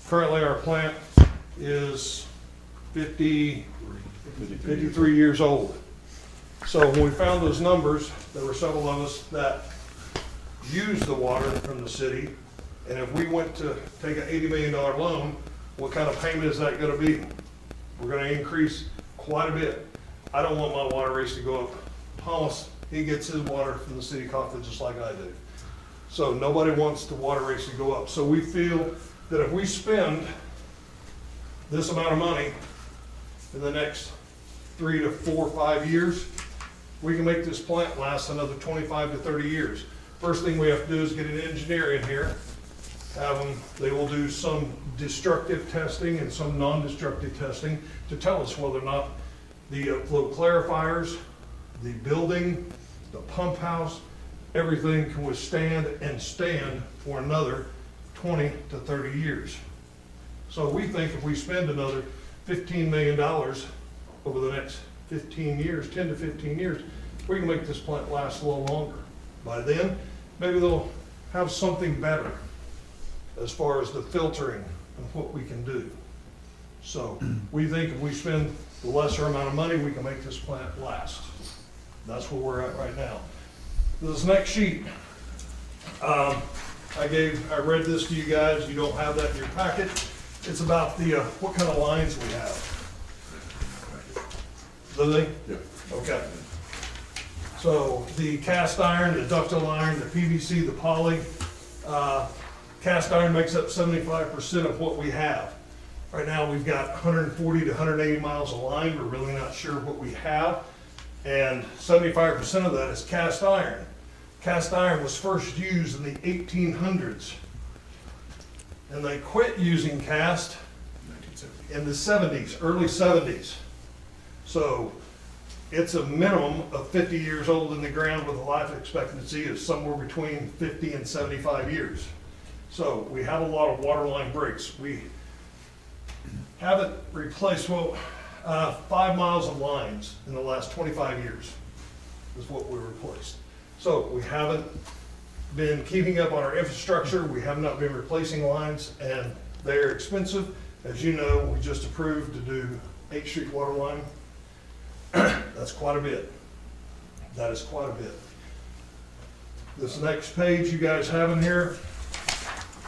Currently, our plant is 53 years old. So when we found those numbers, there were several of us that used the water from the city. And if we went to take an $80 million loan, what kind of payment is that gonna be? We're gonna increase quite a bit. I don't want my water rates to go up. Thomas, he gets his water from the city of Coffeyville just like I do. So nobody wants the water rates to go up. So we feel that if we spend this amount of money in the next 3 to 4 or 5 years, we can make this plant last another 25 to 30 years. First thing we have to do is get an engineer in here, have them, they will do some destructive testing and some non-destructive testing to tell us whether or not the flow clarifiers, the building, the pump house, everything can withstand and stand for another 20 to 30 years. So we think if we spend another $15 million over the next 15 years, 10 to 15 years, we can make this plant last a little longer. By then, maybe they'll have something better as far as the filtering and what we can do. So we think if we spend the lesser amount of money, we can make this plant last. That's where we're at right now. This next sheet, I read this to you guys. You don't have that in your packet. It's about the, what kind of lines we have. Lily? Yeah. Okay. So the cast iron, the ductile iron, the PVC, the poly, cast iron makes up 75% of what we have. Right now, we've got 140 to 180 miles of line. We're really not sure what we have. And 75% of that is cast iron. Cast iron was first used in the 1800s. And they quit using cast in the 70s, early 70s. So it's a minimum of 50 years old in the ground with a life expectancy of somewhere between 50 and 75 years. So we have a lot of waterline breaks. We haven't replaced, 5 miles of lines in the last 25 years is what we replaced. So we haven't been keeping up on our infrastructure. We have not been replacing lines, and they're expensive. As you know, we just approved to do 8th Street water line. That's quite a bit. That is quite a bit. This next page you guys have in here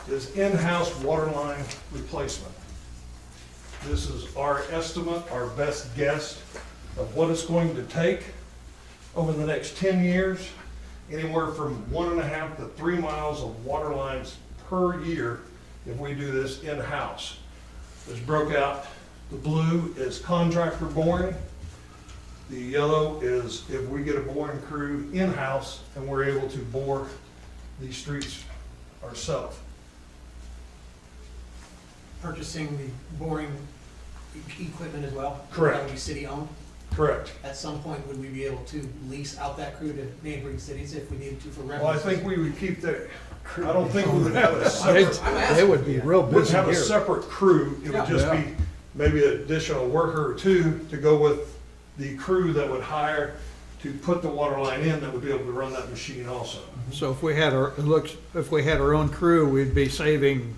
is in-house water line replacement. This is our estimate, our best guess of what it's going to take over the next 10 years, anywhere from 1.5 to 3 miles of water lines per year if we do this in-house. This broke out, the blue is contractor boring. The yellow is if we get a boring crew in-house and we're able to bore these streets ourselves. Purchasing the boring equipment as well? Correct. That would be city-owned? Correct. At some point, would we be able to lease out that crew to neighboring cities if we needed to for revenue? Well, I think we would keep that, I don't think we would have a separate. They would be real Wouldn't busy have a here. separate crew, it would just be maybe an additional worker or two to go with the crew that would hire to put the water line in that would be able to run that machine also. So if we had our own crew, we'd be saving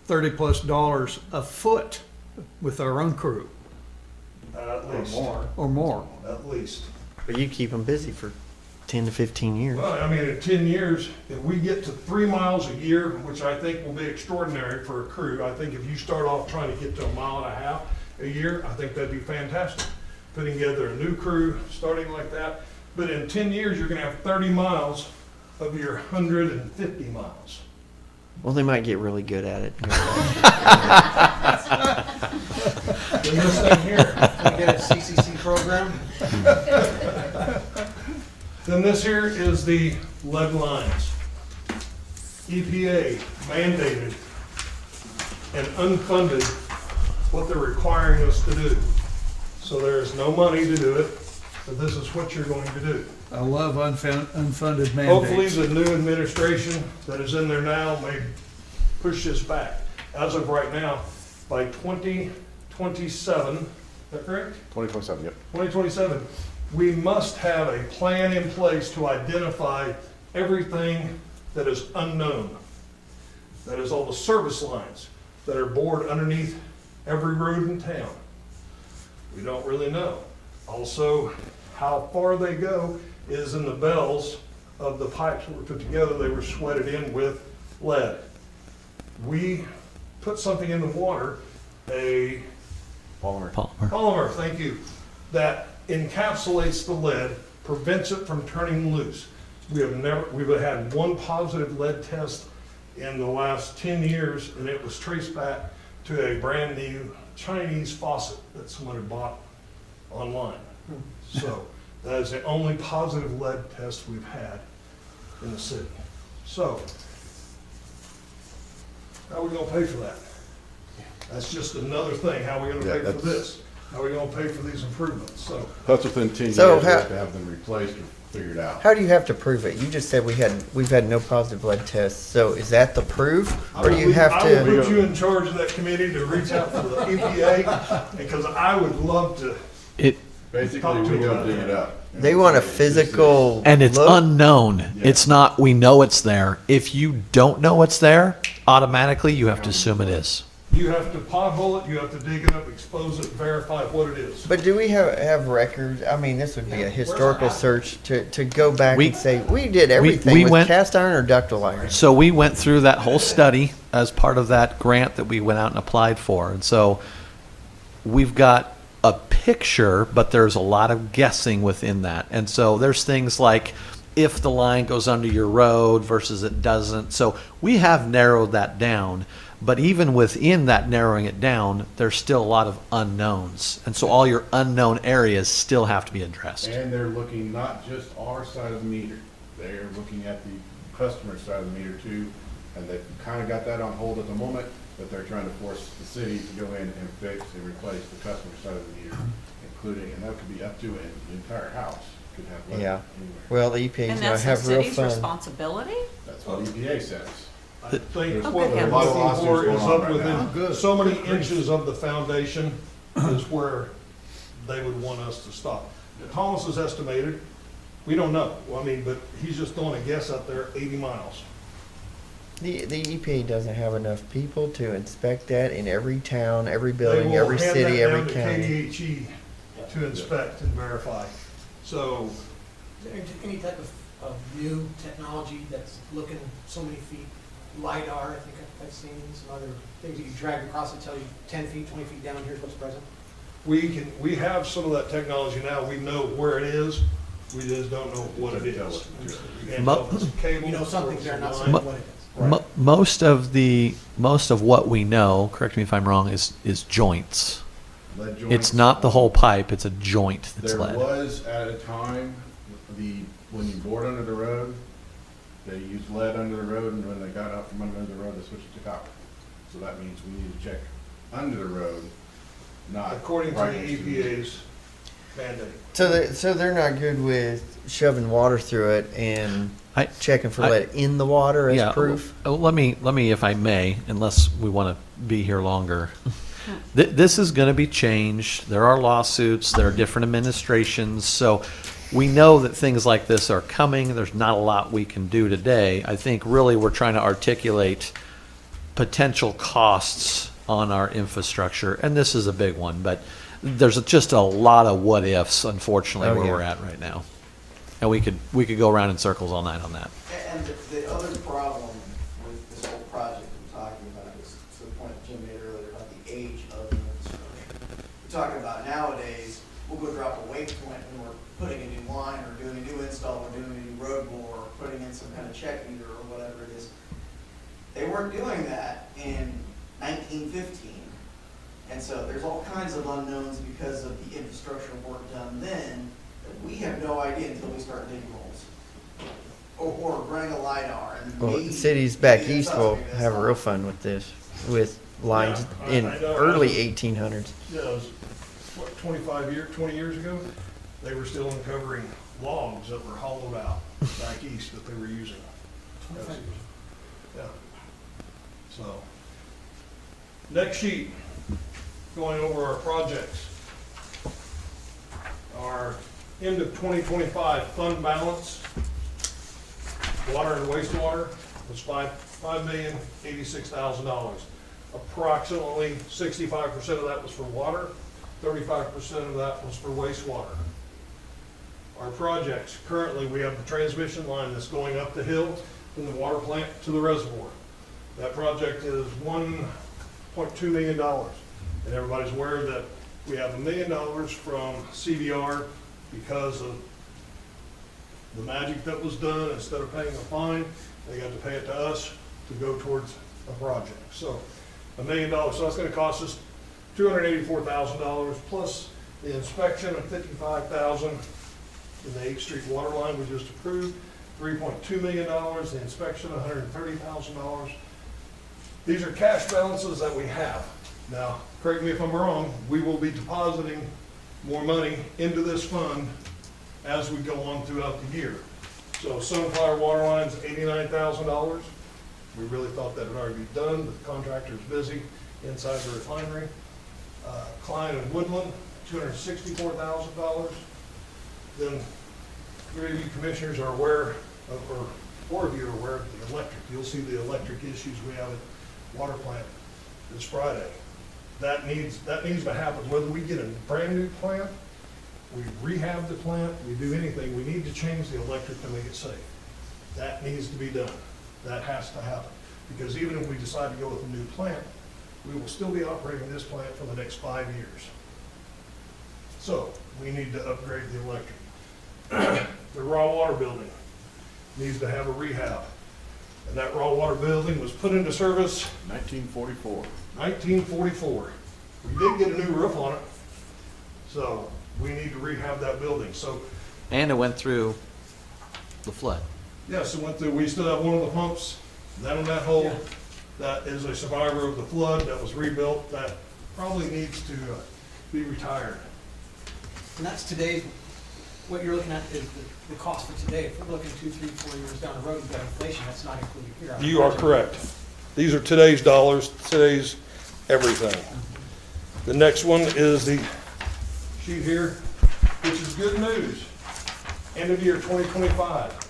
$30+ a foot with our own crew, At least. or more. At least. But you keep them busy for 10 to 15 years. Well, I mean, in 10 years, if we get to 3 miles a year, which I think will be extraordinary for a crew, I think if you start off trying to get to 1.5 miles a year, I think that'd be fantastic. Putting together a new crew, starting like that. But in 10 years, you're gonna have 30 miles of your 150 miles. Well, they might get really good at it. Then this thing here, Can we get a CCC program? then this here is the lead lines. EPA mandated and unfunded what they're requiring us to do. So there is no money to do it. that this is what you're going to do. I love unfunded mandates. Hopefully, the new administration that is in there now may push this back. As of right now, by 2027, is that correct? 2027, yep. 2027, we must have a plan in place to identify everything that is unknown. That is all the service lines that are bored underneath every road in town. We don't really know. Also, how far they go is in the bells of the pipes that were put together. They were sweated in with lead. We put something in the water, a polymer, thank you, that encapsulates the lead, prevents it from turning loose. We've had one positive lead test in the last 10 years, and it was traced back to a brand new Chinese faucet that someone had bought online. So that is the only positive lead test we've had in the city. So how are we gonna pay for that? That's just another thing. How are we gonna Yeah, pay for that's- this? How are we gonna pay for these improvements? So That's within 10 years, So we how- have to have them replaced or figured out. How do you have to prove it? You just said we've had no positive blood tests. So is that the proof? Or do you have I will to? put you in charge of that committee to reach out to the EPA, because I would love to Basically, talk to we them go about dig it that. up. They want a physical And it's look? unknown. It's not, we know it's there. If you don't know it's there, automatically you have to assume it is. You have to pothole it, you have to dig it up, expose it, verify what it is. But do we have records? I mean, this would be a historical search to go back We- and say, we did everything we with went- cast iron or ductile iron. So we went through that whole study as part of that grant that we went out and applied for. And so we've got a picture, but there's a lot of guessing within that. And so there's things like if the line goes under your road versus it doesn't. So we have narrowed that down. But even within that narrowing it down, there's still a lot of unknowns. And so all your unknown areas still have to be addressed. And they're looking not just our side of the meter, they're looking at the customer side of the meter too. And they've kind of got that on hold at the moment, but they're trying to force the city to go in and fix and replace the customer side of the meter, including, and that could be up to an entire house could have lead Yeah. anywhere. Well, the EPA's And gonna that's the have real city's fun. responsibility? That's what EPA says. I think There's what good they're heavens. looking for is Lawsuits going up on right now. within so many inches of the foundation is where they would want us to stop. Thomas has estimated, we don't know, I mean, but he's just throwing a guess out there, 80 miles. The EPA doesn't have enough people to inspect that in every town, every They building, will every hand city, that every down to county. KDHE to inspect and verify. So Any type of new technology that's looking so many feet, LiDAR, I think I've seen some other things that you drag across and tell you 10 feet, 20 feet down, here's what's present. we have some of that technology now, we know where it is, we just don't know what it is. You can't tell if it's a cable, You know something's there, not or saying line. what it is. Most of what we know, correct me if I'm wrong, is joints. Lead It's joints. not the whole pipe, it's a joint that's There lead. was at a time, when you bored under the road, they used lead under the road, and when they got out from under the road, they switched it to copper. So that means we need to check under the road, not. According to right the next meter. EPA's mandate. So they're not good with shoving water through it and checking for I- lead in the water as Yeah, proof? Let me, if I may, unless we want to be here longer. This is going to be changed. There are lawsuits, there are different administrations, so we know that things like this are coming. There's not a lot we can do today. I think really we're trying to articulate potential costs on our infrastructure, and this is a big one, but there's just a lot of what ifs, unfortunately, Oh, where yeah. we're at right now. And we could go around in circles all night on that. And the other problem with this whole project we're talking about is, to the point Jim made earlier about the age of the infrastructure. We're talking about nowadays, we'll go drop a waypoint when we're putting a new line or doing a new install or doing a new road bore or putting in some kind of check meter or whatever it is. They weren't doing that in 1915. And so there's all kinds of unknowns because of the infrastructure work done then that we have no idea until we start digging holes. Or running a LiDAR. And Well, maybe- cities back maybe it's east us, will maybe that's have not. real fun with this, with lines Yeah, in I know. early 1800s. Yeah, it was, 20 years ago? they were still uncovering logs that were hollowed out back east that they were using. Yeah. So, next sheet, going over our projects. Our end of 2025 fund balance, water and wastewater, was $5,086,000. Approximately 65% of that was for water, 35% of that was for wastewater. Our projects, currently we have the transmission line that's going up the hill from the water plant to the reservoir. That project is $1.2 million. And everybody's aware that we have $1 million from CDR because of the magic that was done. Instead of paying a fine, they got to pay it to us to go towards a project. So $1 million, so that's gonna cost us $284,000 plus the inspection of $55,000 in the 8th Street water line we just approved, $3.2 million, the inspection $130,000. These are cash balances that we have. Now, correct me if I'm wrong, we will be depositing more money into this fund as we go on throughout the year. So Sunflower water line's $89,000. We really thought that had already been done, but the contractor's busy inside the refinery. Klein and Woodland, $264,000. Then 3 of you commissioners are aware of, or 4 of you are aware of the electric. You'll see the electric issues we have at water plant this Friday. That needs to happen, whether we get a brand new plant, we rehab the plant, we do anything, we need to change the electric to make it safe. That needs to be done. That has to happen. Because even if we decide to go with a new plant, we will still be operating this plant for the next 5 years. So we need to upgrade the electric. The raw water building needs to have a rehab. And that raw water building was put into service 1944. 1944. We did get a new roof on it, so we need to rehab that building. So, And it went through the flood. yes, it went through, we still have one of the pumps, that on that hole, that is a survivor of the flood that was rebuilt, that probably needs to be retired. And that's today's, what you're looking at is the cost for today. If we're looking 2, 3, 4 years down the road, you've got inflation, that's not included here. You are correct. These are today's dollars, today's everything. The next one is the sheet here, which is good news. End of year 2025.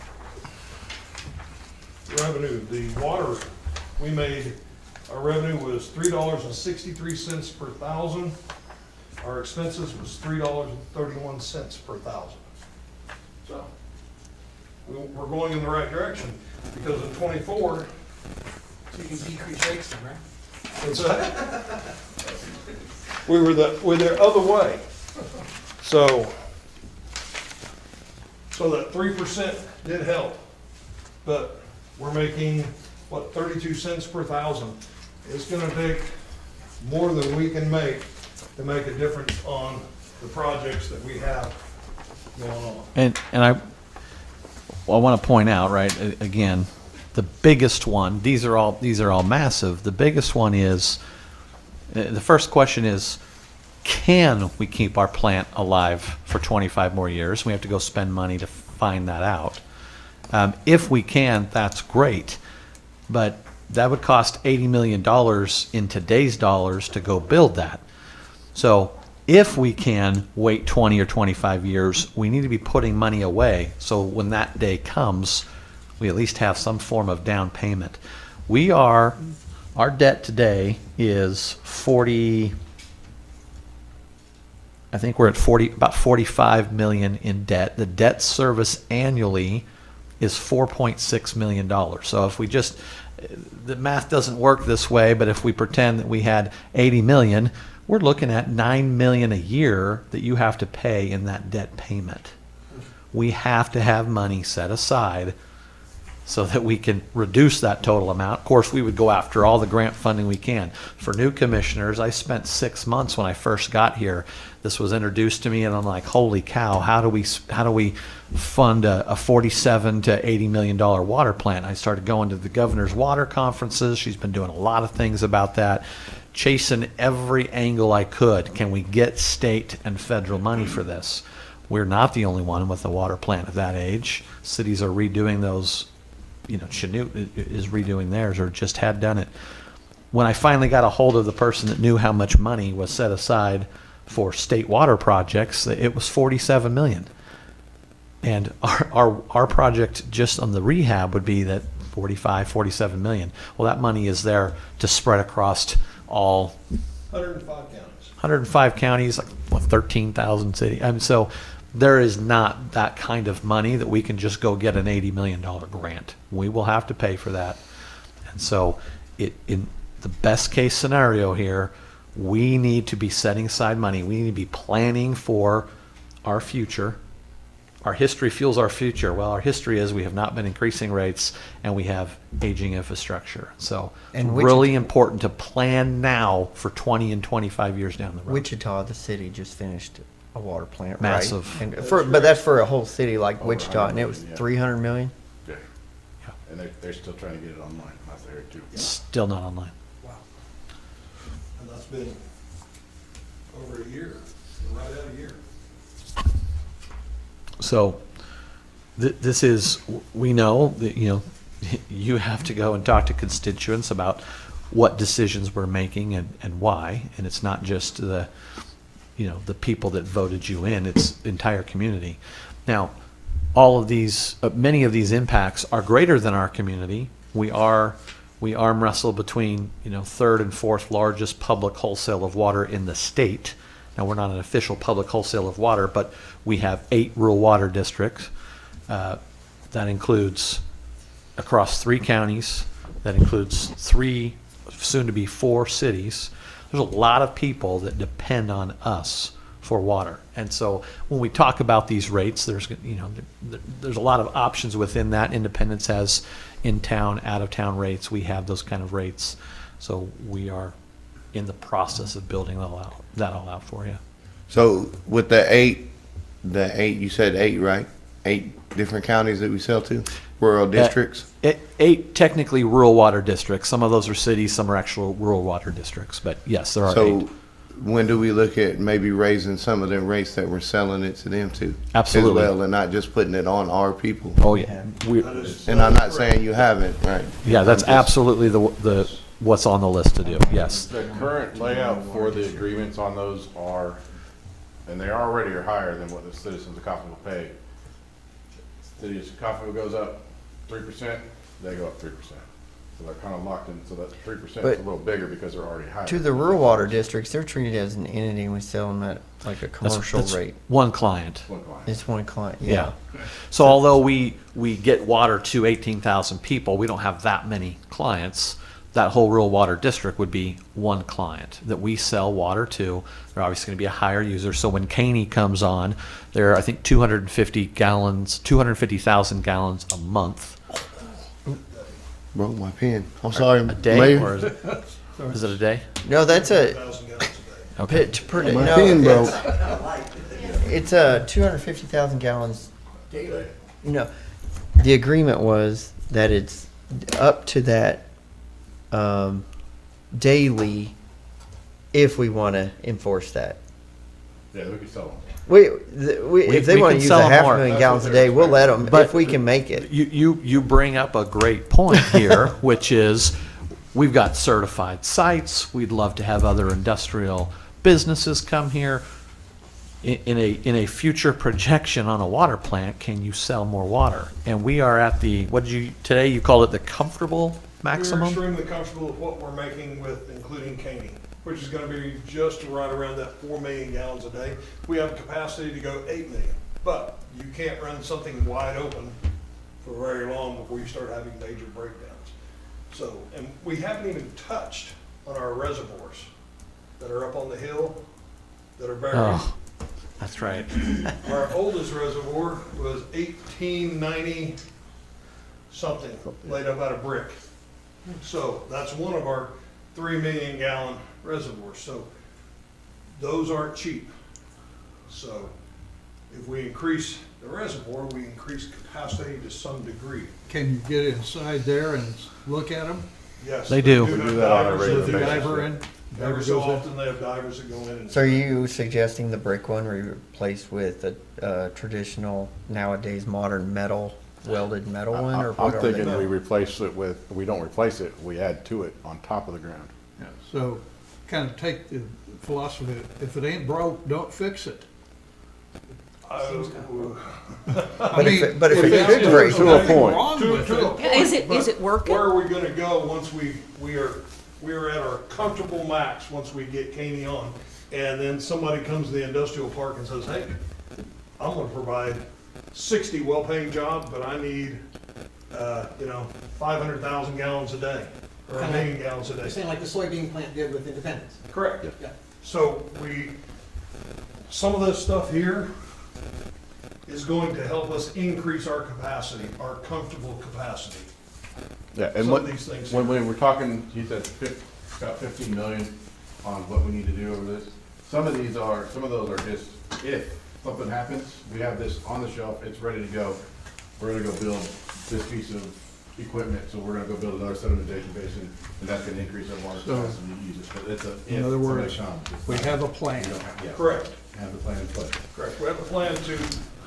Revenue, the water, we made, our revenue was $3.63 per thousand. Our expenses was $3.31 per thousand. So, we're going in the right direction, because in '24, So you can decrease rates then, right? what's that? We're the other way. So that 3% did help, but we're making, 32 cents per thousand. It's gonna take more than we can make to make a difference on the projects that we have going on. And I want to point out, right, again, the biggest one, these are all massive. The biggest one is, the first question is, can we keep our plant alive for 25 more years? We have to go spend money to find that out. If we can, that's great. But that would cost $80 million in today's dollars to go build that. So if we can wait 20 or 25 years, we need to be putting money away. So when that day comes, we at least have some form of down payment. Our debt today is 40, I think we're at about 45 million in debt. The debt service annually is $4.6 million. So if we just, the math doesn't work this way, but if we pretend that we had 80 million, we're looking at $9 million a year that you have to pay in that debt payment. We have to have money set aside so that we can reduce that total amount. Of course, we would go after all the grant funding we can. For new commissioners, I spent 6 months when I first got here. This was introduced to me, and I'm like, holy cow, how do we fund a $47 to $80 million water plant? I started going to the governor's water conferences. She's been doing a lot of things about that, chasing every angle I could. Can we get state and federal money for this? We're not the only one with a water plant of that age. Cities are redoing those, Chanute is redoing theirs or just had done it. When I finally got a hold of the person that knew how much money was set aside for state water projects, it was 47 million. And our project just on the rehab would be that 45, 47 million. Well, that money is there to spread across all 105 counties, like 13,000 cities. So there is not that kind of money that we can just go get an $80 million grant. We will have to pay for that. And so in the best case scenario here, we need to be setting aside money. We need to be planning for our future. Our history fuels our future. Well, our history is we have not been increasing rates and we have aging infrastructure. So it's And really important to plan now for 20 and 25 years down the road. Wichita, the city, just finished a water plant, Massive. right? But that's for a whole city like Wichita, and it was 300 million? Yeah. And they're still trying to get it online. That's there too. Still not online. Wow. And that's been over a year, right out a year. So this is, we know that, you have to go and talk to constituents about what decisions we're making and why. And it's not just the people that voted you in, it's the entire community. Now, all of these, many of these impacts are greater than our community. We arm wrestle between, third and fourth largest public wholesale of water in the state. Now, we're not an official public wholesale of water, but we have 8 rural water districts. That includes across 3 counties. That includes 3, soon to be 4 cities. There's a lot of people that depend on us for water. And so when we talk about these rates, there's a lot of options within that. Independence has in-town, out-of-town rates. We have those kind of rates. So we are in the process of building that all out for you. So with the eight, you said 8, right? 8 different counties that we sell to, rural districts? 8 technically rural water districts. Some of those are cities, some are actual rural water districts. But yes, there are 8. So when do we look at maybe raising some of them rates that we're selling it to them to? Absolutely. As well, and not just putting it on our people? Oh, yeah. And I'm not saying you haven't, right? Yeah, that's absolutely the what's on the list to do, yes. The current layout for the agreements on those are, and they already are higher than what the citizens of Coffeyville pay. City of Coffeyville goes up 3%, they go up 3%. So they're kind of locked in, so that 3% is a little bigger because they're already higher. To the rural water districts, they're treated as an entity, and we sell them at like a commercial That's rate. One client. It's one client, Yeah. So although we get water to 18,000 people, we don't have that many clients. That whole rural water district would be one client that we sell water to. They're obviously going to be a higher user. So when Caney comes on, they're, I think, 250,000 gallons a month. Broke my pen. I'm sorry, A day, Mayor. or is it a day? No, that's a Okay. per day. My No, pen broke. it's 250,000 gallons. Daily. The agreement was that it's up to that daily if we want to enforce that. Yeah, we can sell them. If they we want to can use sell a half more. million gallons a day, we'll let them But if we can make it. You bring up a great point here, which is we've got certified sites. We'd love to have other industrial businesses come here. In a future projection on a water plant, can you sell more water? And we are at the, today you called it the comfortable We're maximum? extremely comfortable with what we're making with including Caney, which is gonna be just right around that 4 million gallons a day. We have a capacity to go 8 million, but you can't run something wide open for very long before you start having major breakdowns. So, and we haven't even touched on our reservoirs that are up on the hill that are buried. Oh, that's right. Our oldest reservoir was 1890 something, laid up out of brick. So that's one of our 3 million gallon reservoirs. So those aren't cheap. So if we increase the reservoir, we increase capacity to some degree. Can you get inside there and look at them? Yes. They do. have We do that on a divers regular in With the there. diver in? Every so often, they have divers that go in and. So are you suggesting the brick one be replaced with a traditional, nowadays modern metal, welded metal one, or I'm what are they? thinking we replace it with, we don't replace it, we add to it on top of the ground. Yeah, so kind of take the philosophy, if it ain't broke, don't fix it. I But mean, if it it's- could it's- break. To a point. To a point, Is it but working? Where are we gonna go once we are at our comfortable max, once we get Caney on? And then somebody comes to the industrial park and says, hey, I'm gonna provide 60 well-paying jobs, but I need, 500,000 gallons a day, or a Kinda million gallons a day. You're saying like the soybean plant did with Independence? Correct. Yeah. So some of this stuff here is going to help us increase our capacity, our comfortable capacity. Yeah, and Some what, of these things. when we're talking, he said about 15 million on what we need to do over this. Some of those are just, if something happens, we have this on the shelf, it's ready to go. We're gonna go build this piece of equipment, so we're gonna go build another sedimentation basin, and that's gonna increase our water So, capacity to use it. But it's a, in if other somebody words, comes, it's we not- have a plan. we don't have- yeah, Correct. have the plan in place. Correct. We have a plan to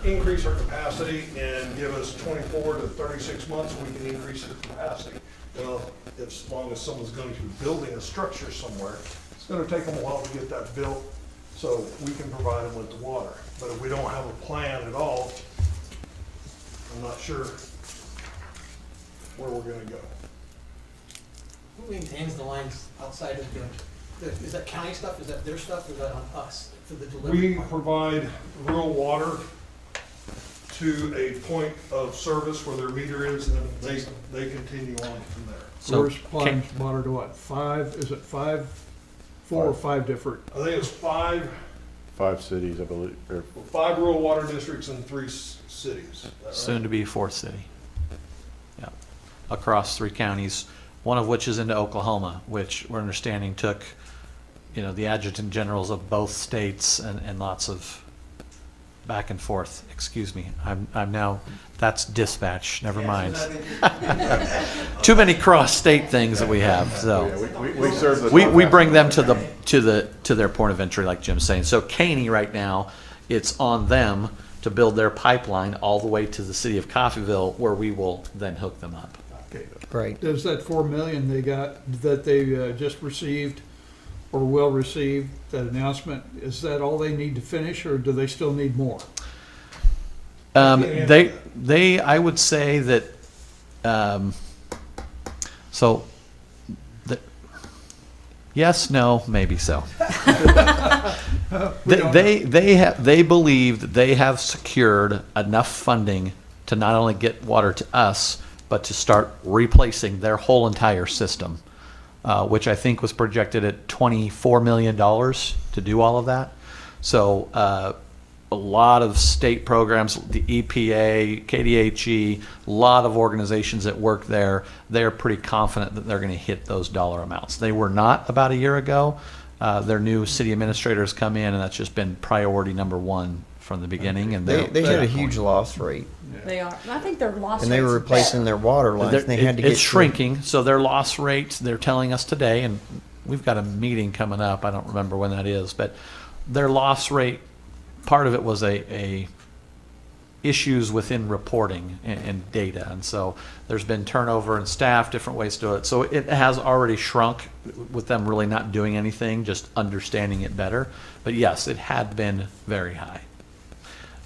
increase our capacity and give us 24 to 36 months, we can increase the capacity. Well, as long as someone's going to be building a structure somewhere, it's gonna take them a while to get that built, so we can provide them with the water. But if we don't have a plan at all, I'm not sure where we're gonna go. Who maintains the lines outside of is that county stuff, is that their stuff, or is that on us for the delivery? We part? provide rural water to a point of service where their meter is, and then they continue on from there. So, We're supplying water to what, four or five different? I think it's 5 cities, I believe, or 5 rural water districts and 3 cities. Is that right? soon to be fourth city. Yeah, across 3 counties, one of which is into Oklahoma, which we're understanding took, the adjutant generals of both states and lots of back and forth. Excuse me, I'm now, that's dispatch, never mind. Too many cross-state things that we have, so. yeah, we serve the. We bring them to their point of entry, like Jim's saying. So Caney right now, it's on them to build their pipeline all the way to the city of Coffeyville, where we will then hook them up. Okay. Right. Does that 4 million they got, that they just received or will receive, that announcement, is that all they need to finish, or do they still need more? I would say that, so, yes, no, maybe so. They believe that they have secured enough funding to not only get water to us, but to start replacing their whole entire system, which I think was projected at $24 million to do all of that. So a lot of state programs, the EPA, KDHE, a lot of organizations that work there, they're pretty confident that they're going to hit those dollar amounts. They were not about a year ago. Their new city administrators come in, and that's just been priority number 1 from the beginning. And They had a huge loss rate, They are. I think their loss and they were rate's replacing their water lines. and They had to get it's shrinking, so their loss rate, they're telling us today, and we've got a meeting coming up, I don't remember when that is, but their loss rate, part of it was a issues within reporting and data, and so there's been turnover in staff, different ways to do it. So it has already shrunk with them really not doing anything, just understanding it better. But yes, it had been very high.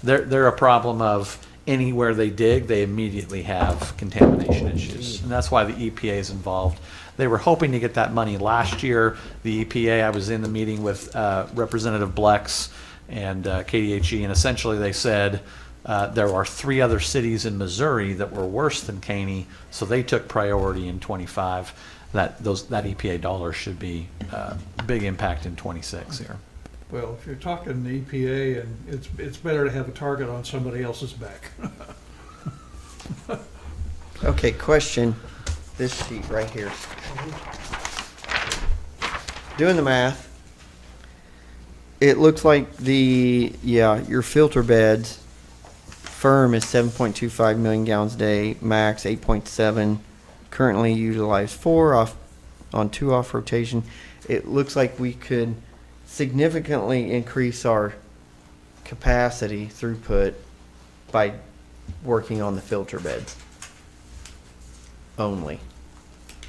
They're a problem of anywhere they dig, they immediately have contamination issues, and that's why the EPA is involved. They were hoping to get that money last year. The EPA, I was in the meeting with Representative Blex and KDHE, and essentially they said there are 3 other cities in Missouri that were worse than Caney, so they took priority in 25. That EPA dollars should be big impact in 26 here. Well, if you're talking the EPA, and it's better to have a target on somebody else's back. Okay, question. This sheet right here. Doing the math, it looks like your filter beds firm is 7.25 million gallons a day, max 8.7. Currently utilized 4 on 2 off rotation. it looks like we could significantly increase our capacity throughput by working on the filter beds only.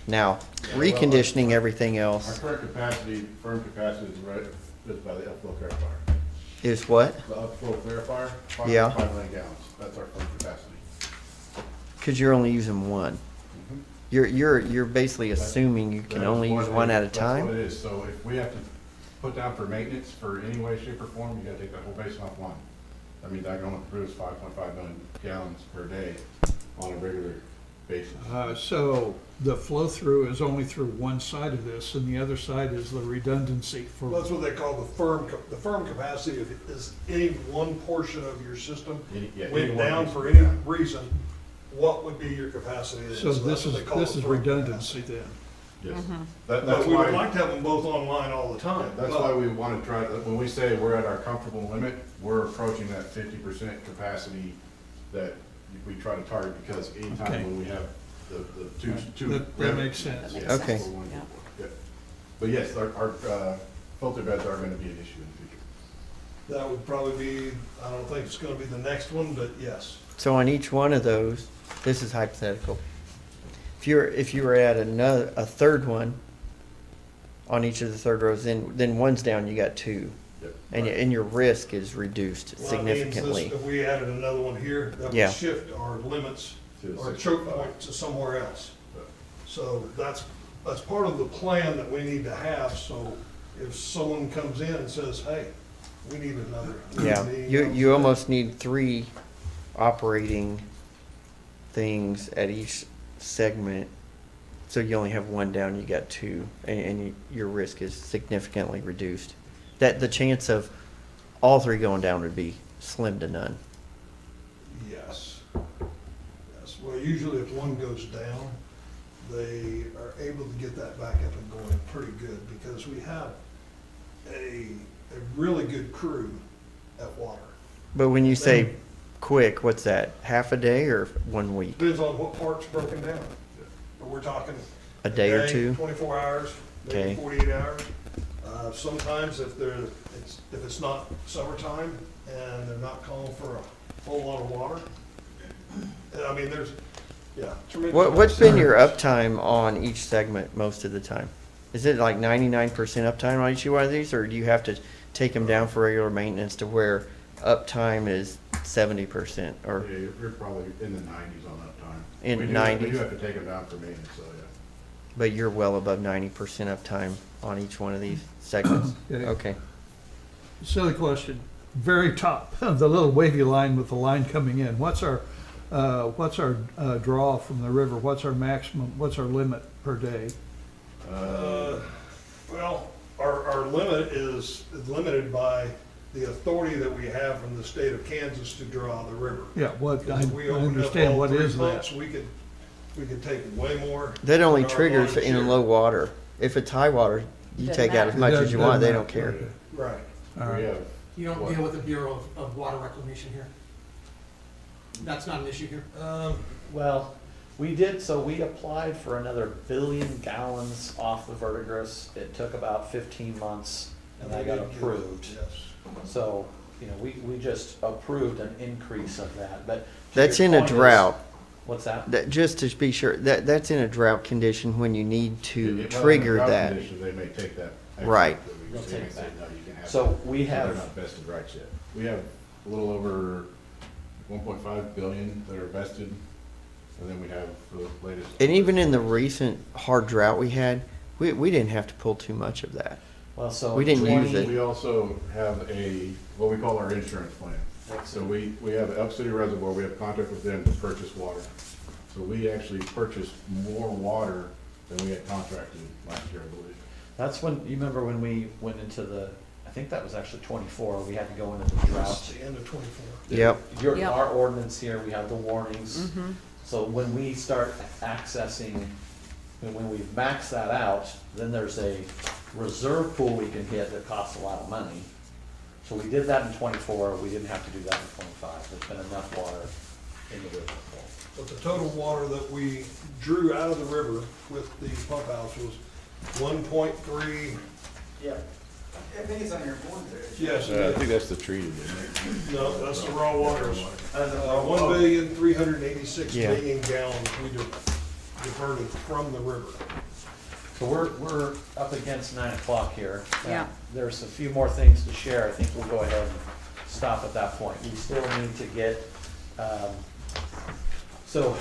Now, reconditioning everything Our else current capacity, firm capacity is right, is by the upflow clarifier. is what? The upflow clarifier, Yeah. 5 million gallons, that's our firm capacity. Because you're only using one. You're basically assuming you can That is only what use it one is. at a That's what time? it is, so if we have to put down for maintenance for any way, shape, or form, you gotta take that whole basin offline. That means I can only produce 5.5 million gallons per day on a regular basis. So the flow-through is only through one side of this, and the other side is the redundancy for. That's what they call the firm capacity is any one portion of your system Any went one down piece, for any yeah. reason, what would be your capacity? So that's this what is, they call this the is firm redundancy capacity. then. Yes. But That's we would why, like to have them both online all the time. that's but- why we wanna try, when we say we're at our comfortable limit, we're approaching that 50% capacity that we try to target, because Okay. anytime when we have the two. That makes sense. Yeah, Okay. that's what we want to do. Yeah. But yes, our filter beds are gonna be an issue in the future. That would probably be, I don't think it's gonna be the next one, but yes. So on each one of those, this is hypothetical. If you were at a third one on each of the third rows, then one's down, you got two. Yep. And your risk is reduced Well, that means this- significantly. If we added another one here, that Yeah. would shift our limits To the or 65. choke point to somewhere else. So that's part of the plan that we need to have, so if someone comes in and says, hey, we need another. Yeah, we need you another- almost need 3 operating things at each segment. So you only have one down, you got 2, and your risk is significantly reduced. That the chance of all 3 going down would be slim to none. Yes. Yes, well, usually if one goes down, they are able to get that back up and going pretty good, because we have a really good crew at water. But when you say quick, what's that? Half a day or 1 week? Depends on what part's broken down. But we're talking. A day or 2? 24 hours, maybe Okay. 48 hours. Sometimes if it's not summertime and they're not calling for a whole lot of water, I mean, tremendous. What's been your uptime on each segment most of the time? Is it like 99% uptime on each one of these, or do you have to take them down for regular maintenance to where uptime is 70%? Or Yeah, you're probably in the 90s on uptime. In We do- 90s? We do have to take them down for maintenance, so yeah. but you're well above 90% uptime on each one of these segments? Okay. Okay. Silly question. Very top, the little wavy line with the line coming in. What's our draw from the river? What's our maximum, what's our limit per day? Well, our limit is limited by the authority that we have from the state of Kansas to draw the river. Yeah, what, I If we opened up understand, all what 3 is that? pumps, we could take way more. That only than our triggers volumes in here. low water. If it's high water, you Doesn't take out as matter. much It as you doesn't want, they matter. don't care. Right. All right. We have, You don't What? deal with the Bureau of Water Reclamation here? That's not an issue here? Well, we did, so we applied for another 1 billion gallons off the Verdigris. It took about 15 months, and I got approved. Yes. So, we just approved an increase of that, but. to That's your in a point is- drought. What's that? That, just to be sure, that's in a drought condition when you need to if we're in a trigger drought that. condition, they may take that. extra Right. 2 weeks. They'll They may take say, that. "No, you can have So it." we So have- They're not vested rights yet. We have a little over 1.5 billion that are vested, and then we have the latest. And even in the recent hard drought we had, we didn't have to pull too much of that. Well, so. We didn't use it. We also have what we call our insurance plan. So we have Elk City Reservoir, we have contract with them to purchase water. So we actually purchased more water than we had contracted last year, I believe. That's when, you remember when we went into I think that was actually 24, we had to go into the drought. That's the end of 24. Yep. Yep. Our ordinance here, we have the warnings. So when we start accessing, and when we max that out, then there's a reserve pool we can hit that costs a lot of money. So we did that in 24, we didn't have to do that in 25. There's been enough water in the river pool. But the total water that we drew out of the river with the pump house was 1.3, Yeah. I think it's on your board there. yes, I think that's the treated, isn't it? no, that's the raw waters. raw 1,386,000,000 Yeah. gallons we diverted from the river. So we're up against 9 o'clock here. Yeah. There's a few more things to share. I think we'll go ahead and stop at that point. We still need to get, so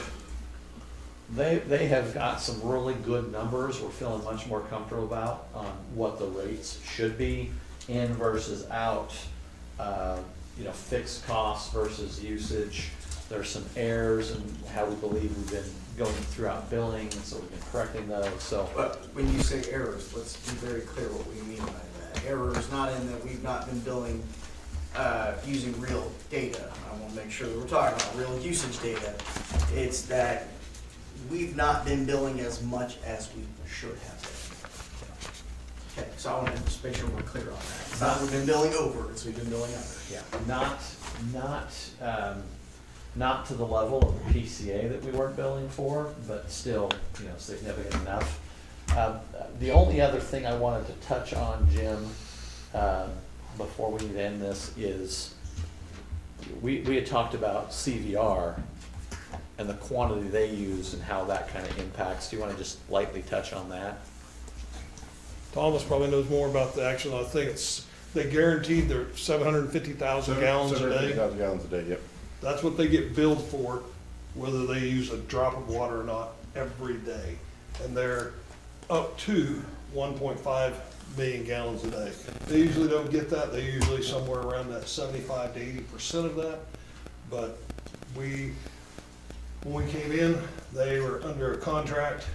they have got some really good numbers we're feeling much more comfortable about on what the rates should be in versus out. Fixed costs versus usage. There's some errors in how we believe we've been going throughout billing, and so we've been correcting those, so. But when you say errors, let's be very clear what we mean by that. Errors not in that we've not been billing, using real data. I want to make sure that we're talking about real usage data. It's that we've not been billing as much as we should have been. Okay, so I want to just make sure we're clear on that. It's not we've been billing over, it's we've been billing under. Yeah, not to the level of the PCA that we weren't billing for, but still, significant enough. The only other thing I wanted to touch on, Jim, before we end this is, we had talked about CVR and the quantity they use and how that kind of impacts. Do you want to just lightly touch on that? Thomas probably knows more about the action. I think they guaranteed their 750,000 gallons a day. 750,000 gallons a day, yep. That's what they get billed for, whether they use a drop of water or not, every day. And they're up to 1.5 million gallons a day. They usually don't get that. They're usually somewhere around that 75 to 80% of that. But when we came in, they were under a contract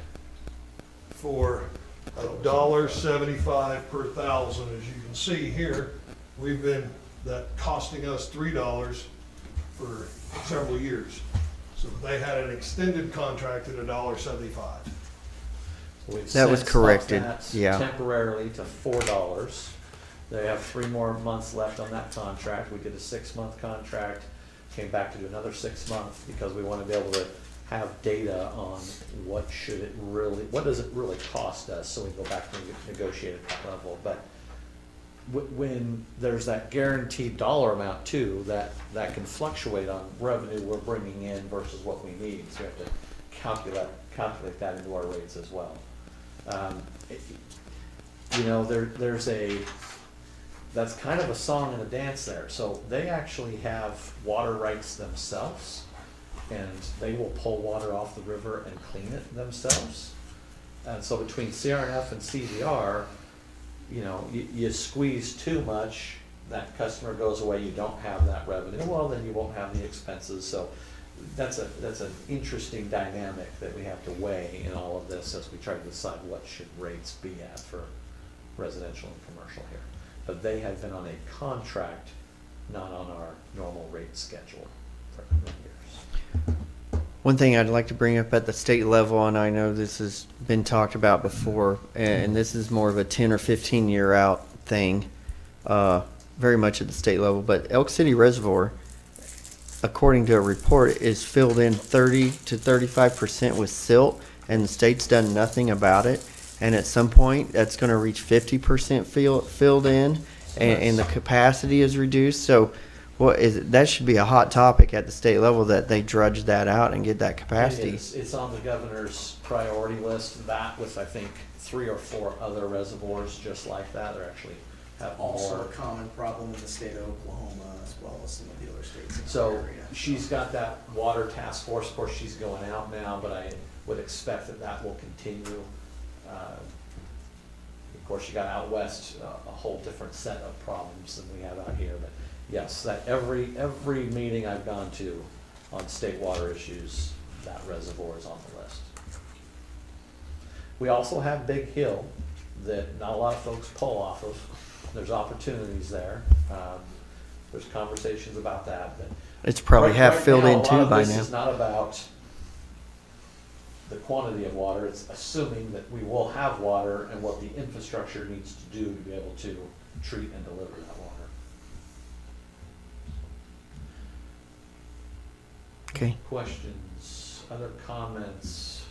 for $1.75 per thousand. As you can see here, we've been that costing us $3 for several years. So they had an extended contract at $1.75. We've That was since corrected, upped that yeah. temporarily to $4. They have 3 more months left on that contract. We did a 6-month contract, came back to do another 6 months because we want to be able to have data on what does it really cost us, so we go back and negotiate at that level. But when there's that guaranteed dollar amount too, that can fluctuate on revenue we're bringing in versus what we need. So we have to calculate that into our rates as well. That's kind of a song and a dance there. So they actually have water rights themselves, and they will pull water off the river and clean it themselves. And so between CRNF and CVR, you squeeze too much, that customer goes away, you don't have that revenue, well, then you won't have the expenses. So that's an interesting dynamic that we have to weigh in all of this as we try to decide what should rates be at for residential and commercial here. But they have been on a contract, not on our normal rate schedule for a number of years. One thing I'd like to bring up at the state level, and I know this has been talked about before, and this is more of a 10 or 15 year out thing, very much at the state level, but Elk City Reservoir, according to a report, is filled in 30 to 35% with silt, and the state's done nothing about it. And at some point, that's going to reach 50% filled in, and the capacity is reduced. So that should be a hot topic at the state level, that they drudge that out and get that capacity. It's on the governor's priority list, that with, I think, 3 or 4 other reservoirs just like that. They're actually have Also more. a common problem in the state of Oklahoma as well as some of the other states in the So area. she's got that water task force. Of course, she's going out now, but I would expect that will continue. Of course, you got out west a whole different set of problems than we have out here. But yes, that every meeting I've gone to on state water issues, that reservoir is on the list. We also have Big Hill that not a lot of folks pull off of. There's opportunities there. There's conversations about that. But It's probably half filled in too by This now. is not about the quantity of water. It's assuming that we will have water and what the infrastructure needs to do to be able to treat and deliver that water. Okay. Questions, other comments?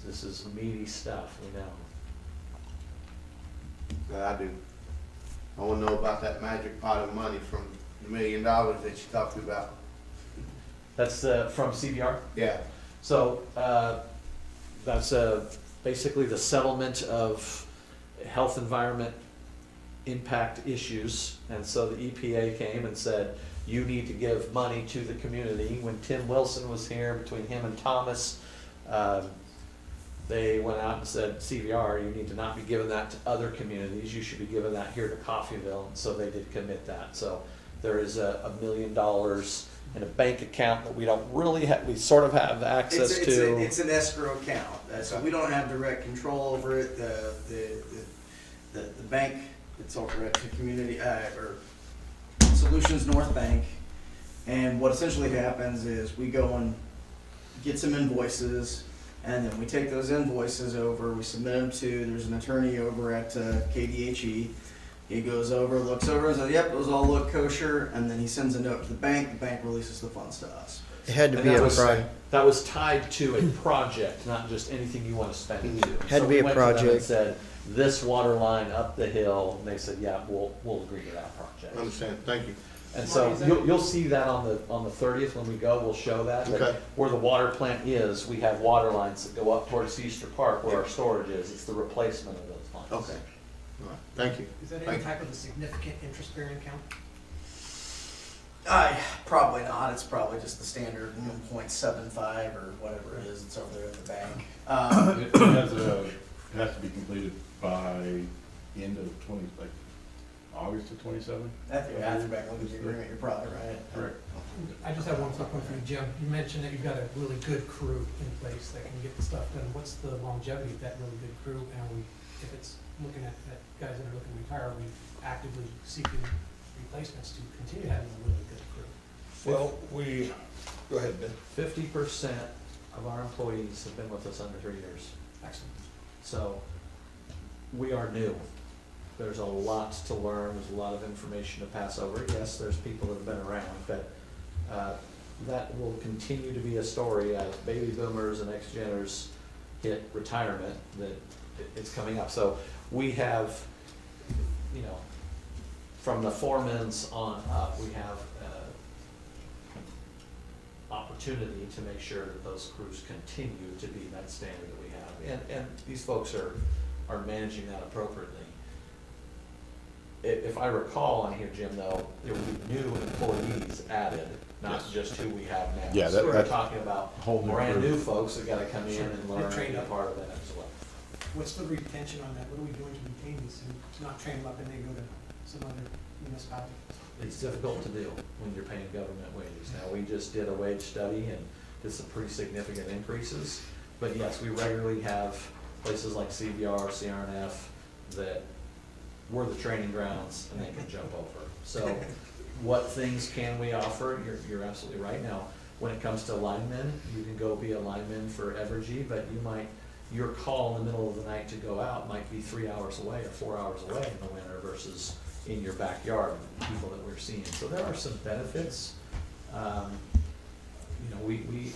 This is meaty stuff, we know. I do. I wanna know about that magic pot of money from the $1 million that you talked about. That's from CVR. Yeah. So that's basically the settlement of health environment impact issues. And so the EPA came and said, you need to give money to the community. When Tim Wilson was here, between him and Thomas, they went out and said, CVR, you need to not be giving that to other communities. You should be giving that here to Coffeyville. And so they did commit that. So there is $1 million in a bank account that we don't really have, we sort of have access to. It's an escrow account, so we don't have direct control over it. The bank, it's over at the community, or Solutions North Bank. And what essentially happens is we go and get some invoices, and then we take those invoices over, we submit them to, there's an attorney over at KDHE. He goes over, looks over, and says, yep, those all look kosher, and then he sends a note to the bank releases the funds to us. It had to And be that a was- project. That was tied to a project, not just anything you want to spend it to. Had to So be we a went to them and project. said, this water line up the hill, and they said, yeah, we'll agree to that project. Understand, thank you. And so you'll see that on the 30th when we go, we'll show that. But Okay. where the water plant is, we have water lines that go up towards Easter Park where our storage is. It's the replacement of those lines. Okay. All right, thank you. Is that Thank any you. type of a significant interest-bearing account? Probably not. It's probably just the standard 1.75 or whatever it is. It's over there at the bank. It has to be completed by end of August of 27? After back look at the agreement, you're probably right. Correct. I just have one quick one for you, Jim. You mentioned that you've got a really good crew in place that can get the stuff done. What's the longevity of that really good crew? And are we, if it's looking at guys that are looking to retire, are we actively seeking replacements to continue having a really good crew? Well, go ahead, Ben. 50% of our employees have been with us under 3 years. Excellent. So we are new. There's a lot to learn. There's a lot of information to pass over. Yes, there's people that have been around, but that will continue to be a story as baby boomers and ex-geners hit retirement, that it's coming up. So we have, from the foremans on up, we have opportunity to make sure that those crews continue to be that standard that we have. And these folks are managing that appropriately. If I recall on here, Jim, though, there will be new employees added, not Yes. just who we have now. Yeah, So we're that's talking about whole new brand crew. new folks that gotta come in Sure. and Get learn and trained be a up. part of that as well. What's the retention on that? What are we doing to retain these and not train them up and they go to some other municipality? It's difficult to do when you're paying government wages. Now, we just did a wage study and did some pretty significant increases. But yes, we regularly have places like CVR, CRNF that we're the training grounds and they can jump over. So what things can we offer? You're absolutely right. Now, when it comes to linemen, you can go be a lineman for Evergy, but your call in the middle of the night to go out might be 3 hours away or 4 hours away in the winter versus in your backyard, people that we're seeing. So there are some benefits. We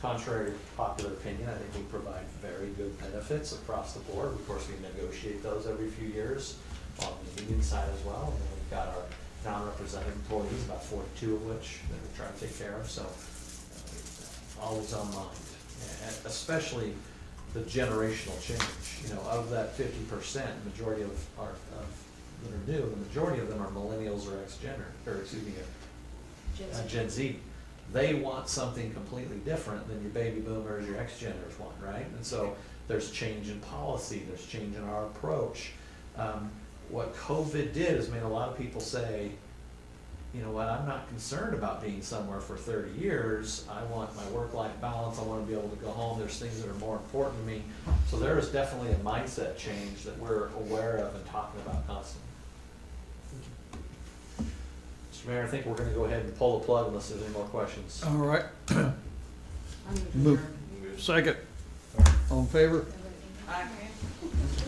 contrary to popular opinion, I think we provide very good benefits across the board. Of course, we negotiate those every few years on the union side as well. And then we've got our non-represented employees, about 42 of which that we try to take care of. So always on mind, and especially the generational change. Of that 50%, majority of that are new, the majority of them are millennials or Gen Z. They want something completely different than your baby boomers, your ex-geners want, right? And so there's change in policy, there's change in our approach. What COVID did is made a lot of people say, you know what, I'm not concerned about being somewhere for 30 years. I want my work-life balance. I want to be able to go home. There's things that are more important to me. So there is definitely a mindset change that we're aware of and talking about constantly. Mr. Mayor, I think we're going to go ahead and pull the plug unless there's any more questions. All right. Move. Second. All in favor?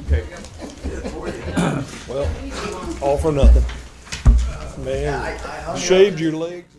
Okay. Well, all for nothing. Man, shaved your legs.